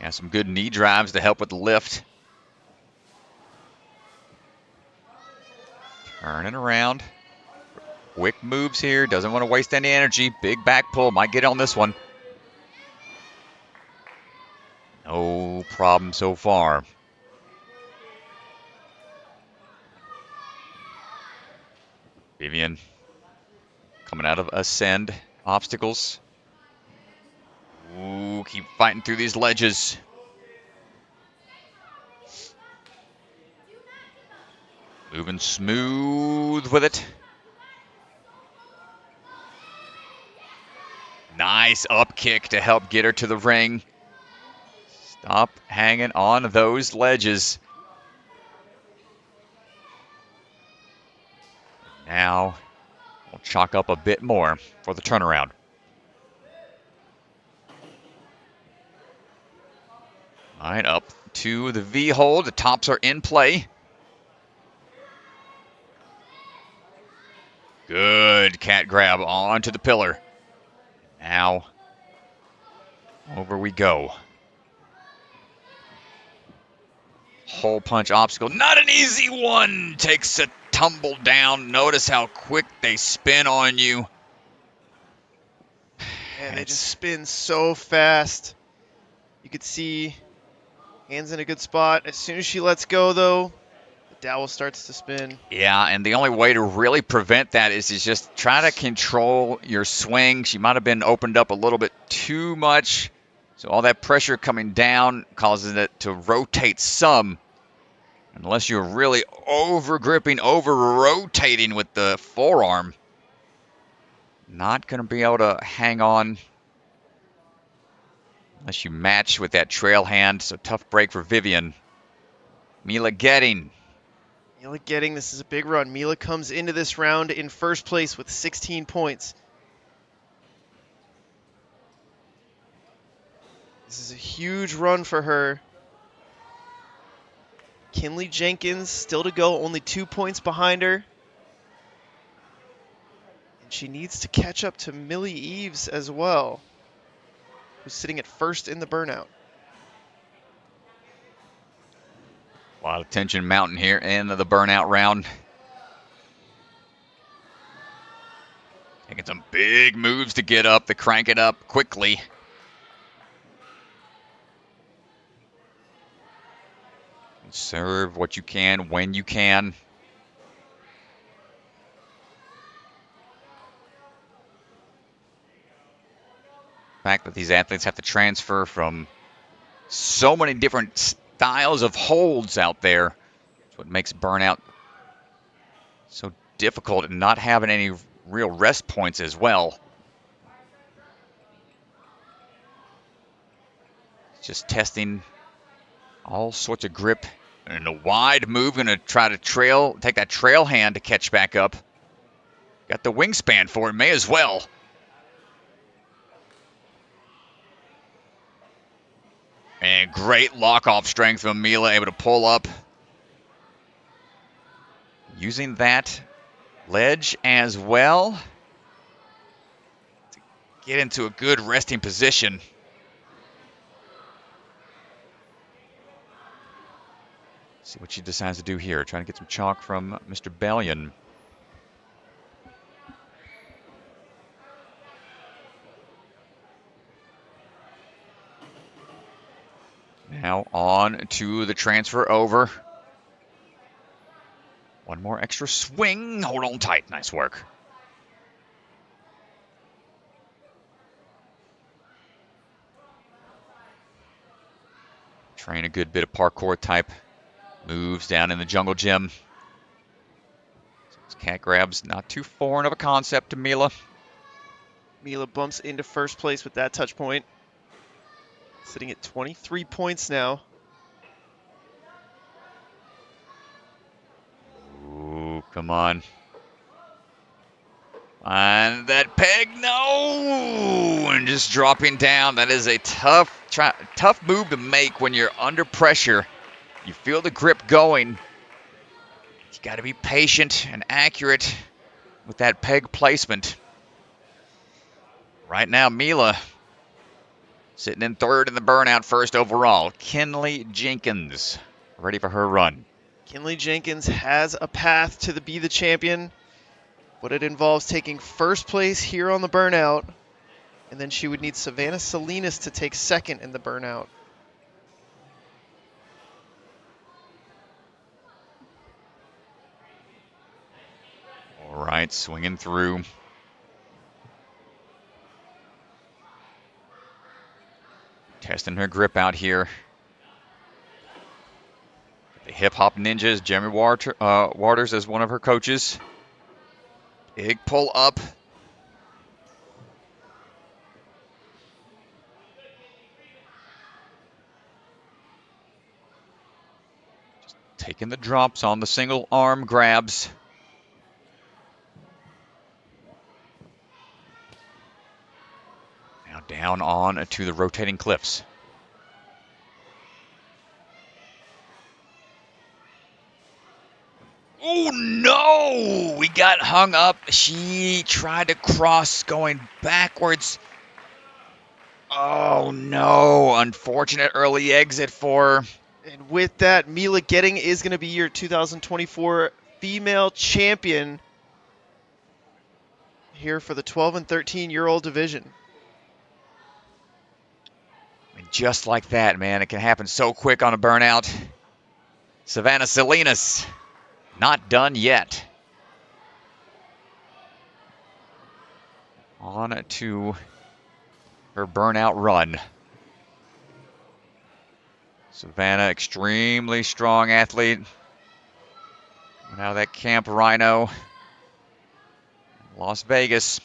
B: Yeah, some good knee drives to help with the lift. Turning around. Quick moves here. Doesn't want to waste any energy. Big back pull. Might get on this one. No problem so far. Vivian coming out of ascend obstacles. Ooh, keep fighting through these ledges. Moving smooth with it. Nice up kick to help get her to the ring. Stop hanging on those ledges. Now we'll chalk up a bit more for the turnaround. All right, up to the V hold. The tops are in play. Good cat grab onto the pillar. Now over we go. Hole punch obstacle, not an easy one. Takes a tumble down. Notice how quick they spin on you.
A: And they just spin so fast. You could see hands in a good spot. As soon as she lets go, though, the dowel starts to spin.
B: Yeah, and the only way to really prevent that is to just try to control your swing. She might have been opened up a little bit too much. So all that pressure coming down causes it to rotate some. Unless you're really over-gripping, over-rotating with the forearm. Not going to be able to hang on unless you match with that trail hand. So tough break for Vivian. Mila Getting.
A: Mila Getting, this is a big run. Mila comes into this round in first place with 16 points. This is a huge run for her. Kinley Jenkins still to go, only 2 points behind her. And she needs to catch up to Millie Eves as well, who's sitting at first in the burnout.
B: A lot of tension mounting here in the burnout round. Taking some big moves to get up, to crank it up quickly. Serve what you can when you can. The fact that these athletes have to transfer from so many different styles of holds out there is what makes burnout so difficult, and not having any real rest points as well. Just testing all sorts of grip. And a wide move, going to try to take that trail hand to catch back up. Got the wingspan for it, may as well. And great lock-off strength from Mila, able to pull up. Using that ledge as well to get into a good resting position. See what she decides to do here. Trying to get some chalk from Mr. Bellion. Now on to the transfer over. One more extra swing. Hold on tight. Nice work. Train a good bit of parkour type moves down in the jungle gym. So cat grabs, not too foreign of a concept to Mila.
A: Mila bumps into first place with that touch point. Sitting at 23 points now.
B: Ooh, come on. And that peg, no! And just dropping down. That is a tough move to make when you're under pressure. You feel the grip going. You got to be patient and accurate with that peg placement. Right now, Mila sitting in third in the burnout, first overall. Kinley Jenkins ready for her run.
A: Kinley Jenkins has a path to be the champion, but it involves taking first place here on the burnout, and then she would need Savannah Salinas to take second in the burnout.
B: All right, swinging through. Testing her grip out here. The Hip Hop Ninjas, Jeremy Waters as one of her coaches. Big pull up. Just taking the drops on the single arm grabs. Now down on to the rotating cliffs. Oh no! We got hung up. She tried to cross going backwards. Oh no! Unfortunate early exit for her.
A: And with that, Mila Getting is going to be your 2024 female champion here for the 12 and 13-year-old division.
B: And just like that, man, it can happen so quick on a burnout. Savannah Salinas. Not done yet. On to her burnout run. Savannah, extremely strong athlete. Now that Camp Rhino, Las Vegas.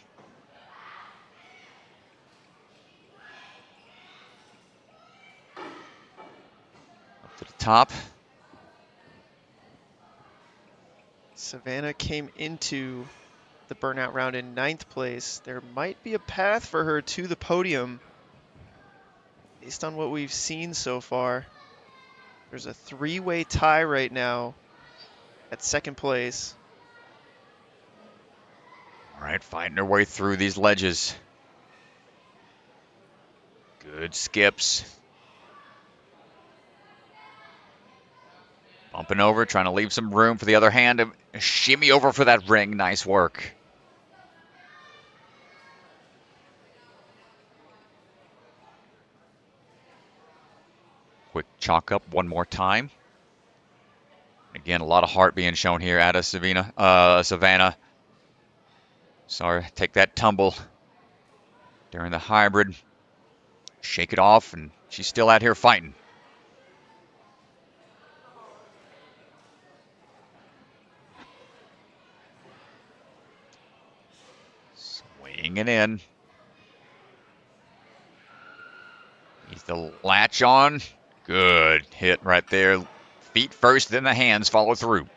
B: Up to the top.
A: Savannah came into the burnout round in 9th place. There might be a path for her to the podium based on what we've seen so far. There's a 3-way tie right now at 2nd place.
B: All right, fighting her way through these ledges. Good skips. Bumping over, trying to leave some room for the other hand to shimmy over for that ring. Nice work. Quick chalk up one more time. Again, a lot of heart being shown here out of Savannah. Sorry, take that tumble during the hybrid. Shake it off, and she's still out here fighting. Swinging it in. He's the latch on. Good hit right there. Feet first, then the hands follow through.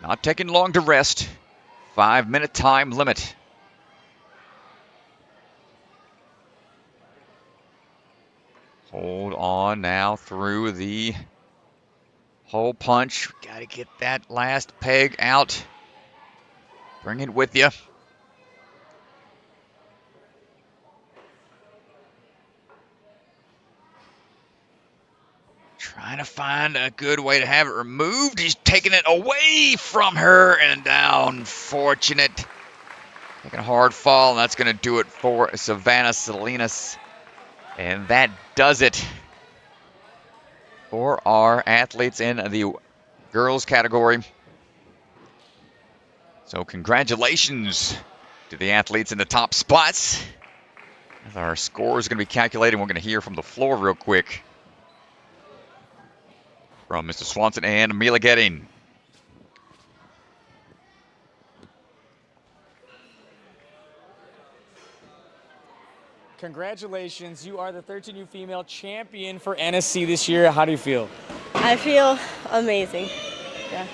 B: Not taking long to rest. 5-minute time limit. Hold on now through the hole punch. Got to get that last peg out. Bring it with you. Trying to find a good way to have it removed. He's taking it away from her and down. Fortunate. Taking a hard fall, and that's going to do it for Savannah Salinas. And that does it for our athletes in the girls category. So congratulations to the athletes in the top spots. Our score is going to be calculated. We're going to hear from the floor real quick from Mr. Swanson and Mila Getting.
D: Congratulations, you are the 13U female champion for NSC this year. How do you feel?
E: I feel amazing. Yeah.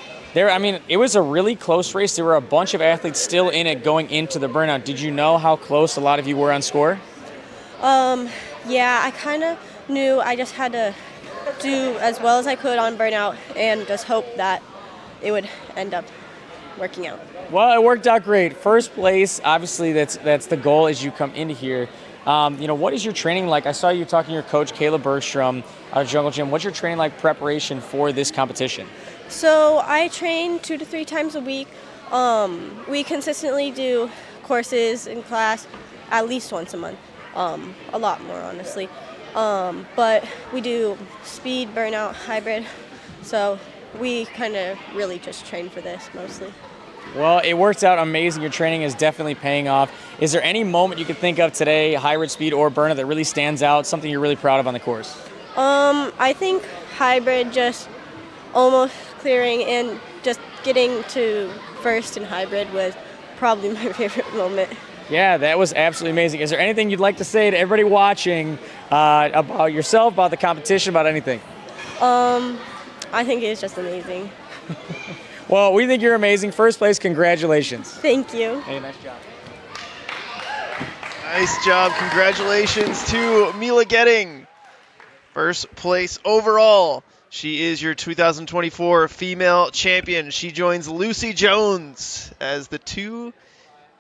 D: It was a really close race. There were a bunch of athletes still in it going into the burnout. Did you know how close a lot of you were on score?
E: Yeah, I kind of knew. I just had to do as well as I could on burnout and just hope that it would end up working out.
D: Well, it worked out great. First place, obviously, that's the goal as you come into here. What is your training like? I saw you talking to your coach, Kayla Bergstrom, out of Jungle Gym. What's your training like preparation for this competition?
E: So I train 2 to 3 times a week. We consistently do courses in class at least once a month. A lot more, honestly. But we do speed, burnout, hybrid. So we kind of really just train for this mostly.
D: Well, it worked out amazing. Your training is definitely paying off. Is there any moment you could think of today, hybrid, speed, or burnout, that really stands out, something you're really proud of on the course?
E: I think hybrid, just almost clearing and just getting to first in hybrid was probably my favorite moment.
D: Yeah, that was absolutely amazing. Is there anything you'd like to say to everybody watching about yourself, about the competition, about anything?
E: I think it's just amazing.
D: Well, we think you're amazing. First place, congratulations.
E: Thank you.
D: Hey, nice job.
A: Nice job. Congratulations to Mila Getting. First place overall. She is your 2024 female champion. She joins Lucy Jones as the two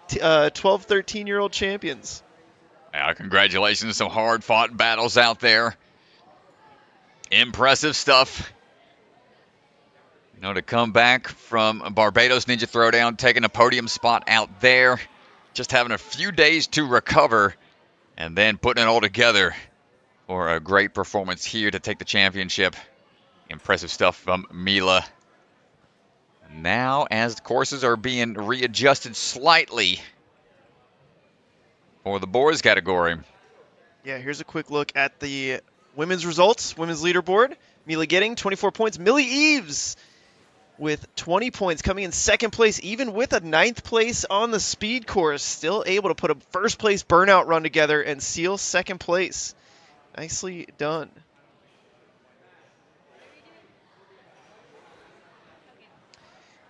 A: 12, 13-year-old champions.
B: Congratulations. Some hard-fought battles out there. Impressive stuff. To come back from Barbados Ninja Throwdown, taking a podium spot out there, just having a few days to recover, and then putting it all together for a great performance here to take the championship. Impressive stuff from Mila. Now, as the courses are being readjusted slightly for the boys category.
A: Yeah, here's a quick look at the women's results, women's leaderboard. Mila Getting, 24 points. Millie Eves with 20 points, coming in second place, even with a 9th place on the speed course, still able to put a first place burnout run together and seal second place. Nicely done.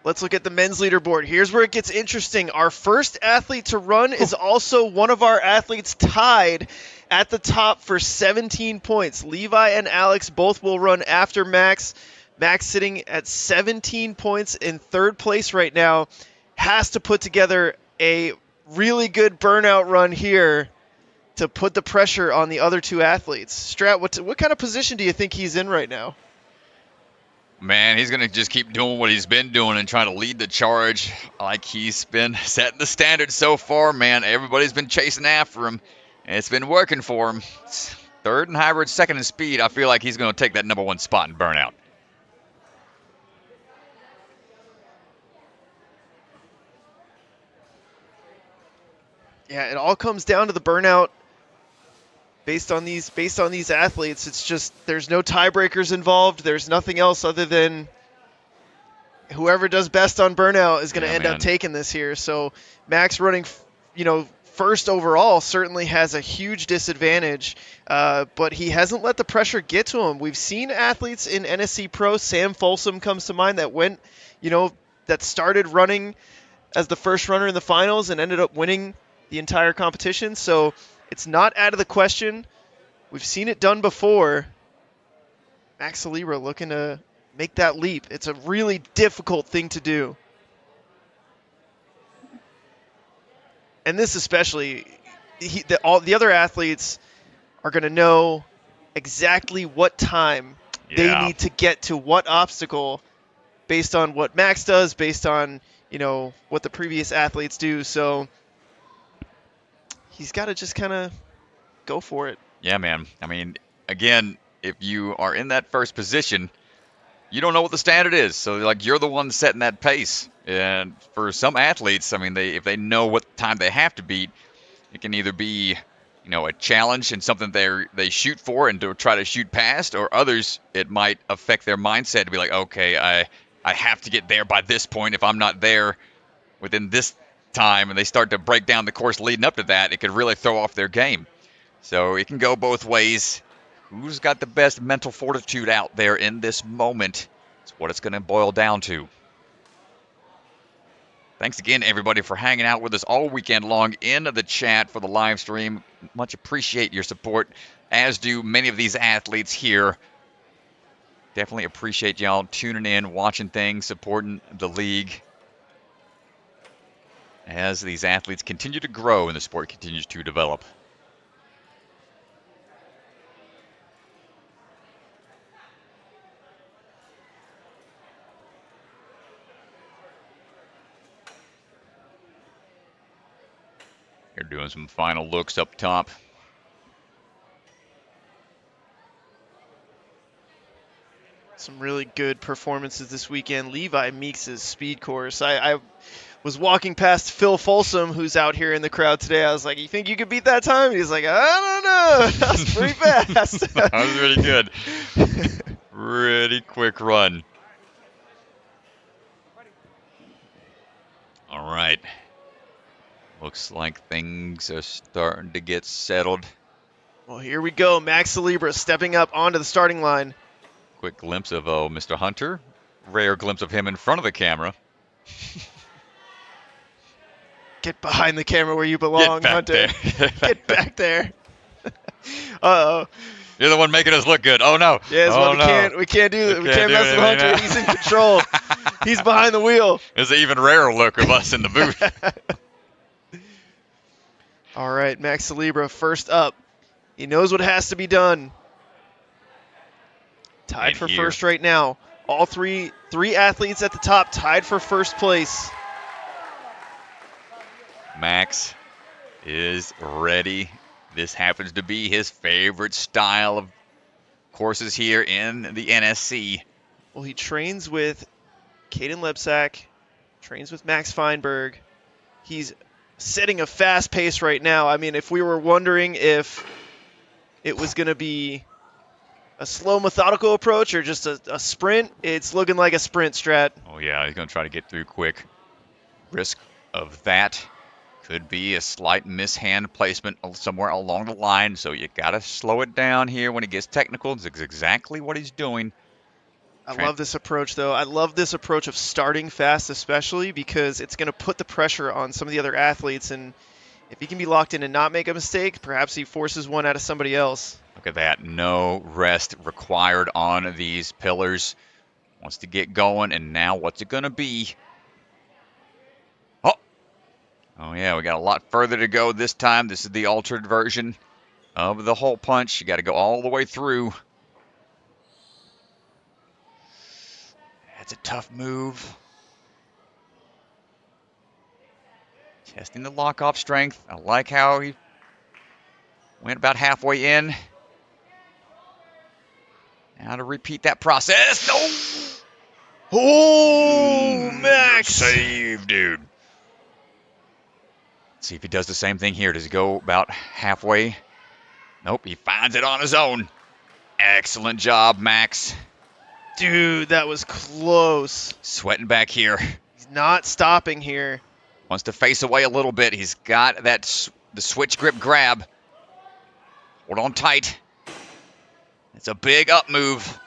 A: Let's look at the men's leaderboard. Here's where it gets interesting. Our first athlete to run is also one of our athletes tied at the top for 17 points. Levi and Alex both will run after Max. Max sitting at 17 points in third place right now. Has to put together a really good burnout run here to put the pressure on the other two athletes. Strat, what kind of position do you think he's in right now?
B: Man, he's going to just keep doing what he's been doing and trying to lead the charge like he's been setting the standard so far, man. Everybody's been chasing after him, It's been working for him. Third in hybrid, second in speed. I feel like he's going to take that #1 spot in burnout.
A: Yeah, it all comes down to the burnout based on these athletes. It's just there's no tiebreakers involved. There's nothing else other than whoever does best on burnout is going to end up taking this here. So Max running, first overall certainly has a huge disadvantage, but he hasn't let the pressure get to him. We've seen athletes in NSC Pro, Sam Folsom comes to mind, that went, that started running as the first runner in the finals and ended up winning the entire competition. So it's not out of the question. We've seen it done before. Max Alibra looking to make that leap. It's a really difficult thing to do. And this especially, all the other athletes are going to know exactly what time they need to get to what obstacle based on what Max does, based on, what the previous athletes do. So he's got to just kind of go for it.
B: Yeah, man. I mean, again, if you are in that first position, you don't know what the standard is. So, you're the one setting that pace. And for some athletes, I mean, if they know what time they have to beat, it can either be, a challenge and something they shoot for and to try to shoot past, or others, it might affect their mindset to be like, okay, I have to get there by this point. If I'm not there within this time, and they start to break down the course leading up to that, it could really throw off their game. So it can go both ways. Who's got the best mental fortitude out there in this moment? It's what it's going to boil down to. Thanks again, everybody, for hanging out with us all weekend long in the chat for the live stream. Much appreciate your support, as do many of these athletes here. Definitely appreciate y'all tuning in, watching things, supporting the league as these athletes continue to grow and the sport continues to develop. They're doing some final looks up top.
A: Some really good performances this weekend. Levi Meeks' speed course. I was walking past Phil Folsom, who's out here in the crowd today. I was like, you think you could beat that time? And he's like, I don't know. That was pretty fast.
B: That was really good. Really quick run. All right. Looks like things are starting to get settled.
A: Well, here we go. Max Alibra stepping up onto the starting line.
B: Quick glimpse of Mr. Hunter. Rare glimpse of him in front of the camera.
A: Get behind the camera where you belong, Hunter. Get back there. Uh-oh.
B: You're the one making us look good. Oh, no.
A: Yes, well, we can't do that. We can't mess with Hunter. He's in control. He's behind the wheel.
B: It's an even rarer look of us in the booth.
A: All right, Max Alibra first up. He knows what has to be done. Tied for first right now. All three athletes at the top tied for first place.
B: Max is ready. This happens to be his favorite style of courses here in the NSC.
A: Well, he trains with Caden Lepsack, trains with Max Feinberg. He's setting a fast pace right now. I mean, if we were wondering if it was going to be a slow, methodical approach or just a sprint, it's looking like a sprint strat.
B: Oh, yeah, he's going to try to get through quick. Risk of that could be a slight mishand placement somewhere along the line, so you got to slow it down here when he gets technical. It's exactly what he's doing.
A: I love this approach, though. I love this approach of starting fast, especially because it's going to put the pressure on some of the other athletes, and if he can be locked in and not make a mistake, perhaps he forces one out of somebody else.
B: Look at that. No rest required on these pillars. Wants to get going, and now what's it going to be? Oh, yeah, we got a lot further to go this time. This is the altered version of the hole punch. You got to go all the way through. That's a tough move. Testing the lock-off strength. I like how he Went about halfway in. Now to repeat that process. No!
A: Oh, Max!
B: Save, dude. Let's see if he does the same thing here. Does he go about halfway? Nope, he finds it on his own. Excellent job, Max.
A: Dude, that was close.
B: Sweating back here.
A: He's not stopping here.
B: Wants to face away a little bit. He's got the switch grip grab. Hold on tight. It's a big up move.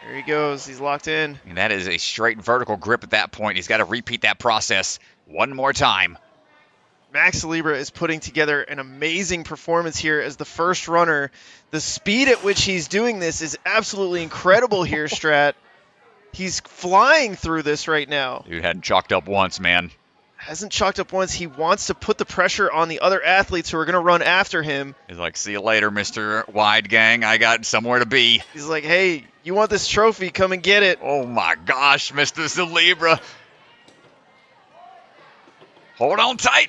A: There he goes. He's locked in.
B: And that is a straight vertical grip at that point. He's got to repeat that process one more time.
A: Max Libra is putting together an amazing performance here as the first runner. The speed at which he's doing this is absolutely incredible here, Strat. He's flying through this right now.
B: Dude hadn't chalked up once, man.
A: Hasn't chalked up once. He wants to put the pressure on the other athletes who are going to run after him.
B: He's like, see you later, Mr. Wide Gang. I got somewhere to be.
A: He's like, hey, you want this trophy? Come and get it.
B: Oh my gosh, Mr. Celebra. Hold on tight.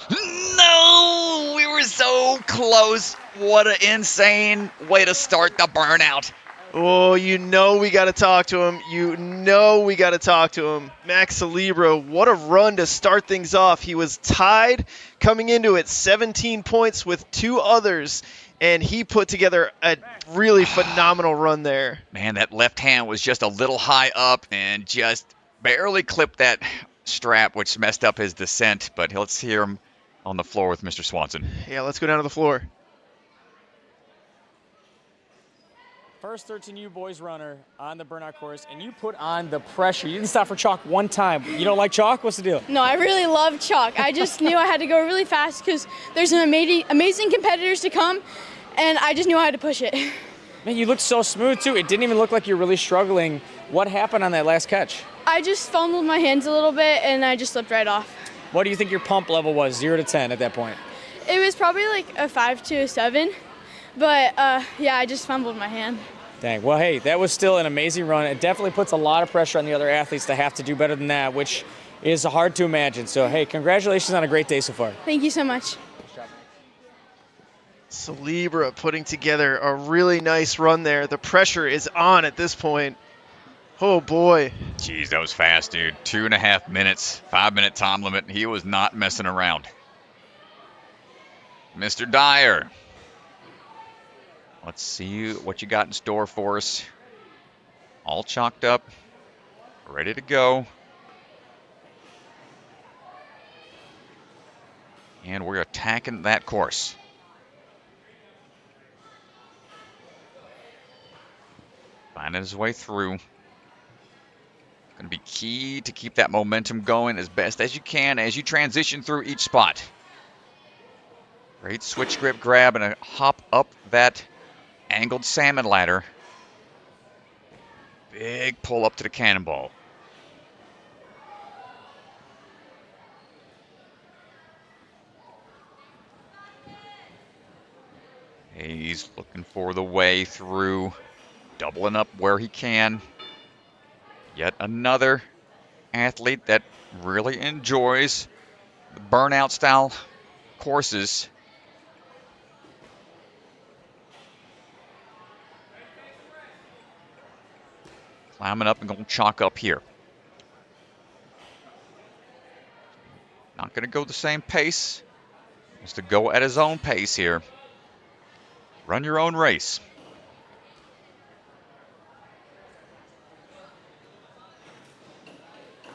B: No, we were so close. What an insane way to start the burnout.
A: Oh, you know we got to talk to him. You know we got to talk to him. Max Celebra, what a run to start things off. He was tied coming into it, 17 points with two others, and he put together a really phenomenal run there.
B: Man, that left hand was just a little high up and just barely clipped that strap, which messed up his descent. But let's hear him on the floor with Mr. Swanson.
A: Yeah, let's go down to the floor.
D: First 13U boys runner on the burnout course, and you put on the pressure. You didn't stop for chalk one time. You don't like chalk? What's the deal?
H: No, I really love chalk. I just knew I had to go really fast because there's some amazing competitors to come, and I just knew I had to push it.
D: Man, you looked so smooth, too. It didn't even look like you were really struggling. What happened on that last catch?
H: I just fumbled my hands a little bit, and I just slipped right off.
D: What do you think your pump level was, 0 to 10 at that point?
H: It was probably like a 5 to a 7, but yeah, I just fumbled my hand.
D: Dang. Well, hey, that was still an amazing run. It definitely puts a lot of pressure on the other athletes to have to do better than that, which is hard to imagine. So, hey, congratulations on a great day so far.
H: Thank you so much.
A: Celebra putting together a really nice run there. The pressure is on at this point. Oh, boy.
B: Jeez, that was fast, dude. 2.5 minutes, 5-minute time limit. He was not messing around. Mr. Dyer. Let's see what you got in store for us. All chalked up, ready to go. And we're attacking that course. Finding his way through. Going to be key to keep that momentum going as best as you can as you transition through each spot. Great switch grip grab and a hop up that angled salmon ladder. Big pull up to the cannonball. He's looking for the way through, doubling up where he can. Yet another athlete that really enjoys the burnout style courses. Climbing up and going to chalk up here. Not going to go the same pace. Just to go at his own pace here. Run your own race.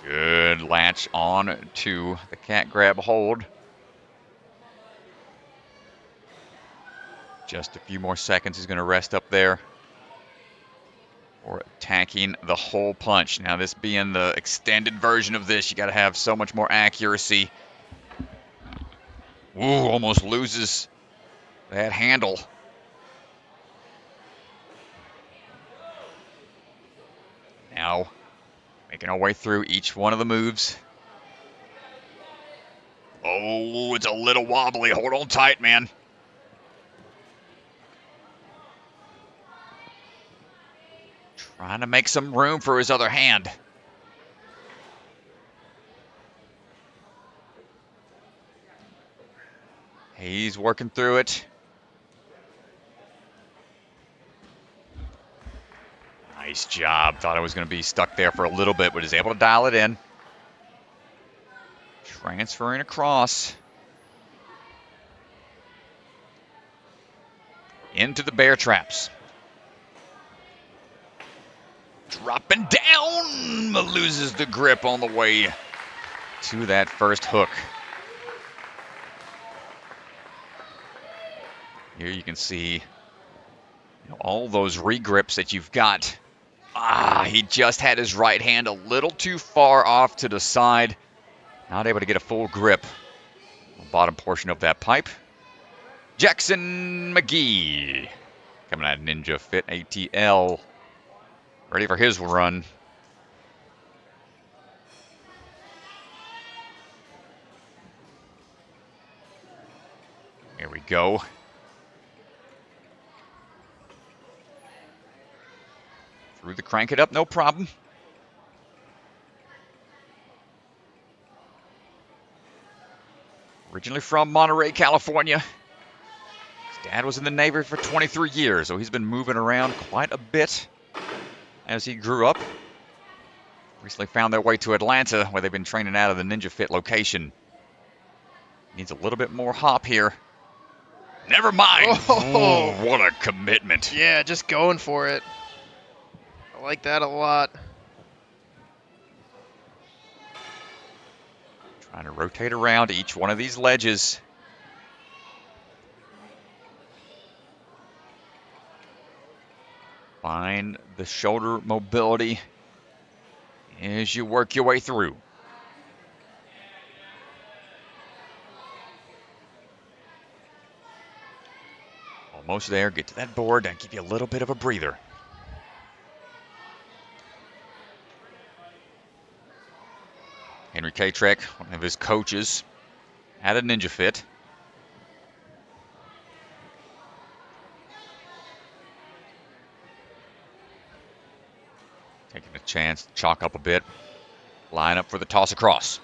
B: Good latch on to the cat grab hold. Just a few more seconds. He's going to rest up there. Or attacking the whole punch. Now this being the extended version of this, you got to have so much more accuracy. Ooh, almost loses that handle. Now making our way through each one of the moves. Oh, it's a little wobbly. Hold on tight, man. Trying to make some room for his other hand. He's working through it. Nice job. Thought I was going to be stuck there for a little bit, but is able to dial it in. Transferring across. Into the bear traps. Dropping down. Loses the grip on the way to that first hook. Here you can see all those regrips that you've got. He just had his right hand a little too far off to the side. Not able to get a full grip on the bottom portion of that pipe. Jackson McGee coming out of Ninja Fit ATL. Ready for his run. Here we go. Through the crank it up, no problem. Originally from Monterey, California. His dad was in the Navy for 23 years, so he's been moving around quite a bit as he grew up. Recently found their way to Atlanta, where they've been training out of the Ninja Fit location. Needs a little bit more hop here. Never mind.
A: Oh.
B: Ooh, what a commitment.
A: Yeah, just going for it. I like that a lot.
B: Trying to rotate around each one of these ledges. Find the shoulder mobility as you work your way through. Almost there. Get to that board and give you a little bit of a breather. Henry K-Trek, one of his coaches, at a Ninja Fit. Taking a chance to chalk up a bit. Line up for the toss across.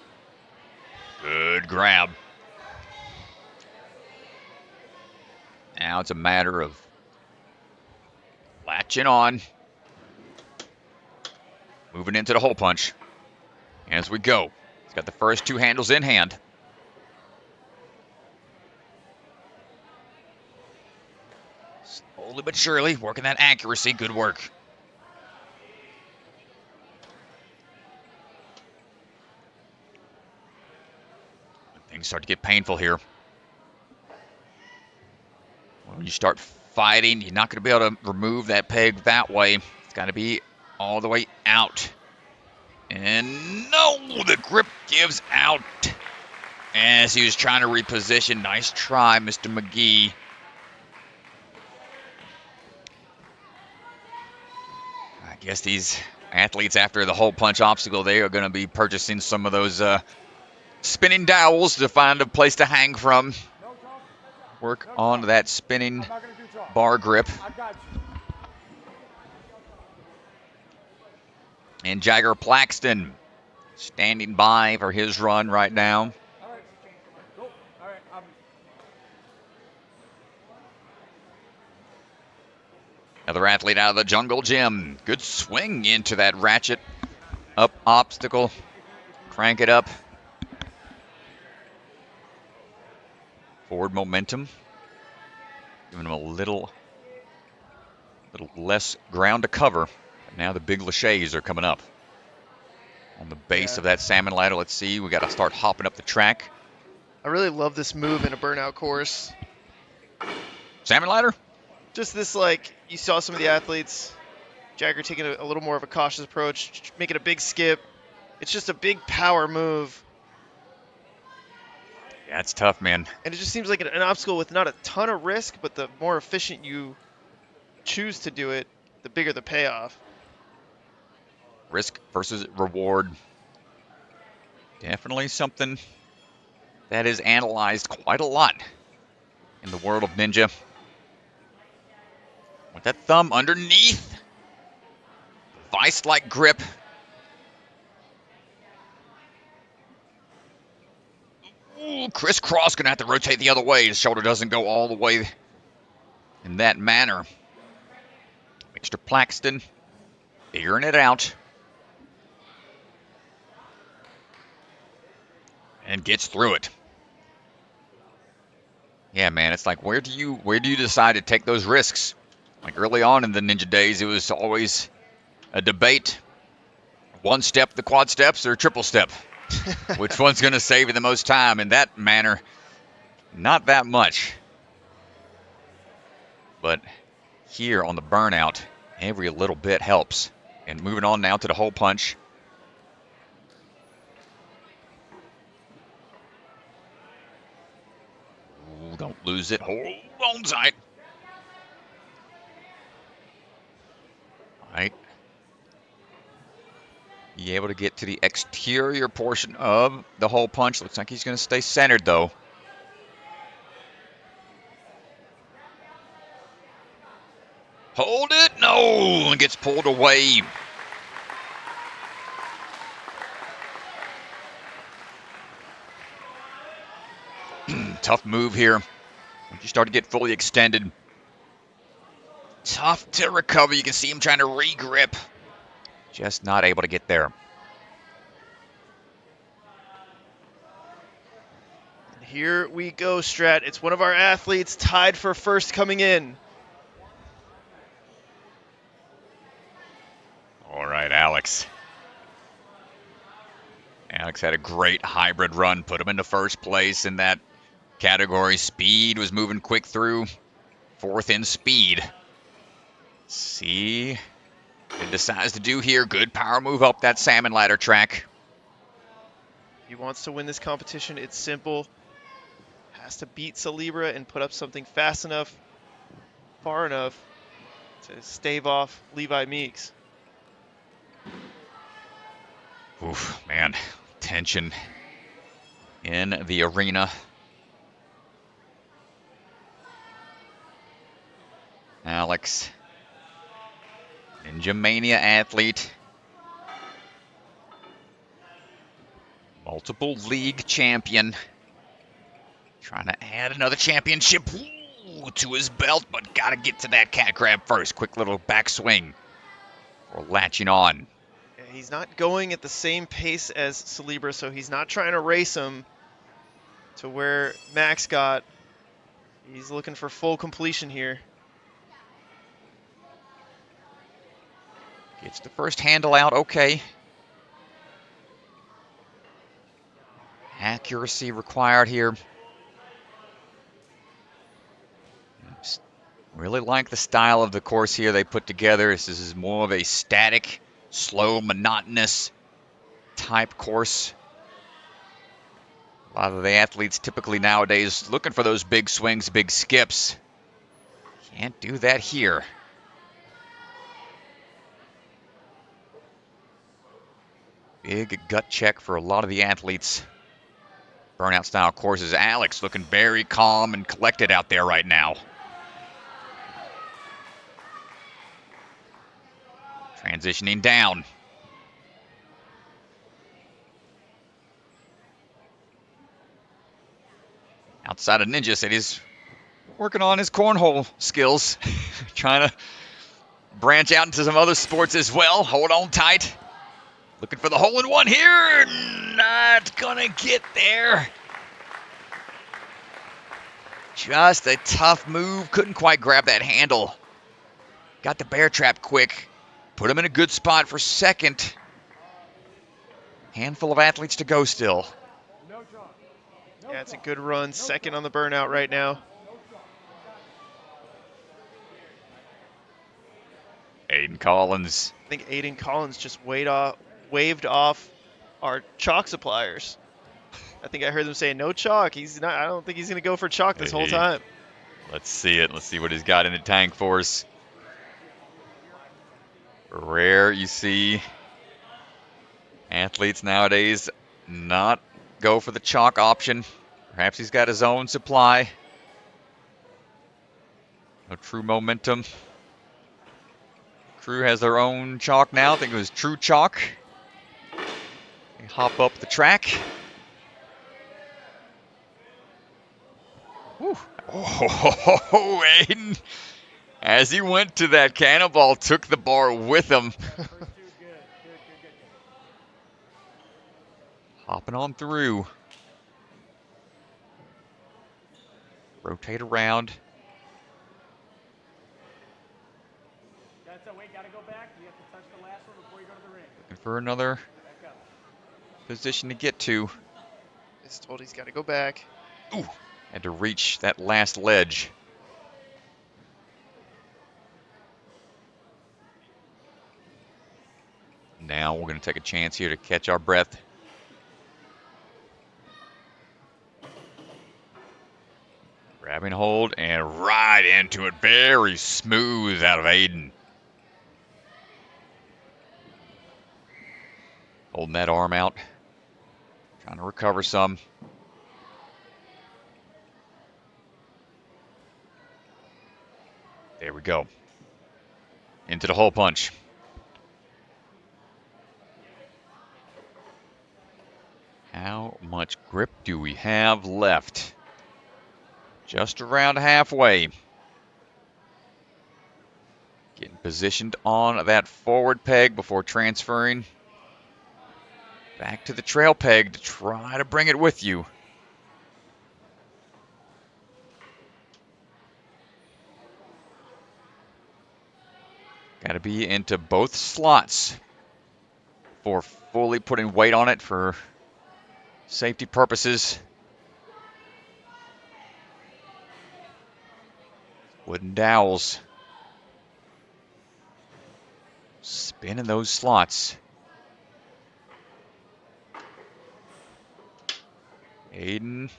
B: Good grab. Now it's a matter of latching on. Moving into the hole punch. As we go. He's got the first two handles in hand. Slowly but surely, working that accuracy. Good work. Things start to get painful here. When you start fighting, you're not going to be able to remove that peg that way. It's got to be all the way out. And no, the grip gives out as he was trying to reposition. Nice try, Mr. McGee. I guess these athletes, after the hole punch obstacle, they are going to be purchasing some of those spinning dowels to find a place to hang from. Work on that spinning bar grip. And Jagger Plaxton standing by for his run right now. Another athlete out of the jungle gym. Good swing into that ratchet up obstacle. Crank it up. Forward momentum. Giving him a little less ground to cover. Now the big laches are coming up. On the base of that salmon ladder, let's see. We got to start hopping up the track.
A: I really love this move in a burnout course.
B: Salmon ladder?
A: Just this, like, you saw some of the athletes, Jagger taking a little more of a cautious approach, making a big skip. It's just a big power move.
B: Yeah, it's tough, man.
A: And it just seems like an obstacle with not a ton of risk, but the more efficient you choose to do it, the bigger the payoff.
B: Risk versus reward. Definitely something that is analyzed quite a lot in the world of ninja. With that thumb underneath. Vice-like grip. Ooh, crisscross, gonna have to rotate the other way. His shoulder doesn't go all the way in that manner. Mr. Plaxton figuring it out. And gets through it. Yeah, man, it's like, where do you decide to take those risks? Like early on in the ninja days, it was always a debate. One step, the quad steps, or triple step. Which one's going to save you the most time? In that manner, not that much. But here on the burnout, every little bit helps. And moving on now to the hole punch. Ooh, don't lose it. Hold on tight. All right. Be able to get to the exterior portion of the hole punch. Looks like he's going to stay centered, though. Hold it. No. And gets pulled away. Tough move here. Once you start to get fully extended. Tough to recover. You can see him trying to re-grip. Just not able to get there.
A: Here we go, Strat. It's one of our athletes tied for first coming in.
B: All right, Alex. Alex had a great hybrid run. Put him into first place in that category. Speed was moving quick through. Fourth in speed. See what he decides to do here. Good power move up that salmon ladder track.
A: He wants to win this competition. It's simple. Has to beat Celebra and put up something fast enough, far enough to stave off Levi Meeks.
B: Oof, man. Tension in the arena. Alex, Ninja Mania athlete. Multiple league champion. Trying to add another championship to his belt, but got to get to that cat grab first. Quick little backswing or latching on.
A: Yeah, he's not going at the same pace as Celebra, so he's not trying to race him to where Max got. He's looking for full completion here.
B: Gets the first handle out, okay. Accuracy required here. Really like the style of the course here they put together. This is more of a static, slow, monotonous type course. A lot of the athletes typically nowadays looking for those big swings, big skips. Can't do that here. Big gut check for a lot of the athletes. Burnout style courses. Alex looking very calm and collected out there right now. Transitioning down. Outside of Ninja said he's working on his cornhole skills. Trying to branch out into some other sports as well. Hold on tight. Looking for the hole-in-one here. Not gonna get there. Just a tough move. Couldn't quite grab that handle. Got the bear trap quick. Put him in a good spot for second. Handful of athletes to go still.
A: Yeah, it's a good run. Second on the burnout right now.
B: Aiden Collins.
A: I think Aiden Collins just waved off our chalk suppliers. I think I heard them saying no chalk. He's not. I don't think he's going to go for chalk this whole time.
B: Let's see it. Let's see what he's got in the tank for us. Rare you see athletes nowadays not go for the chalk option. Perhaps he's got his own supply. No true momentum. Crew has their own chalk now. I think it was True Chalk. They hop up the track. Whew. Oh, Aiden, as he went to that cannonball, took the bar with him. Hopping on through. Rotate around.
D: Wait, gotta go back. You have to touch the last one before you go to the ring.
B: Looking for another position to get to.
A: He's told he's got to go back.
B: Ooh, had to reach that last ledge. Now we're going to take a chance here to catch our breath. Grabbing hold and right into it. Very smooth out of Aiden. Holding that arm out. Trying to recover some. There we go. Into the hole punch. How much grip do we have left? Just around halfway. Getting positioned on that forward peg before transferring back to the trail peg to try to bring it with you. Got to be into both slots for fully putting weight on it for safety purposes. Wooden dowels. Spinning those slots. Aiden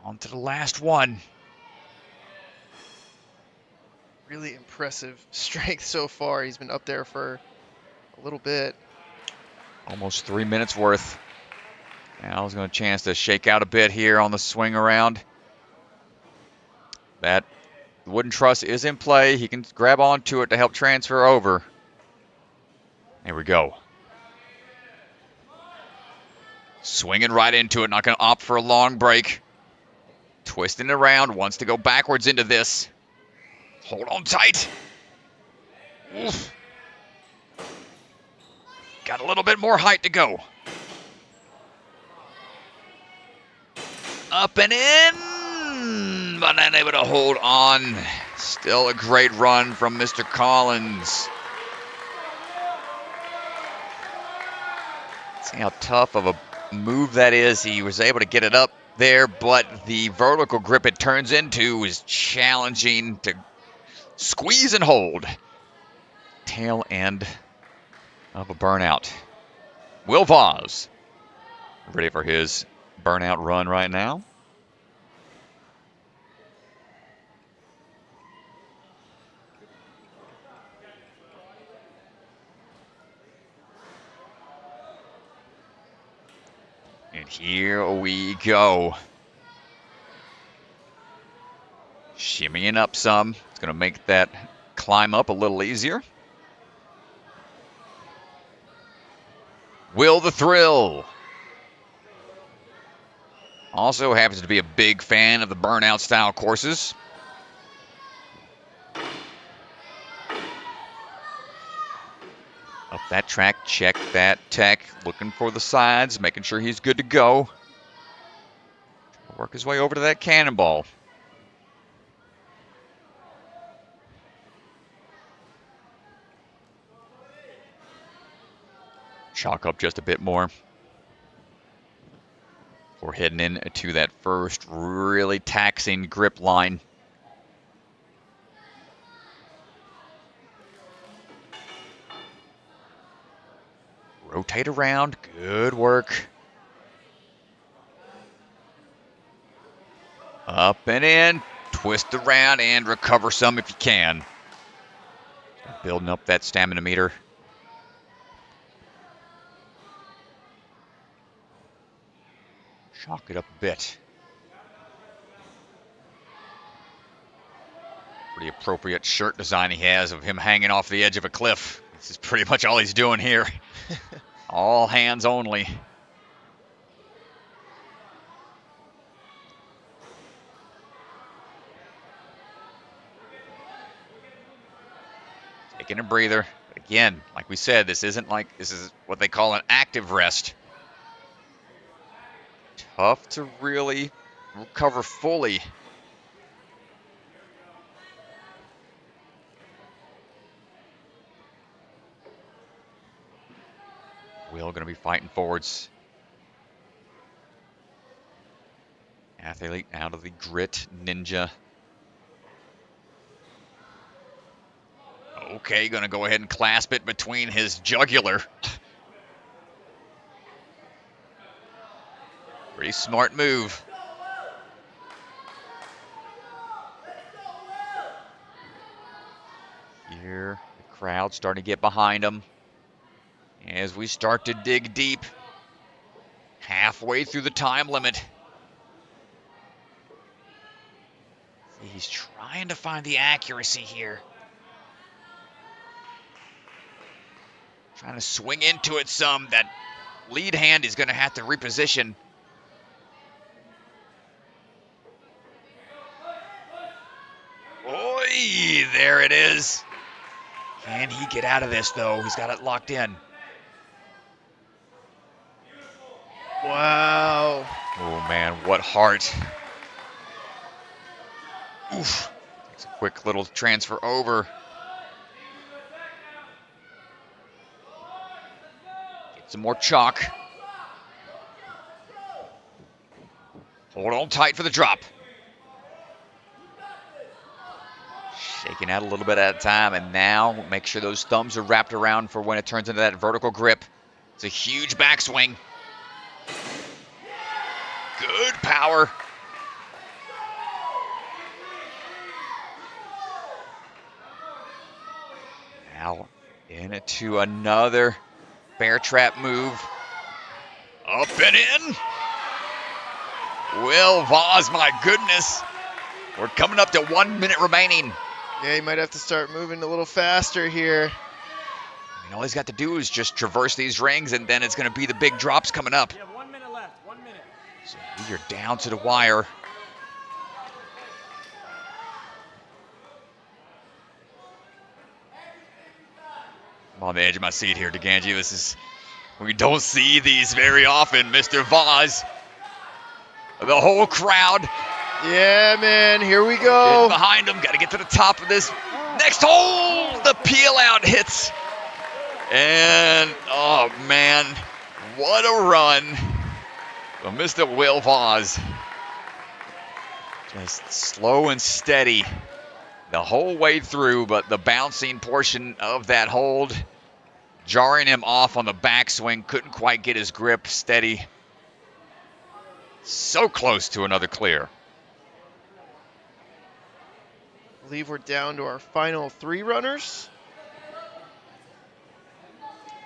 B: on to the last one.
A: Really impressive strength so far. He's been up there for a little bit.
B: Almost 3 minutes worth. Al's got a chance to shake out a bit here on the swing around. That wooden truss is in play. He can grab onto it to help transfer over. There we go. Swinging right into it. Not going to opt for a long break. Twisting it around. Wants to go backwards into this. Hold on tight. Oof. Got a little bit more height to go. Up and in, but unable to hold on. Still a great run from Mr. Collins. See how tough of a move that is. He was able to get it up there, but the vertical grip it turns into is challenging to squeeze and hold. Tail end of a burnout. Will Vaz ready for his burnout run right now. And here we go. Shimmying up some. It's going to make that climb up a little easier. Will the Thrill also happens to be a big fan of the burnout style courses. Up that track, check that tech, looking for the sides, making sure he's good to go. Work his way over to that cannonball. Chalk up just a bit more. We're heading into that first really taxing grip line. Rotate around, good work. Up and in, twist around and recover some if you can. Building up that stamina meter. Chalk it up a bit. Pretty appropriate shirt design he has of him hanging off the edge of a cliff. This is pretty much all he's doing here. All hands only. Taking a breather. But again, like we said, this is what they call an active rest. Tough to really recover fully. Will going to be fighting forwards. Athlete out of the grit ninja. Okay, going to go ahead and clasp it between his jugular. Pretty smart move. Here, the crowd starting to get behind him. As we start to dig deep, halfway through the time limit. He's trying to find the accuracy here. Trying to swing into it some. That lead hand is going to have to reposition. Oi, there it is. Can he get out of this, though? He's got it locked in.
A: Wow.
B: Oh, man, what heart. Oof. Takes a quick little transfer over. Get some more chalk. Hold on tight for the drop. Shaking out a little bit at a time, and now make sure those thumbs are wrapped around for when it turns into that vertical grip. It's a huge backswing. Good power. Now into another bear trap move. Up and in. Will Vaz, my goodness. We're coming up to 1 minute remaining.
A: Yeah, he might have to start moving a little faster here.
B: And all he's got to do is just traverse these rings, and then it's going to be the big drops coming up.
D: You have 1 minute left. 1 minute.
B: So you're down to the wire. I'm on the edge of my seat here, DeGangi. We don't see these very often, Mr. Vaz. The whole crowd.
A: Yeah, man, here we
B: Getting
A: go.
B: behind him. Got to get to the top of this next hole. The peel out hits. And, oh, man, what a run from Mr. Will Vaz. Just slow and steady the whole way through, but the bouncing portion of that hold jarring him off on the backswing. Couldn't quite get his grip steady. So close to another clear.
A: I believe we're down to our final 3 runners.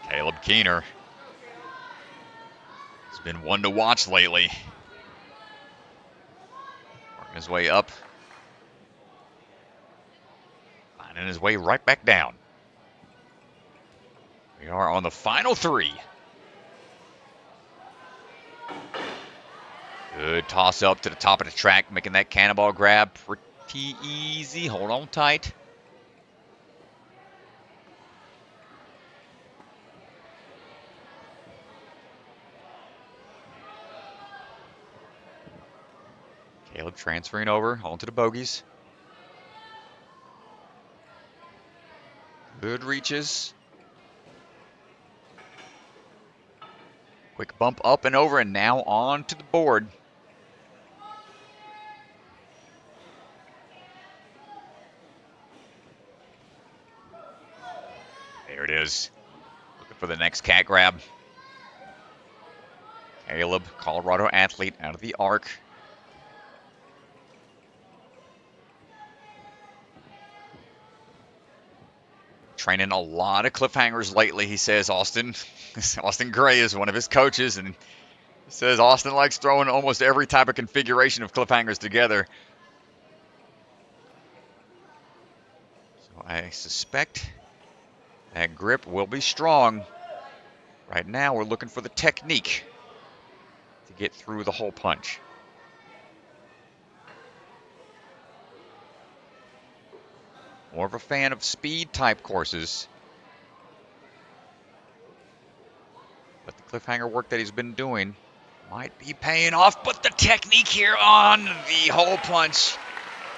B: Caleb Keener has been one to watch lately. Working his way up. Finding his way right back down. We are on the final 3. Good toss up to the top of the track, making that cannonball grab pretty easy. Hold on tight. Caleb transferring over onto the bogeys. Good reaches. Quick bump up and over, and now on to the board. There it is. Looking for the next cat grab. Caleb, Colorado athlete, out of the arc. Training a lot of cliffhangers lately, he says, Austin. Austin Gray is one of his coaches, and he says Austin likes throwing almost every type of configuration of cliffhangers together. So I suspect that grip will be strong. Right now, we're looking for the technique to get through the hole punch. More of a fan of speed type courses. But the cliffhanger work that he's been doing might be paying off. But the technique here on the hole punch,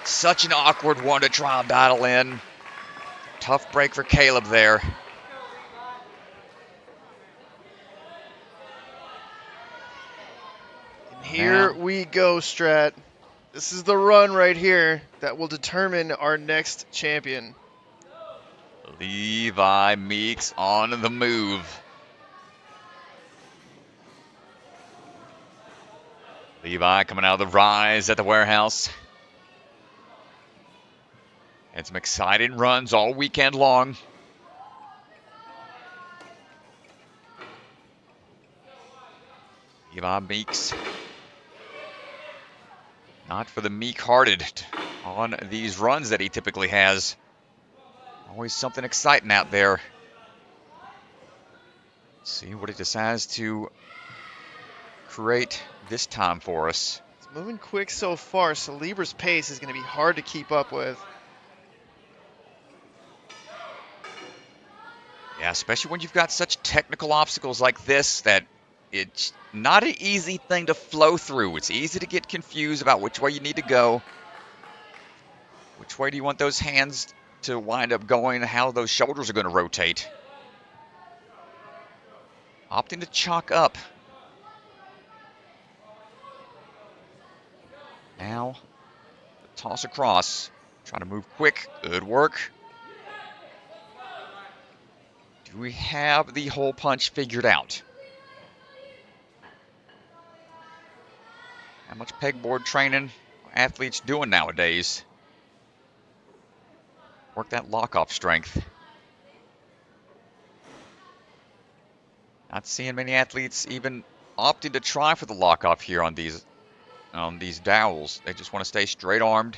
B: such an awkward one to try and battle in. Tough break for Caleb there.
A: And here we go, Strat. This is the run right here that will determine our next champion.
B: Levi Meeks on the move. Levi coming out of the rise at the warehouse. Had some exciting runs all weekend long. Levi Meeks. Not for the meek-hearted on these runs that he typically has. Always something exciting out there. Let's see what he decides to create this time for us.
A: It's moving quick so far, so Lieber's pace is going to be hard to keep up with.
B: Yeah, especially when you've got such technical obstacles like this that it's not an easy thing to flow through. It's easy to get confused about which way you need to go. Which way do you want those hands to wind up going, how those shoulders are going to rotate. Opting to chalk up. Now, toss across. Trying to move quick. Good work. Do we have the hole punch figured out? How much pegboard training are athletes doing nowadays? Work that lock-off strength. Not seeing many athletes even opting to try for the lock-off here on these dowels. They just want to stay straight-armed.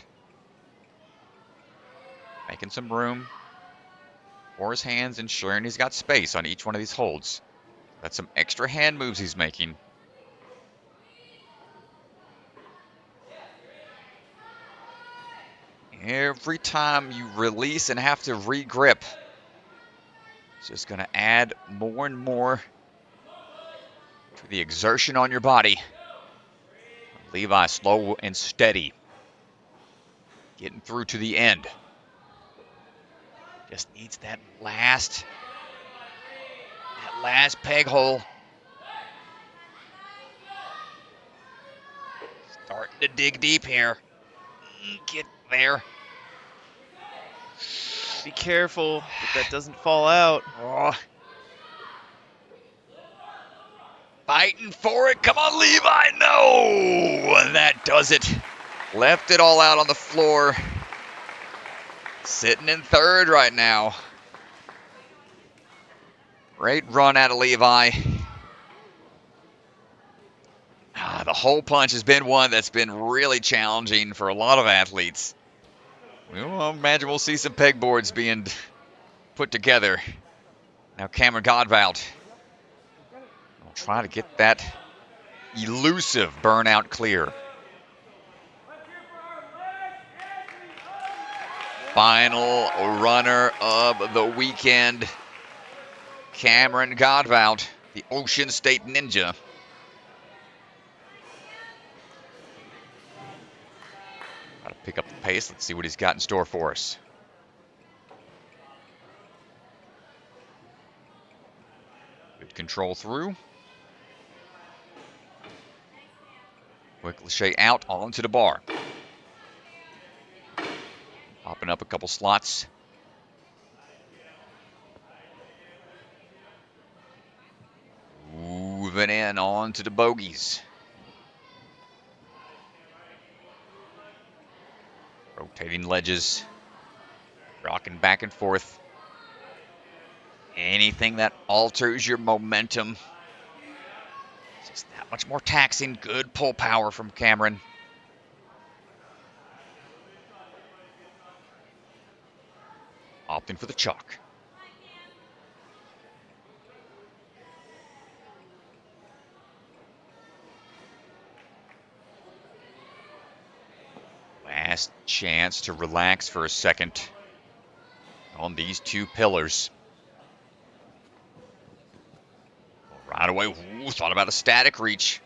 B: Making some room for his hands, ensuring he's got space on each one of these holds. That's some extra hand moves he's making. Every time you release and have to re-grip, it's just going to add more and more to the exertion on your body. Levi slow and steady. Getting through to the end. Just needs that last peg hole. Starting to dig deep here. Get there.
A: Be careful that that doesn't fall out.
B: Oh. Fighting for it. Come on, Levi. No! And that does it. Left it all out on the floor. Sitting in third right now. Great run out of Levi. The hole punch has been one that's been really challenging for a lot of athletes. Well, I imagine we'll see some pegboards being put together. Now Cameron Godbout will try to get that elusive burnout clear. Final runner of the weekend, Cameron Godbout, the Ocean State Ninja. Got to pick up the pace. Let's see what he's got in store for us. Good control through. Quick Lachey out onto the bar. Popping up a couple slots. Moving in onto the bogeys. Rotating ledges. Rocking back and forth. Anything that alters your momentum. It's just that much more taxing. Good pull power from Cameron. Opting for the chalk. Last chance to relax for a second. on these two pillars. Right away, ooh, thought about a static reach.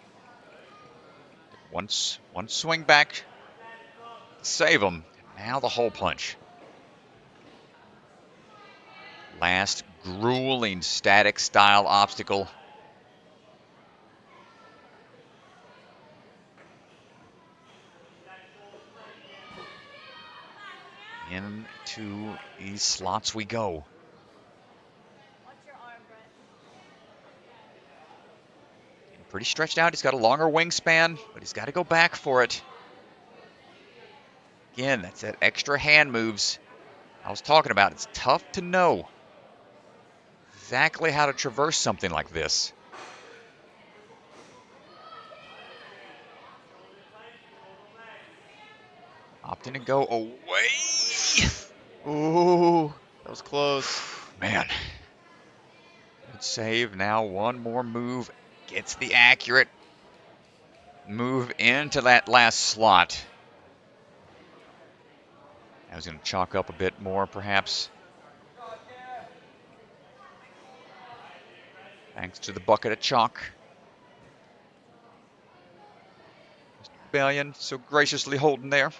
B: One swing back, save him. Now the hole punch. Last grueling static style obstacle. Into these slots we go. Pretty stretched out. He's got a longer wingspan, but he's got to go back for it. Again, that's that extra hand moves I was talking about. It's tough to know exactly how to traverse something like this. Opting to go away.
A: Ooh, that was close.
B: Man. Good save. Now one more move. Gets the accurate move into that last slot. I was going to chalk up a bit more, perhaps. Thanks to the bucket of chalk. Mr. Bellion so graciously holding there.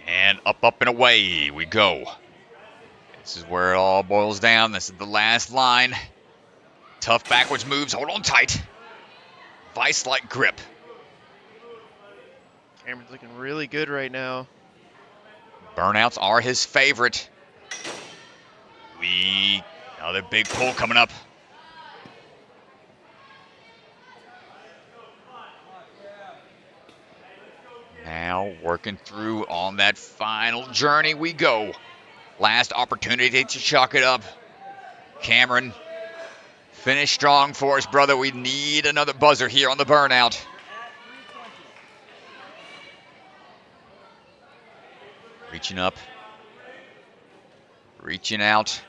B: And up and away we go. This is where it all boils down. This is the last line. Tough backwards moves. Hold on tight. Vice-like grip.
A: Cameron's looking really good right now.
B: Burnouts are his favorite. Another big pull coming up. Now working through on that final journey we go. Last opportunity to chalk it up. Cameron, finish strong for us, brother. We need another buzzer here on the burnout. Reaching up. Reaching out.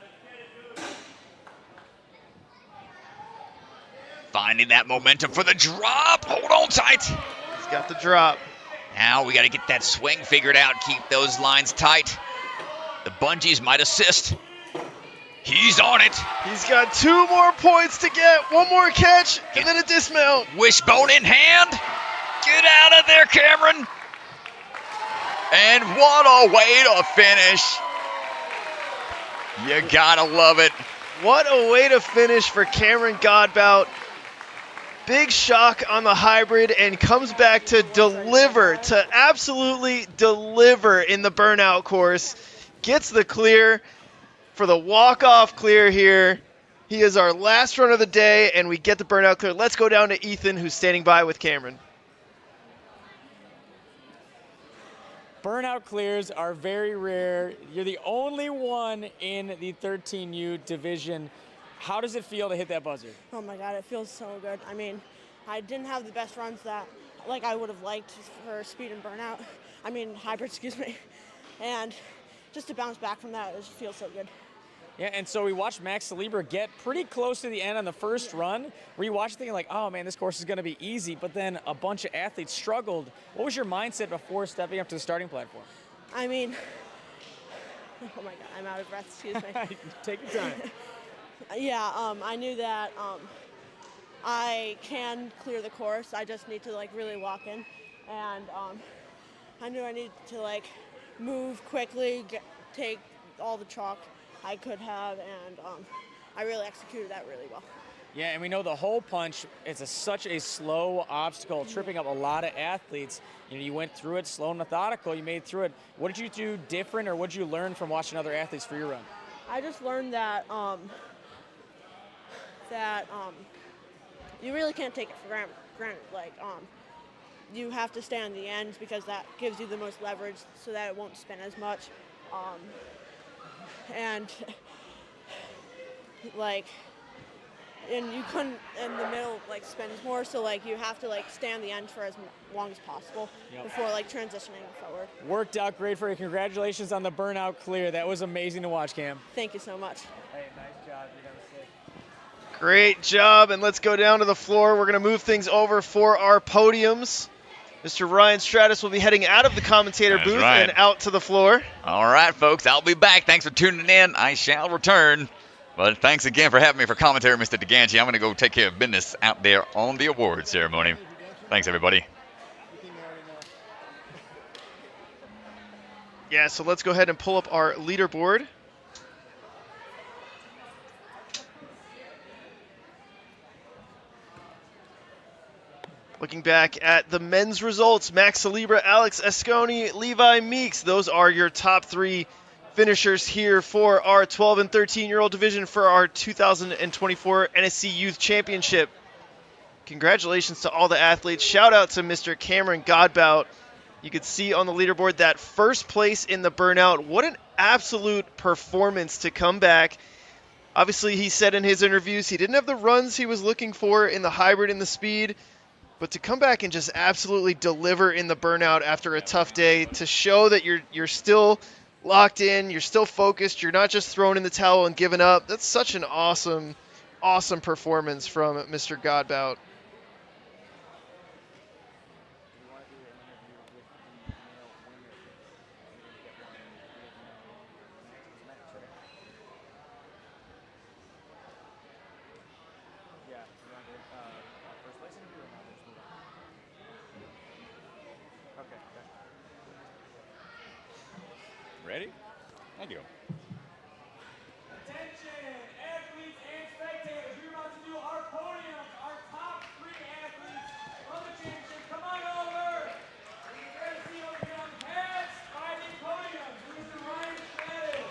B: Finding that momentum for the drop. Hold on tight.
A: He's got the drop.
B: Now we got to get that swing figured out. Keep those lines tight. The bungees might assist. He's on it.
A: He's got 2 more points to get. 1 more catch, and then a dismount.
B: Wishbone in hand. Get out of there, Cameron. And what a way to finish. You gotta love it.
A: What a way to finish for Cameron Godbout. Big shock on the hybrid and comes back to deliver, to absolutely deliver in the burnout course. Gets the clear for the walk-off clear here. He is our last run of the day, and we get the burnout clear. Let's go down to Ethan, who's standing by with Cameron.
D: Burnout clears are very rare. You're the only one in the 13U division. How does it feel to hit that buzzer?
H: Oh my God, it feels so good. I mean, I didn't have the best runs that like I would have liked for speed and burnout. I mean, hybrid, excuse me. And just to bounce back from that, it just feels so good.
D: Yeah, and so we watched Max Saliber get pretty close to the end on the first run. Were you watching thinking like, oh man, this course is going to be easy, but then a bunch of athletes struggled. What was your mindset before stepping up to the starting platform?
H: I mean, oh my God, I'm out of breath, excuse me.
D: Take your time.
H: Yeah, I knew that I can clear the course. I just need to like really walk in, and I knew I needed to like move quickly, take all the chalk I could have, and I really executed that really well.
D: Yeah, and we know the hole punch is such a slow obstacle, tripping up a lot of athletes. You know, you went through it slow and methodical. You made through it. What did you do different, or what did you learn from watching other athletes for your run?
H: I just learned that you really can't take it for granted. Like, you have to stay on the end because that gives you the most leverage so that it won't spin as much. And you couldn't in the middle like spin more, so like you have to like stay on the end for as long as possible before like transitioning forward.
D: Worked out great for you. Congratulations on the burnout clear. That was amazing to watch, Cam.
H: Thank you so much.
D: Hey, nice job. You done sick.
A: Great job, and let's go down to the floor. We're going to move things over for our podiums. Mr. Ryan Stratus will be heading out of the commentator
B: That's
A: booth
B: right.
A: and out to the floor.
B: All right, folks, I'll be back. Thanks for tuning in. I shall return. But thanks again for having me for commentary, Mr. DeGanchi. I'm going to go take care of business out there on the award ceremony. Thanks, everybody.
A: Yeah, so let's go ahead and pull up our leaderboard. Looking back at the men's results, Max Celebra, Alex Asconi, Levi Meeks, those are your top 3 finishers here for our 12 and 13-year-old division for our 2024 NSC Youth Championship. Congratulations to all the athletes. Shout out to Mr. Cameron Godbout. You could see on the leaderboard that first place in the burnout. What an absolute performance to come back. Obviously, he said in his interviews he didn't have the runs he was looking for in the hybrid and the speed. But to come back and just absolutely deliver in the burnout after a tough day, to show that you're still locked in, you're still focused, you're not just throwing in the towel and giving up, that's such an awesome performance from Mr. Godbout.
B: Ready? Thank you.
D: Attention, athletes and spectators. We're about to do our podiums, our top 3 athletes from the championship. Come on over. We're going to see over here on the pads, fighting podiums. Mr. Ryan Stratus.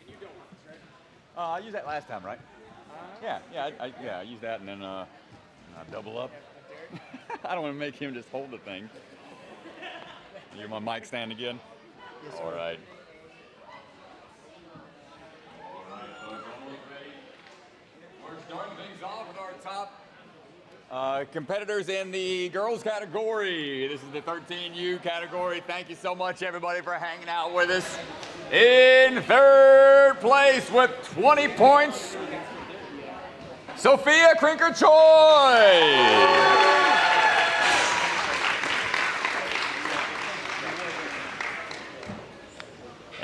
D: And you don't want this, right?
B: I used that last time, right? I used that and then I double up. I don't want to make him just hold the thing. You my mic stand again? Yes, all right. We're starting things off with our top competitors in the girls category. This is the 13U category. Thank you so much, everybody, for hanging out with us. In 3rd place with 20 points, Sophia Krinker-Choi.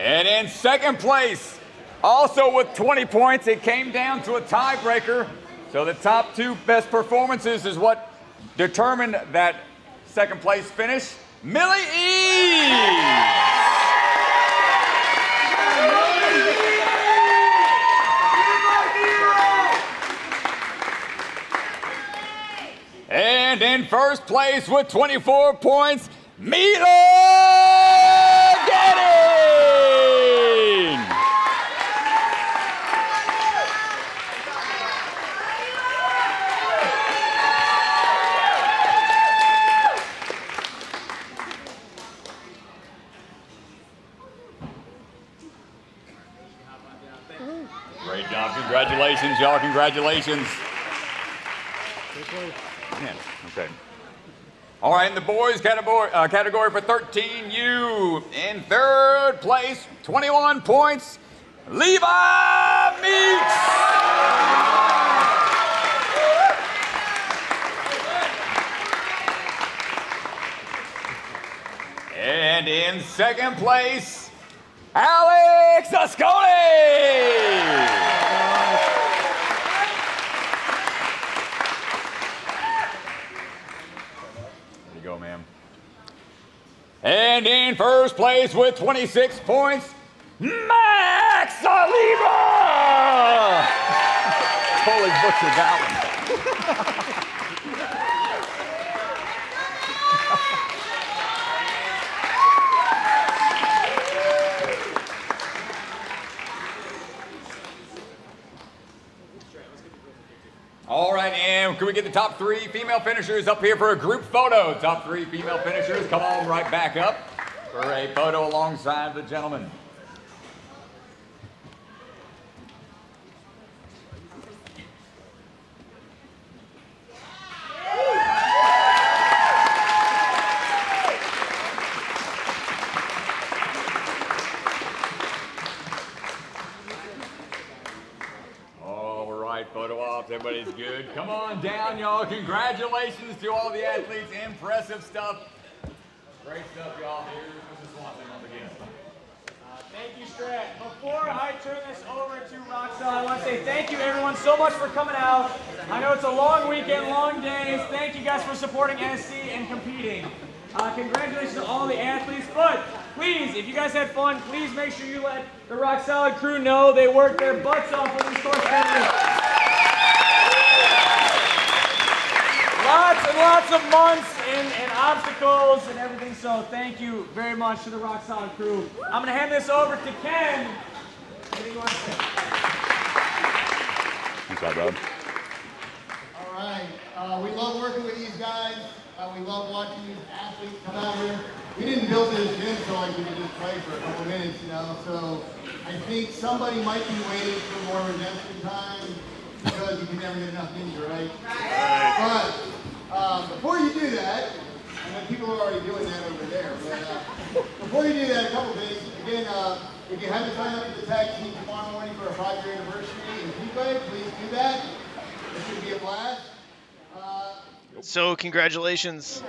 B: And in 2nd place, also with 20 points, it came down to a tiebreaker. So the top 2 best performances is what determined that 2nd place finish. Millie E. And in 1st place with 24 points, Mila Getty. Great job. Congratulations, y'all. Congratulations. Man, okay. All right, in the boys category for 13U, in 3rd place, 21 points, Levi Meeks. And in 2nd place, Alex Asconi. Go, ma'am. And in 1st place with 26 points, Max Celebra! Totally butchered that one. All right, and can we get the top 3 female finishers up here for a group photo? Top 3 female finishers, come on right back up for a photo alongside the gentleman. Photo ops, everybody's is good. Come on down, y'all. Congratulations to all the athletes. Impressive stuff. Great stuff, y'all. Here's Mrs. Swanson once again.
D: Thank you, Strat. Before I turn this over to Roxanne, I want to say thank you, everyone, so much for coming out. I know it's a long weekend, long days. Thank you guys for supporting NSC and competing. Congratulations to all the athletes, but please, if you guys had fun, please make sure you let the Rock Solid crew know they worked their butts off for this course tournament. Lots and lots of months and obstacles and everything, so thank you very much to the Rock Solid crew. I'm going to hand this over to Ken. What do you want to say?
B: Good job, Rob.
I: All right. We love working with these guys. We love watching these athletes come out here. We didn't build this gym so like we could just play for a couple minutes, you know. So I think somebody might be waiting for more redemption time because you can never get enough in you, right? But before you do that, I know people are already doing that over there, but before you do that, a couple things. Again, if you haven't signed up for the tag team tomorrow morning for a 5-year anniversary in Peabody, please do that. It's going to be a blast.
A: So congratulations.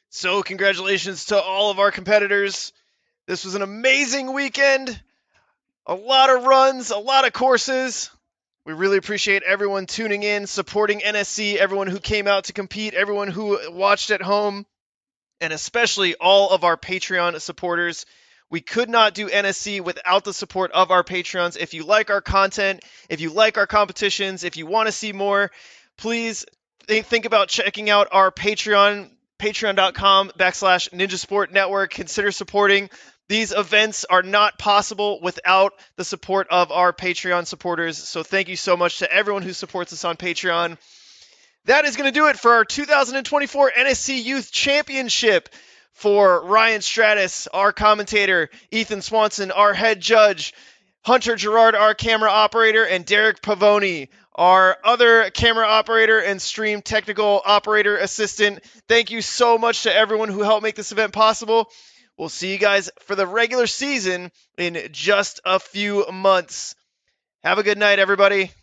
A: So congratulations to all of our competitors. This was an amazing weekend. A lot of runs, a lot of courses. We really appreciate everyone tuning in, supporting NSC, everyone who came out to compete, everyone who watched at home, and especially all of our Patreon supporters. We could not do NSC without the support of our Patreons. If you like our content, if you like our competitions, if you want to see more, please think about checking out our Patreon, patreon.com/Ninja Sport Network. Consider supporting. These events are not possible without the support of our Patreon supporters. So thank you so much to everyone who supports us on Patreon. That is going to do it for our 2024 NSC Youth Championship. For Ryan Stratus, our commentator, Ethan Swanson, our head judge, Hunter Gerard, our camera operator, and Derek Pavoni, our other camera operator and stream technical operator assistant. Thank you so much to everyone who helped make this event possible. We'll see you guys for the regular season in just a few months. Have a good night, everybody.